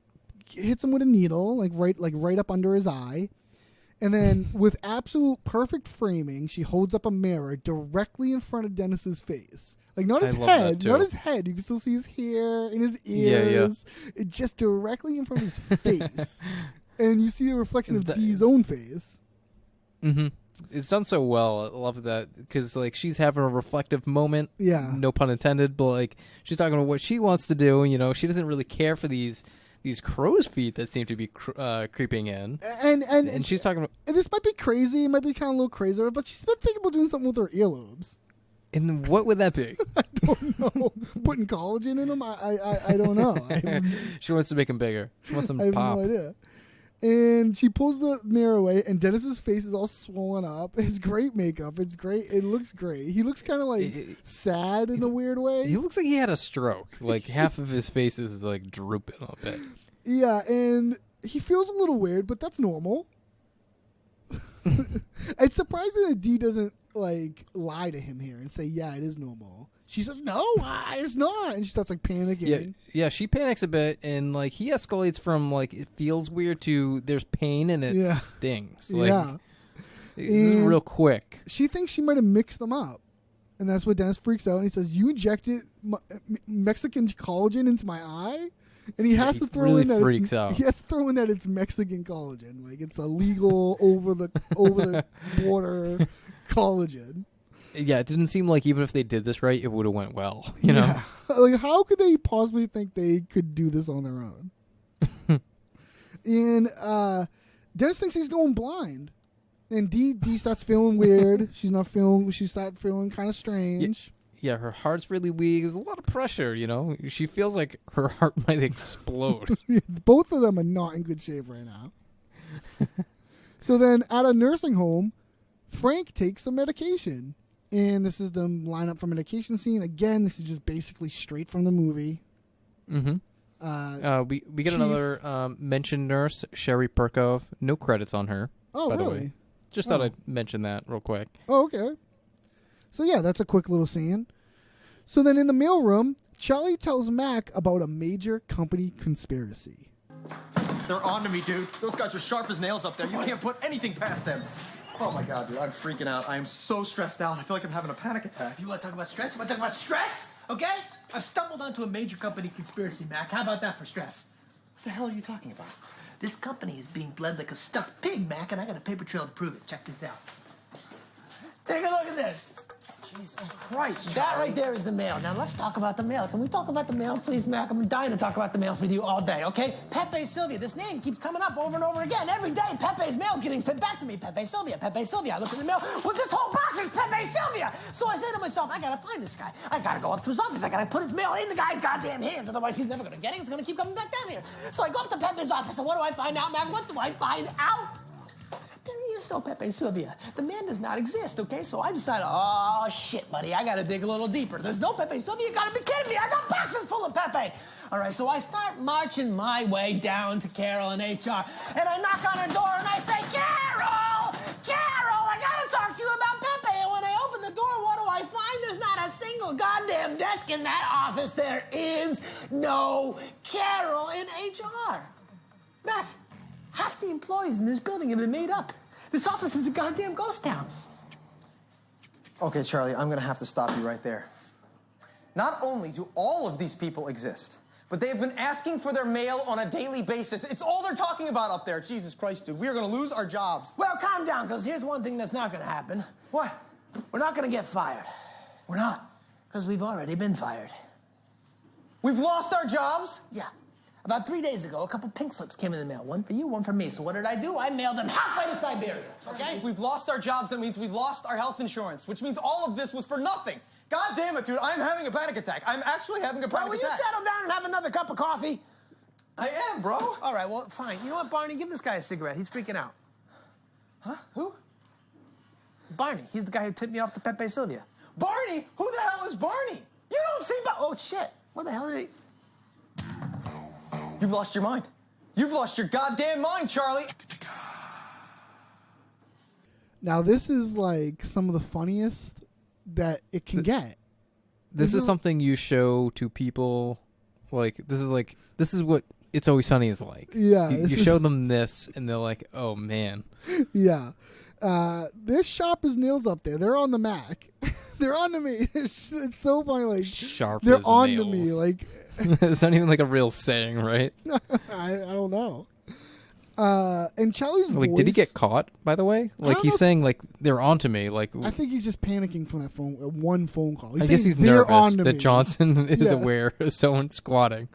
hits him with a needle, like right up under his eye. And then, with absolute perfect framing, she holds up a mirror directly in front of Dennis's face. Like, not his I love that, head, too. not his head. You can still see his hair and his ears. It's just directly in front of his face. And you see a reflection of Dee's own face. Mm-hmm. It's done so well. I love that because like she's having a reflective moment. Yeah. No pun intended, but like she's talking about what she wants to do. You know, she doesn't really care for these crow's feet that seem to be creeping in. And she's talking about... And this might be crazy. It might be kind of a little crazy, but she's been thinking about doing something with her earlobes. And what would that be? I don't know. Putting collagen in them? I don't know. She wants to make them bigger. She wants them I to have pop. no idea. And she pulls the mirror away, and Dennis's face is all swollen up. It's great makeup. It's great. It looks great. He looks kind of like sad in a weird way. He looks like he had a stroke. Like half of his face is like drooping a bit. Yeah, and he feels a little weird, but that's normal. It's surprising that Dee doesn't like lie to him here and say, "Yeah, it is normal." She says, "No, it's not," and she starts like panicking. Yeah, she panics a bit, and like he escalates from like it feels weird to there's pain and it stings. Like, yeah, this is real quick. She thinks she might have mixed them up, and that's what Dennis freaks out. And he says, "You injected Mexican collagen into my eye." And he has to throw really in that freaks out. He has to throw in that it's Mexican collagen, like it's a legal over the border collagen. Yeah, it didn't seem like even if they did this right, it would have went well. You know, like how could they possibly think they could do this on their own? And Dennis thinks he's going blind, and Dee starts feeling weird. She starts feeling kind of strange. Yeah, her heart's really weak. There's a lot of pressure, you know. She feels like her heart might explode. Both of them are not in good shape right now. So then at a nursing home, Frank takes some medication. And this is the lineup for medication scene. Again, this is just basically straight from the movie. Mm-hmm. We get another mentioned nurse, Sherry Perkov. No credits on her. Oh, by really? The way. Just thought I'd mention that real quick. Oh, okay. So yeah, that's a quick little scene. So then in the mailroom, Charlie tells Mac about a major company conspiracy. They're on to me, dude. Those guys are sharp as nails up there. You can't put anything past them. Oh my God, dude, I'm freaking out. I am so stressed out. I feel like I'm having a panic attack. You want to talk about stress? You want to talk about stress? Okay? I've stumbled onto a major company conspiracy, Mac. How about that for stress? What the hell are you talking about? This company is being bled like a stuffed pig, Mac, and I got a paper trail to prove it. Check this out. Take a look at this. Jesus Christ, That Charlie. right there is the mail. Now let's talk about the mail. Can we talk about the mail, please, Mac? I'm dying to talk about the mail with you all day, okay? Pepe Sylvia. This name keeps coming up over and over again. Every day, Pepe's mail's getting sent back to me. Pepe Sylvia, Pepe Sylvia. I look in the mail. Well, this whole box is Pepe Sylvia. So I say to myself, I gotta find this guy. I gotta go up to his office. I gotta put his mail in the guy's goddamn hands. Otherwise, he's never gonna get it. It's gonna keep coming back down here. So I go up to Pepe's office, and what do I find out, Mac? What do I find out? There is no Pepe Sylvia. The man does not exist, okay? So I decided, oh, shit, buddy, I gotta dig a little deeper. There's no Pepe Sylvia. You gotta be kidding me. I got boxes full of Pepe. All right, so I start marching my way down to Carol in HR, and I knock on her door, and I say, Carol, I gotta talk to you about Pepe. And when I open the door, what do I find? There's not a single goddamn desk in that office. There is no Carol in HR. Matt, half the employees in this building have been made up. This office is a goddamn ghost town. Okay, Charlie, I'm gonna have to stop you right there. Not only do all of these people exist, but they have been asking for their mail on a daily basis. It's all they're talking about up there. Jesus Christ, dude. We are gonna lose our jobs. Well, calm down, because here's one thing that's not gonna happen. What? We're not gonna get fired. We're not. Because we've already been fired. We've lost our jobs? Yeah. About 3 days ago, a couple pink slips came in the mail. One for you, one for me. So what did I do? I mailed them halfway to Siberia, okay? If we've lost our jobs, that means we've lost our health insurance, which means all of this was for nothing. God damn it, dude. I'm having a panic attack. I'm actually having a panic Will you attack. settle down and have another cup of coffee? I am, bro. All right, well, fine. You know what, Barney? Give this guy a cigarette. He's freaking out. Huh? Who? Barney. He's the guy who tipped me off to Pepe Sylvia. Barney? Who the hell is Barney? You don't see Oh, shit. What the hell did he... You've lost your mind. You've lost your goddamn mind, Charlie. Now this is like some of the funniest that it can get. This is something you show to people. This is what It's Always Sunny is like. Yeah, You show them this, and they're like, oh, man. Yeah. There's sharp as nails up there. They're on the Mac. They're on to me. It's so funny. Like Sharp they're as on nails. to me. Like It's not even like a real saying, right? I don't know. And Charlie's voice. Did he get caught, by the way? Like, he's saying, like, they're on to me. Like, I think he's just panicking from that one phone call. I guess he's "They're nervous on to that me." Johnson is Yeah. aware of someone squatting.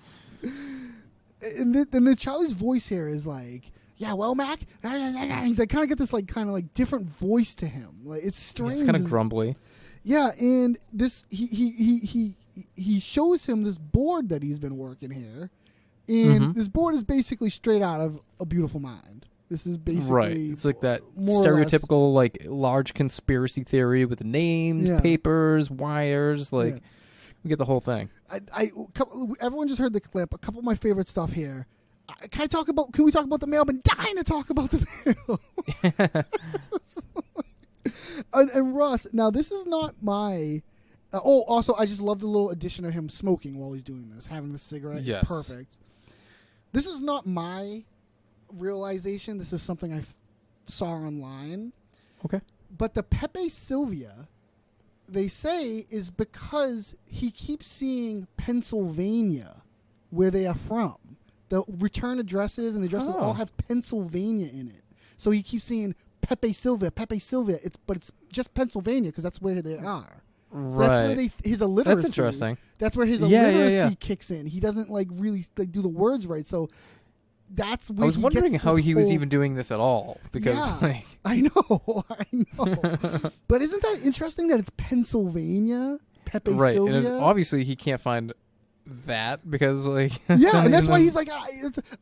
And the Charlie's voice here is like, yeah, well, Mac. He's like kind of got this kind of different voice to him. Like it's strange. It's kind of grumbly. Yeah, and this he shows him this board that he's been working here, And this board is basically straight out of A Beautiful Mind. This is basically Right. It's like that more or less- stereotypical, like, large conspiracy theory with names, Yeah. papers, wires. Like, Yeah. we get the whole thing. Everyone just heard the clip. A couple of my favorite stuff here. Can we talk about the mail? I've been dying to talk about the mail. and Russ, now this is not my. Also, I just love the little addition of him smoking while he's doing this, having the cigarette. Yes. It's perfect. This is not my realization. This is something I saw online. Okay. But the Pepe Sylvia, they say, is because he keeps seeing Pennsylvania, where they are from. The return addresses and the addresses all have Pennsylvania in it. So he keeps seeing Pepe Sylvia. But it's just Pennsylvania because that's where they are. So Right. that's where his illiteracy. That's interesting. That's where his Yeah, illiteracy yeah. kicks in. He doesn't like really like do the words right. So that's where I was he wondering gets how this he was whole- even doing this at all. Because, Yeah, like, I know. But isn't that interesting that it's Pennsylvania? Pepe right. And Sylvia? obviously, he can't find that because, like, it's Yeah, not and that's even why a- he's like,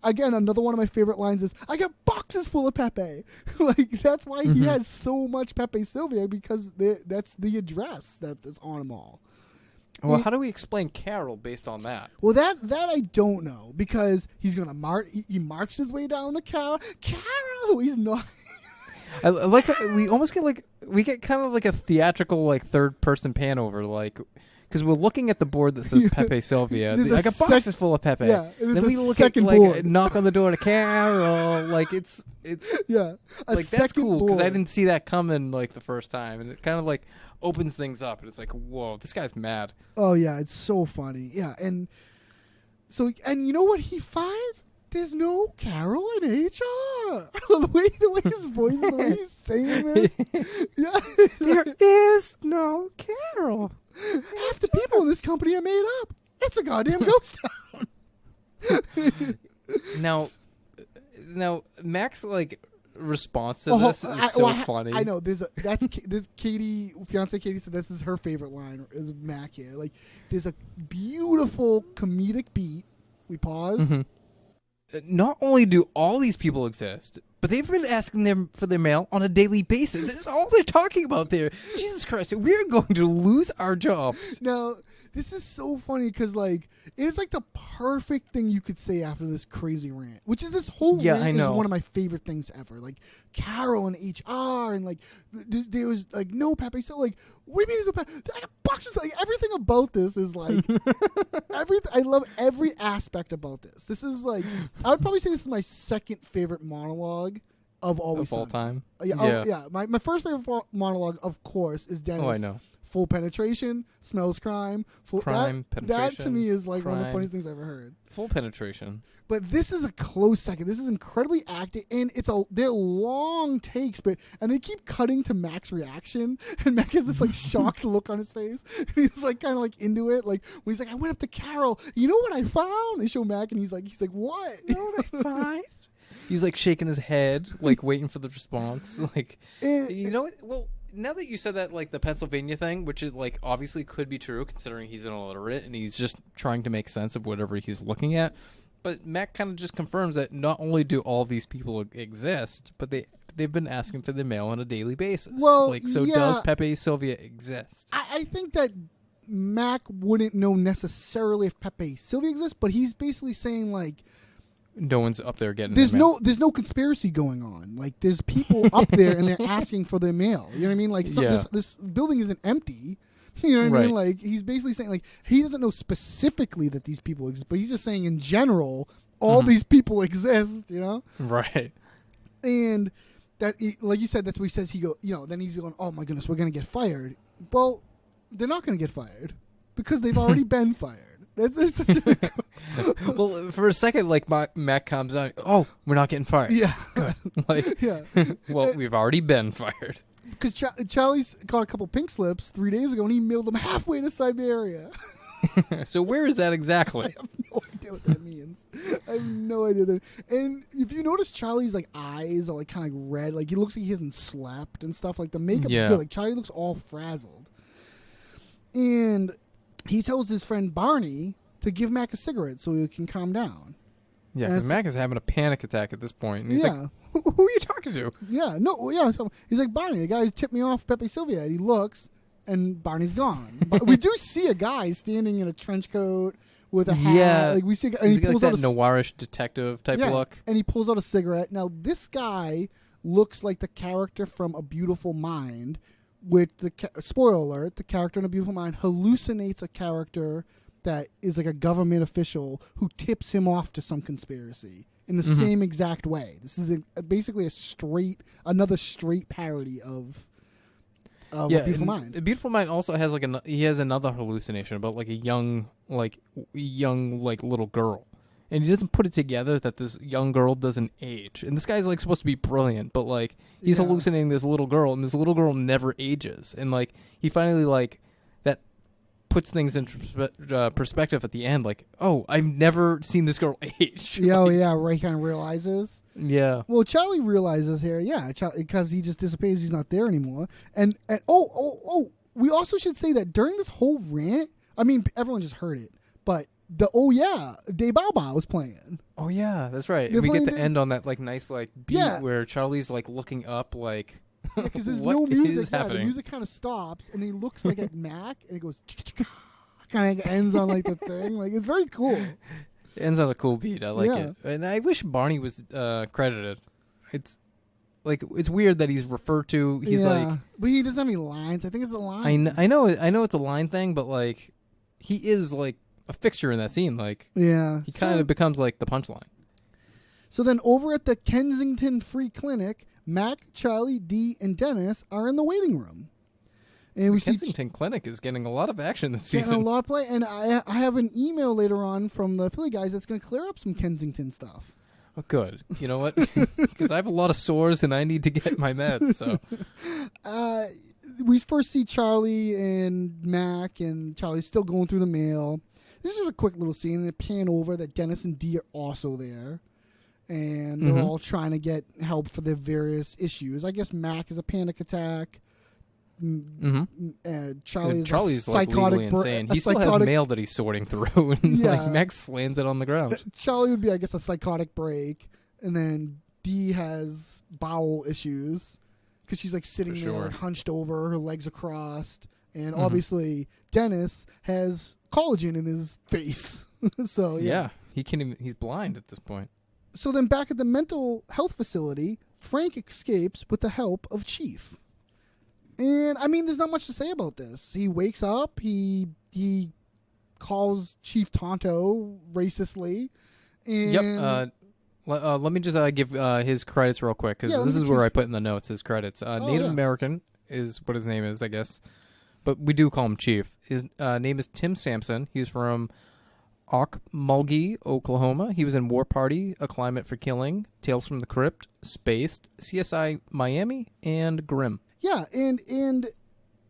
again, another one of my favorite lines is, I got boxes full of Pepe. Like, that's why he has so much Pepe Sylvia, because that's the address that's on them all. Well, how do we explain Carol based on that? Well, that I don't know, because he's going to march, he marched his way down the Carol, he's not. I like we almost get kind of like a theatrical like third person pan over, like, because we're looking at the board that says Pepe Sylvia. There's I a got boxes full of Pepe. Yeah, there's then a we look second at like board. knock on the door to Carol. Like it's Yeah, a like second that's cool because I board. didn't see that coming like the first time, and it kind of like opens things up, and it's like, whoa, this guy's mad. Oh yeah, it's so funny. Yeah, and you know what he finds? There's no Carol in HR. the way his voice, the way he's saying this. Yeah, There is no Carol. half the people in this company are made up. It's a goddamn ghost town. Now, Mac's like response to this is so funny. I know. This Katie, fiance Katie said this is her favorite line. Is Mac here? Like, there's a beautiful comedic beat. We pause. Mm-hmm. Not only do all these people exist, but they've been asking them for their mail on a daily basis. That's all they're talking about there. Jesus Christ, we're going to lose our jobs. Now, this is so funny because, like, it is like the perfect thing you could say after this crazy rant, which is this whole Yeah, rant I is know. one of my favorite things ever. Like, Carol and HR and, like, there was, like, no Pepe. So, like, what do you mean there's no Pepe? I got boxes. Like, everything about this is, like, I love every aspect about this. This is, like, I would probably say this is my second favorite monologue of Always Of all Sunny. time. Yeah. My first favorite monologue, of course, is Dennis. Oh, I know. Full penetration, smells crime. Crime, that to penetration, me is like one of the crime. funniest things I've ever heard. Full penetration. But this is a close second. This is incredibly acted, and they're long takes, and they keep cutting to Mac's reaction, and Mac has this like shocked look on his face. And he's like kind of like into it, like when he's like, "I went up to Carol. You know what I found?" They show Mac, and he's like, "What?" You know what I found? He's like shaking his head, like waiting for the response. Like, Eh, you know what? Well, now that you said that, like the Pennsylvania thing, which is like obviously could be true considering he's an illiterate and he's just trying to make sense of whatever he's looking at. But Mac kind of just confirms that not only do all these people exist, but they've been asking for the mail on a daily basis. Well, like, so yeah. does Pepe Sylvia exist? I think that Mac wouldn't know necessarily if Pepe Sylvia exists, but he's basically saying like, No one's up there getting there's their mail. there's no conspiracy going on. Like, there's people up there and they're asking for their mail. You know what I mean? Like, Yeah. this building isn't empty. You know what I mean? Right. Like, he's basically saying like he doesn't know specifically that these people exist, but he's just saying in general all these people exist. You know, Right. and that like you said, that's what he says. Then he's going, oh my goodness, we're gonna get fired. Well, they're not gonna get fired because they've already been fired. That's such a Well, for a second, like Mac comes out. Oh, we're not getting fired. yeah. Like, Yeah. well, we've already been fired. Because Charlie's caught a couple pink slips 3 days ago, and he mailed them halfway to Siberia. So where is that exactly? I have no idea what that means. I have no idea. And if you notice, Charlie's like eyes are like kind of red. Like, he looks like he hasn't slept and stuff. Like, the makeup's Yeah. good. Like, Charlie looks all frazzled. And he tells his friend Barney to give Mac a cigarette so he can calm down. Yeah, And because it's- Mac is having a panic attack at this point. And he's Yeah. like, who are you talking to? Yeah, no, yeah. So he's like, Barney, the guy who tipped me off, Pepe Sylvia. And he looks, and Barney's gone. But we do see a guy standing in a trench coat with a hat. Yeah. Like we see, a guy, and He's he got pulls like out that a noirish detective type look. and he pulls out a cigarette. Now this guy looks like the character from A Beautiful Mind, which spoiler alert: the character in A Beautiful Mind hallucinates a character that is like a government official who tips him off to some conspiracy in the same exact way. This is basically another straight parody of A Beautiful Mind. A Beautiful Mind also has he has another hallucination about like a young little girl, and he doesn't put it together that this young girl doesn't age. And this guy's like supposed to be brilliant, but like he's Yeah. hallucinating this little girl, and this little girl never ages. And like he finally like that puts things in perspective at the end. Like, oh, I've never seen this girl age. Yeah, oh, yeah, Ray kind of realizes. Yeah. Well, Charlie realizes here, because he just disappears, he's not there anymore. And we also should say that during this whole rant, I mean, everyone just heard it, but De Bao Bao was playing. Oh yeah, that's right. They're And we get playing to end on that like nice like beat Yeah. where Charlie's like looking up like Because there's what no music. is Yeah, the happening? music kind of stops, and he looks like at Mac, and it goes, kind of ends on like the thing. Like, it's very cool. It ends on a cool beat. I like Yeah. it. And I wish Barney was credited. It's like it's weird that he's referred to. He's like but he doesn't have any lines. I think it's the lines. I know it's a line thing, but like he is like a fixture in that scene. Like Yeah. he kind of becomes like the punchline. So then over at the Kensington Free Clinic, Mac, Charlie, Dee, and Dennis are in the waiting room. And we see Kensington Clinic is getting a lot of action this getting a season. lot of play. And I have an email later on from the Philly guys that's going to clear up some Kensington stuff. Oh, good. You know what? Because I have a lot of sores and I need to get my meds. So We first see Charlie and Mac, and Charlie's still going through the mail. This is a quick little scene. They pan over that Dennis and Dee are also there. And they're all trying to get help for their various issues. I guess Mac is a panic attack. Charlie's Charlie's a like psychotic legally insane. a He still has psychotic- mail that he's sorting through, and Yeah. like Max slams it on the ground. Charlie would be, I guess, a psychotic break, and then Dee has bowel issues because she's like sitting For there, sure. like, hunched over, her legs are crossed, and obviously Dennis has collagen in his face. So Yeah, he can't even. He's blind at this point. So then back at the mental health facility, Frank escapes with the help of Chief. And I mean, there's not much to say about this. He wakes up, he calls Chief Tonto racistly. And Yep. Let me just give his credits real quick because Yeah, let this me is get where Chief- I put in the notes his credits. Native yeah. American is what his name is, I guess, but we do call him Chief. His name is Tim Sampson. He's from Okmulgee, Oklahoma. He was in War Party, A Climate for Killing, Tales from the Crypt, Spaced, CSI Miami, and Grimm. yeah, and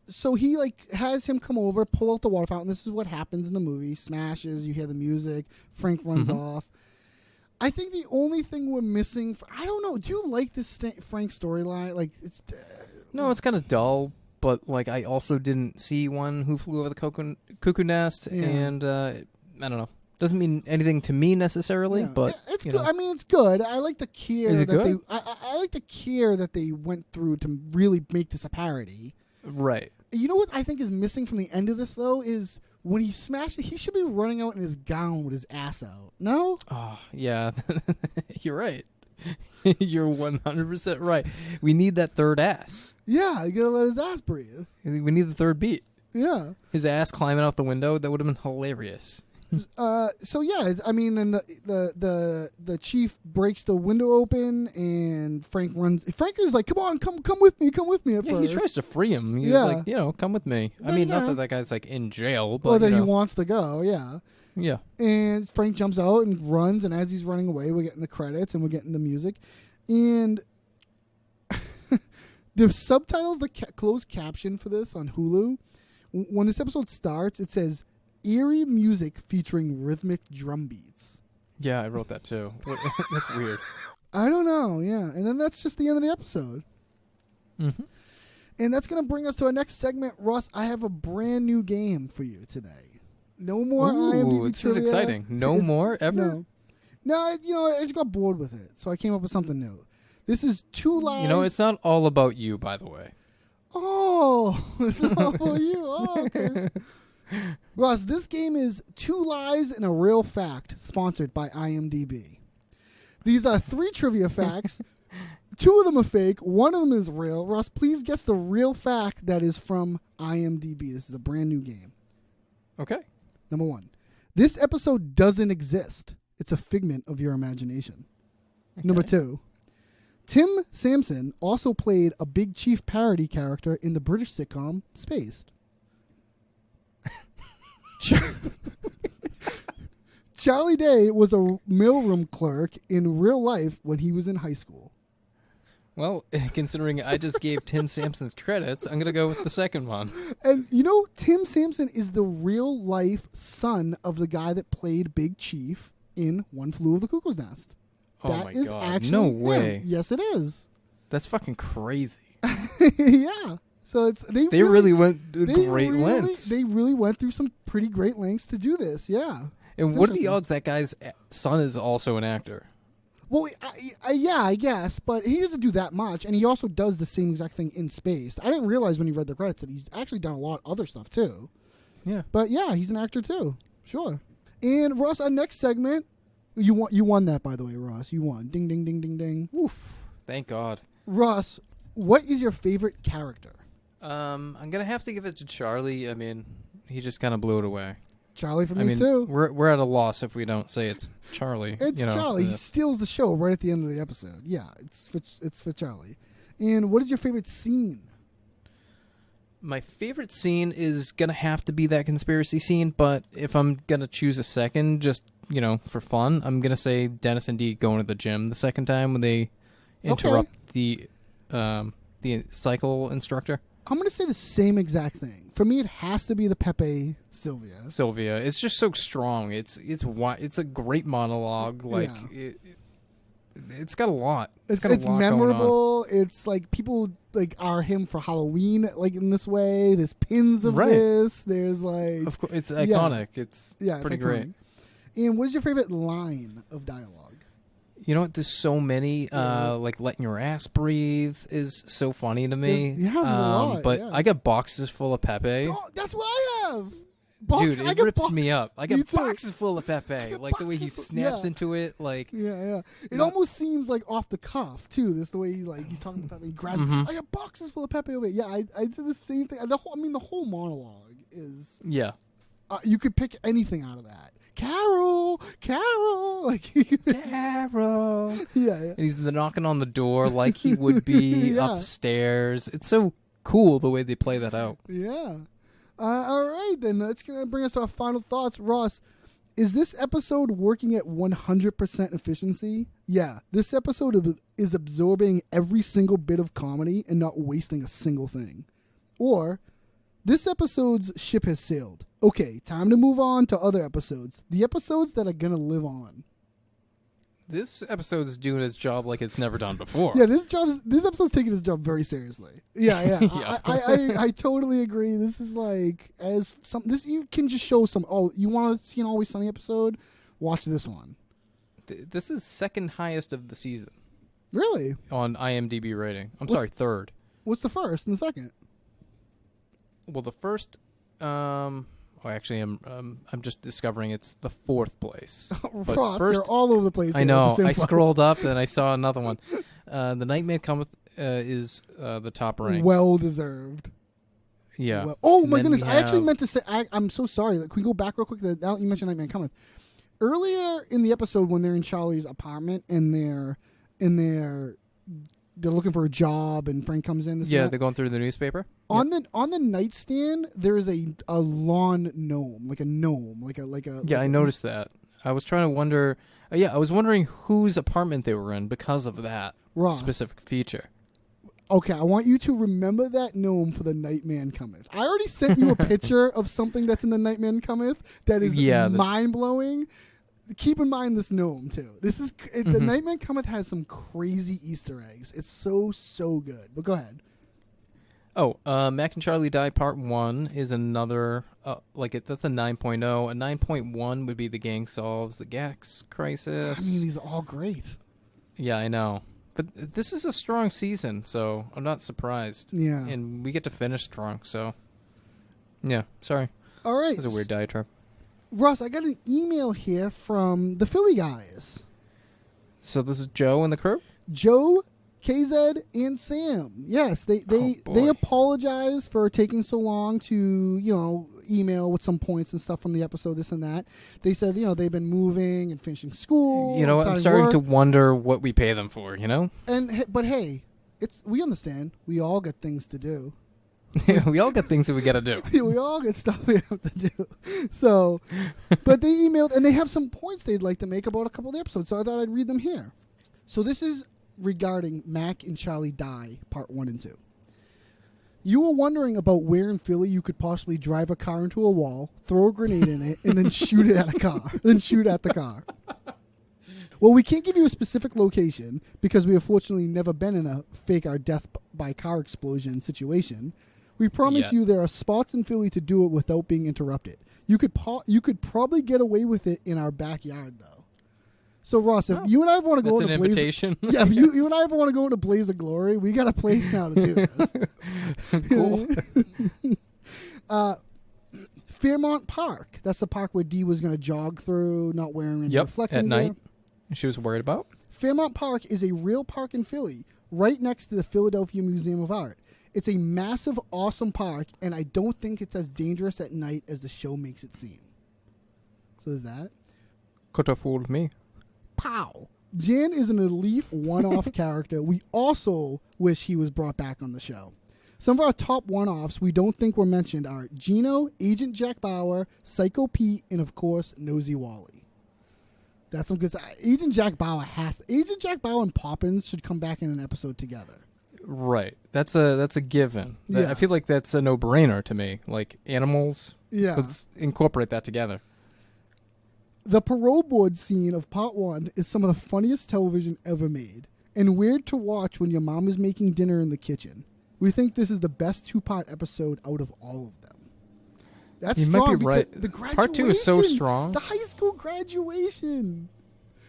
so he like has him come over, pull out the water fountain. This is what happens in the movie. Smashes, you hear the music, Frank runs off. I think the only thing we're missing, I don't know, do you like this Frank storyline? Like, it's No, it's kind of dull, but like I also didn't see One Who Flew Over the Cuckoo Nest, Yeah. and I don't know. Doesn't mean anything to me necessarily, yeah. but it's you good. know. I mean, it's good. I like the care Is it that good? I like the care that they went through to really make this a parody. Right. You know what I think is missing from the end of this though is when he smashed it, he should be running out in his gown with his ass out. No? Oh, yeah. You're right. You're 100% right. We need that third ass. Yeah, you gotta let his ass breathe. We need the third beat. Yeah. His ass climbing out the window, that would have been hilarious. So yeah, I mean, then the chief breaks the window open and Frank runs. Frank is like, "Come on, come with me, come with me." At Yeah, first, he tries to free him. He's Yeah. like, come with me. I But, mean, not yeah. that that guy's like in jail, but or that you he know. wants to go. Yeah. Yeah. And Frank jumps out and runs, and as he's running away, we're getting the credits and we're getting the music, and the subtitles, the closed caption for this on Hulu, when this episode starts, it says eerie music featuring rhythmic drum beats. Yeah, I wrote that too. That's weird. I don't know, yeah. And then that's just the end of the episode. Mm-hmm. And that's going to bring us to our next segment. Russ, I have a brand new game for you today. No more IMDb Ooh, this is trivia. exciting. No more ever? No, I just got bored with it, so I came up with something new. This is Two Lies. You know, it's not all about you, by the way. Oh, it's all about you. Oh, okay. Ross, this game is Two Lies and a Real Fact, sponsored by IMDb. These are 3 trivia facts. 2 of them are fake. 1 of them is real. Ross, please guess the real fact that is from IMDb. This is a brand new game. Okay. Number 1. This episode doesn't exist. It's a figment of your imagination. Okay. Number 2. Tim Sampson also played a Big Chief parody character in the British sitcom Spaced. Charlie Day was a mailroom clerk in real life when he was in high school. Well, considering I just gave Tim Sampson credits, I'm going to go with the second one. And Tim Sampson is the real life son of the guy that played Big Chief in One Flew Over the Cuckoo's Nest. Oh That my is God. actually No him. way. Yes, it is. That's fucking crazy. Yeah. So They really went to great really, lengths. They really went through some pretty great lengths to do this. Yeah. And It's what are the interesting. odds that guy's son is also an actor? Well, yeah, I guess, but he doesn't do that much, and he also does the same exact thing in Spaced. I didn't realize when he read the credits that he's actually done a lot of other stuff too. Yeah. But yeah, he's an actor too. Sure. And Ross, our next segment, you won that, by the way, Ross. You won. Ding, ding, ding, ding, ding. Oof. Thank God. Ross, what is your favorite character? I'm gonna have to give it to Charlie. I mean, he just kind of blew it away. Charlie for me I mean, too. we're at a loss if we don't say it's Charlie. It's Charlie. He steals the show right at the end of the episode. Yeah, it's for Charlie. And what is your favorite scene? My favorite scene is gonna have to be that conspiracy scene, but if I'm gonna choose a second, just for fun, I'm gonna say Dennis and Dee going to the gym the second time when they interrupt the cycle instructor. I'm going to say the same exact thing. For me, it has to be the Pepe Sylvia. It's just so strong. It's a great monologue. Like it's got a lot. It's got a lot memorable. going on. It's like people are him for Halloween in this way. There's pins of Right. this. There's Of course, it's iconic. It's pretty it's great. iconic. And what is your favorite line of dialogue? You know what? There's so many. Like letting your ass breathe is so funny to me. There's a lot, but yeah. I got boxes full of Pepe. Oh, that's what I have. Dude, it rips me up. I Me got too. boxes full of Pepe. Like the way he boxes full- snaps yeah. into it. Like Yeah. It almost seems like off the cuff too. This the way he's talking to Pepe. He grabs. I got boxes full of Pepe over. Yeah, I did the same thing. The whole monologue is. yeah. You could pick anything out of that. Carol, like Carol. yeah. And he's knocking on the door like he would be Yeah. upstairs. It's so cool the way they play that out. Yeah. All right, then that's gonna bring us to our final thoughts. Ross, is this episode working at 100% efficiency? Yeah, this episode is absorbing every single bit of comedy and not wasting a single thing. Or, this episode's ship has sailed. Okay, time to move on to other episodes. The episodes that are gonna live on. This episode is doing its job like it's never done before. Yeah, this episode's taking his job very seriously. Yeah. Yeah. I totally agree. This is like you can just show some. Oh, you want to see an Always Sunny episode? Watch this one. This is second highest of the season Really? on IMDb rating. Sorry, third. What's the first and the second? Well, the first. Actually, I'm just discovering it's the fourth place. But Ross, first, you're all over the place. I here know. at the same I time. scrolled up and I saw another one. The Nightman Cometh is the top rank. Well deserved. Yeah. Oh And my then goodness! we I actually have- meant to say. I'm so sorry. Can we go back real quick? Now you mentioned Nightman Cometh. Earlier in the episode, when they're in Charlie's apartment and they're looking for a job, and Frank comes in. Yeah, they're going through the newspaper. On the nightstand, there is a lawn gnome, like a. Yeah, I noticed that. I was trying to wonder. I was wondering whose apartment they were in because of that Ross. specific feature. Okay, I want you to remember that gnome for the Nightman Cometh. I already sent you a picture of something that's in the Nightman Cometh that is mind blowing. Keep in mind this gnome too. This is the Nightman Cometh has some crazy Easter eggs. It's so good. But go ahead. Mac and Charlie Die Part 1 is another, that's a 9.0. A 9.1 would be The Gang Solves the Gax Crisis. I mean, these are all great. Yeah, I know. But this is a strong season, so I'm not surprised. Yeah. And we get to finish strong, so... Yeah, sorry. All right. It was a weird diatribe. Russ, I got an email here from the Philly guys. So this is Joe and the crew? Joe, KZ, and Sam. Yes, they boy. apologize for taking so long to, email with some points and stuff from the episode, this and that. They said, they've been moving and finishing school. I'm starting to wonder what we pay them for, But hey, we understand. We all got things to do. We all got things that we got to do. We all got stuff we have to do. So, but they emailed, and they have some points they'd like to make about a couple of the episodes, so I thought I'd read them here. So this is regarding Mac and Charlie Die, Part 1 and 2. You were wondering about where in Philly you could possibly drive a car into a wall, throw a grenade in it, and then shoot it at a car. Then shoot at the car. Well, we can't give you a specific location because we have fortunately never been in a fake our death by car explosion situation. We promise you there are spots in Philly to do it without being interrupted. You could probably get away with it in our backyard, though. So, Ross, if you and I ever want to go into an invitation. Yeah, if you and I ever want to go into Blaze of Glory, we got a place now to do this. Cool. Fairmont Park. That's the park where Dee was going to jog through, not wearing any reflecting at gear. night. She was worried about. Fairmont Park is a real park in Philly, right next to the Philadelphia Museum of Art. It's a massive, awesome park, and I don't think it's as dangerous at night as the show makes it seem. So is that? Could have fooled me. Pow! Jan is an elite one-off character. We also wish he was brought back on the show. Some of our top one-offs we don't think were mentioned are Gino, Agent Jack Bauer, Psycho Pete, and of course, Nosy Wally. That's some good stuff. Agent Jack Bauer and Poppins should come back in an episode together. Right. That's a given. Yeah. I feel like that's a no-brainer to me. Like animals. Yeah. Let's incorporate that together. The parole board scene of Part 1 is some of the funniest television ever made, and weird to watch when your mom is making dinner in the kitchen. We think this is the best two-part episode out of all of them. That's You strong might be right. because the graduation, Part 2 is so strong. The high school graduation.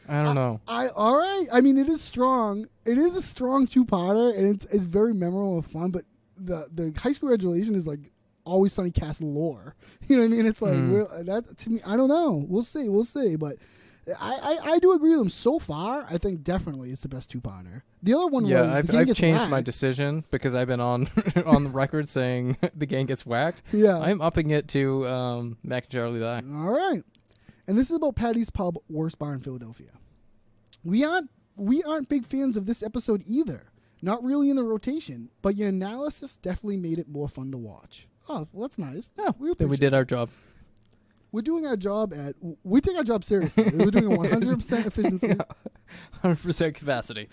I don't know. All right. I mean, it is strong. It is a strong two-parter, and it's very memorable and fun. But the high school graduation is like Always Sunny cast lore. You know what I mean? It's like that to me. I don't know. We'll see. But I do agree with them so far. I think definitely it's the best two-parter. The other one was I've changed my decision because I've been on on the record saying the gang gets whacked. Yeah, I'm upping it to Mac and Charlie Die. All right, and this is about Patty's Pub, worst bar in Philadelphia. We aren't big fans of this episode either. Not really in the rotation, but your analysis definitely made it more fun to watch. Oh, well, that's nice. Yeah, we then we did our job. We're doing our job we take our job seriously. We're doing a 100% efficiency. Yeah. 100% capacity.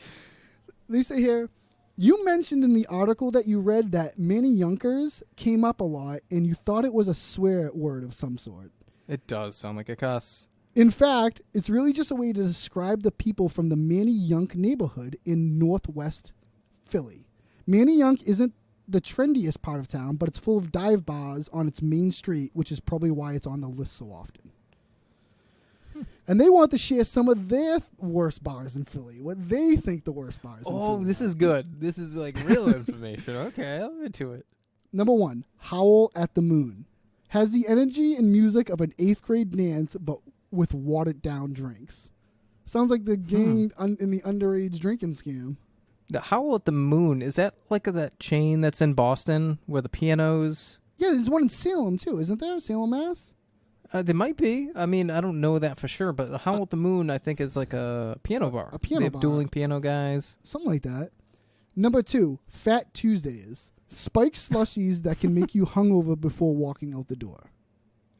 They say here, you mentioned in the article that you read that Manny Yunkers came up a lot and you thought it was a swear word of some sort. It does sound like a cuss. In fact, it's really just a way to describe the people from the Manny Yunk neighborhood in northwest Philly. Manny Yunk isn't the trendiest part of town, but it's full of dive bars on its main street, which is probably why it's on the list so often. And they want to share some of their worst bars in Philly, what they think the worst bars in Philly. Oh, this is good. This is like real information. Okay, I'm into it. Number 1, Howl at the Moon. Has the energy and music of an 8th grade dance, but with watered down drinks. Sounds like the gang in the underage drinking scam. The Howl at the Moon, is that like that chain that's in Boston where the pianos... Yeah, there's one in Salem, too, isn't there? Salem, Mass? There might be. I mean, I don't know that for sure, but the Howl at the Moon, I think, is like a piano bar. A piano they have bar. dueling piano guys. Something like that. Number 2, Fat Tuesdays. Spiked slushies that can make you hungover before walking out the door.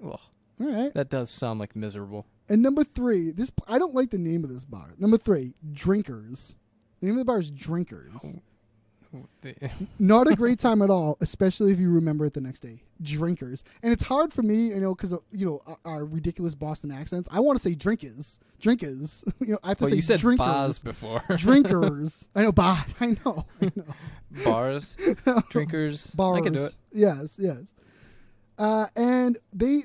Ugh, All right. that does sound like miserable. And number 3, I don't like the name of this bar. Number 3, Drinkers. The name of the bar is Drinkers. Not a great time at all, especially if you remember it the next day. Drinkers. And it's hard for me, because of, our ridiculous Boston accents. I want to say drinkers. Drinkers. I have to Well, say you said drinkers. bars before. Drinkers. I know, bars. I know. Bars, drinkers. Bars. I can do it. Yes. And they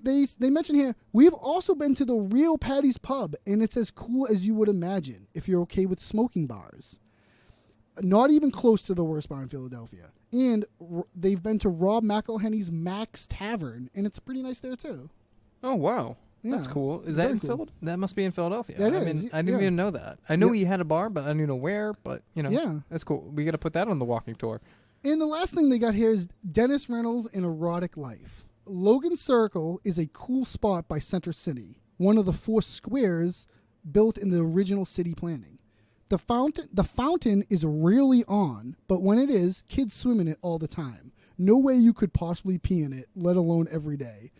mention here, we've also been to the Real Patty's Pub, and it's as cool as you would imagine if you're okay with smoking bars. Not even close to the worst bar in Philadelphia. And they've been to Rob McElhenney's Max Tavern, and it's pretty nice there too. Oh wow, that's Yeah, cool. Is that very in cool. Philadelphia? That must be in Philadelphia. That I is, mean, I didn't yeah. even know that. I know Yeah. he had a bar, but I didn't know where. But Yeah. that's cool. We got to put that on the walking tour. And the last thing they got here is Dennis Reynolds' An Erotic Life. Logan Circle is a cool spot by Center City, one of the 4 squares built in the original city planning. The fountain is rarely on, but when it is, kids swim in it all the time. No way you could possibly pee in it, let alone every day.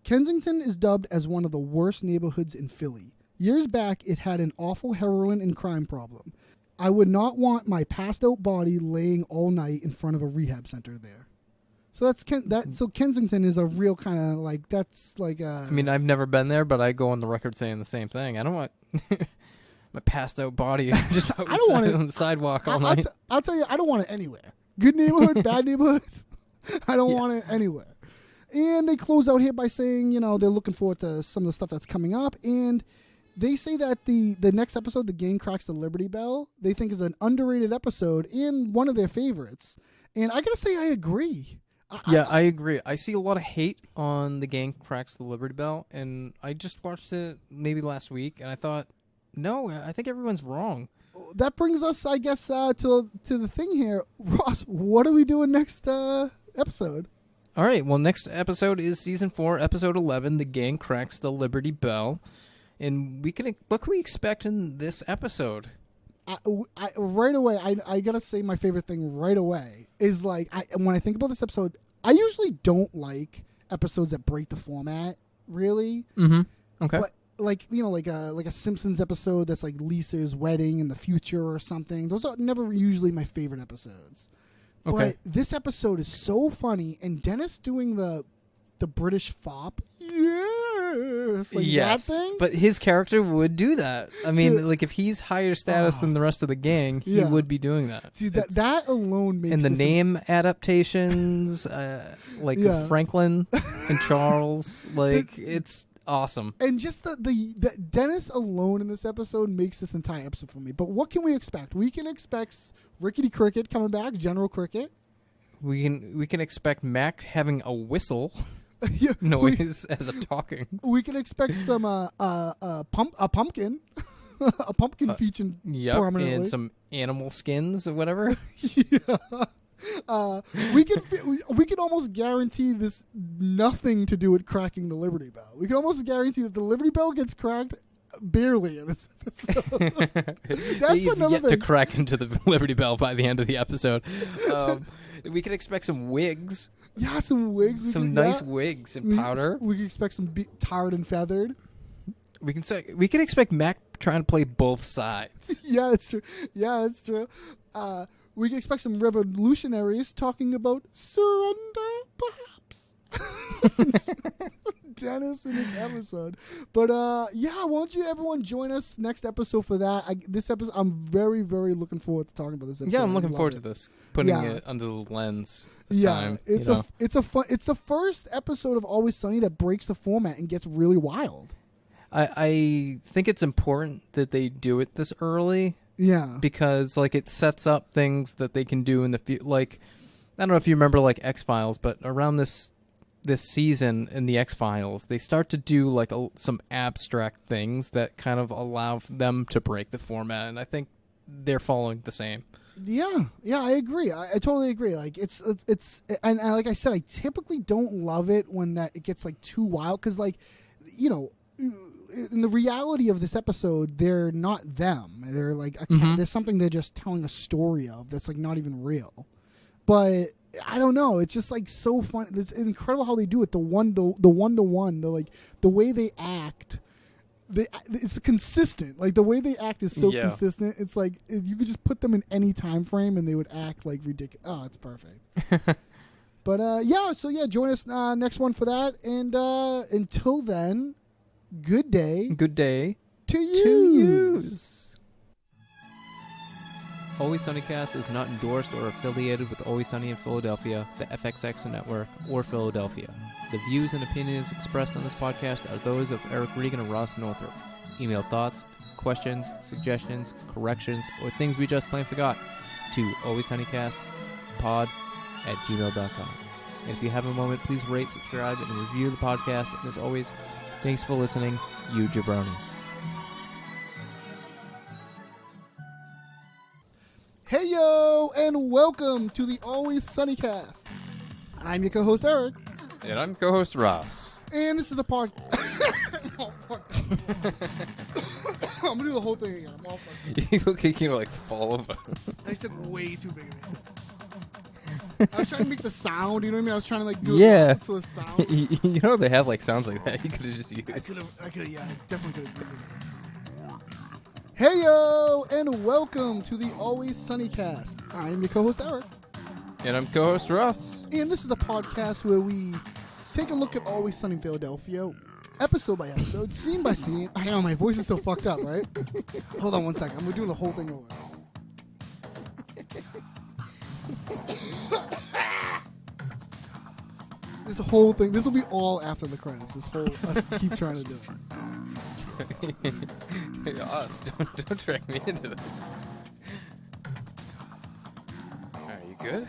Kensington is dubbed as one of the worst neighborhoods in Philly. Years back, it had an awful heroin and crime problem. I would not want my passed out body laying all night in front of a rehab center there. So so Kensington is a real kind of like, that's like a... I mean, I've never been there, but I go on the record saying the same thing. I don't want my passed out body just outside want it- on the sidewalk all I'll night. I'll tell you, I don't want it anywhere. Good neighborhood, bad neighborhood. I don't want it anywhere. And they close out here by saying, they're looking forward to some of the stuff that's coming up. And they say that the next episode, The Gang Cracks the Liberty Bell, they think is an underrated episode and one of their favorites. And I got to say, I agree. I agree. I see a lot of hate on The Gang Cracks the Liberty Bell, and I just watched it maybe last week, and I thought, no, I think everyone's wrong. That brings us, I guess, to the thing here. Ross, what are we doing next episode? All right, well, next episode is Season 4, Episode 11, The Gang Cracks the Liberty Bell. And what can we expect in this episode? Right away, I gotta say my favorite thing right away is like when I think about this episode, I usually don't like episodes that break the format, really. Mm-hmm. Okay. But like like a Simpsons episode that's like Lisa's wedding in the future or something. Those are never usually my favorite episodes. Okay. But this episode is so funny, and Dennis doing the British fop, yes, like yes, that thing. but his character would do that. I mean, Dude. like if he's higher status than the rest of the gang, he Yeah. would be doing that. See, that alone makes And the this name adaptations, like Yeah. Franklin and Charles, like it's awesome. And just the Dennis alone in this episode makes this entire episode for me. But what can we expect? We can expect Rickety Cricket coming back, General Cricket. We can expect Mac having a whistle Yeah, noise as a talking. we can expect some pumpkin, a pumpkin featuring Yep, prominently. and some animal skins or whatever. we can almost guarantee this nothing to do with cracking the Liberty Bell. We can almost guarantee that the Liberty Bell gets cracked barely in this episode. That's You've another yet to thing. crack into the Liberty Bell by the end of the episode. We can expect some wigs, Yeah, some wigs. some nice wigs and powder. We can expect some tarred and feathered. We can expect Mac trying to play both sides. Yeah, it's true. Yeah, it's true. We can expect some revolutionaries talking about surrender, perhaps. Dennis in this episode. But yeah, won't you everyone join us next episode for that? This episode, I'm very, very looking forward to talking about this episode. Yeah, I'm I looking love forward it. to this, putting Yeah. it under the lens this Yeah, time. it's it's the first episode of Always Sunny that breaks the format and gets really wild. I think it's important that they do it this early Yeah. because like it sets up things that they can do in the future. Like I don't know if you remember like X-Files, but around this season in the X-Files, they start to do like some abstract things that kind of allow them to break the format, and I think they're following the same. Yeah, I agree. I totally agree. Like it's and like I said, I typically don't love it when it gets like too wild because like in the reality of this episode, they're not them. They're like there's something they're just telling a story of that's like not even real. But I don't know. It's just like so fun. It's incredible how they do it. The one to one. The like the way they act. it's consistent. Like the way they act is so Yeah. consistent. It's like you could just put them in any time frame and they would act like ridiculous. Oh, it's perfect. But join us next one for that. And until then, good day Good day to you. to use. Always Sunnycast is not endorsed or affiliated with Always Sunny in Philadelphia, the FXX Network, or Philadelphia. The views and opinions expressed on this podcast are those of Eric Regan and Ross Northrop. Email thoughts, questions, suggestions, corrections, or things we just plain forgot to alwayssunnycastpod@gmail.com. And if you have a moment, please rate, subscribe, and review the podcast. And as always, thanks for listening, you jabronis. Hey yo, and welcome to the Always Sunny Cast. I'm your co-host Eric, And I'm co-host Ross. and this is the pod. Oh, fuck. I'm gonna do the whole thing again. I'm all fucked up. You look like you fall over. I just took way too big of it. I was trying to make the sound, you know what I mean? I was trying to like do Yeah. it so the sound. You know they have like sounds like that. You could have just used. I could have, yeah, I definitely could have. Hey yo, and welcome to the Always Sunny Cast. I'm your co-host Eric, And I'm co-host Ross. and this is the podcast where we take a look at Always Sunny in Philadelphia, episode by episode, scene by scene. I know my voice is so fucked up, right? Hold on one second. I'm doing the whole thing over. This whole thing. This will be all after the credits. This whole us keep trying to do it. Us, don't drag me into this. Are you good?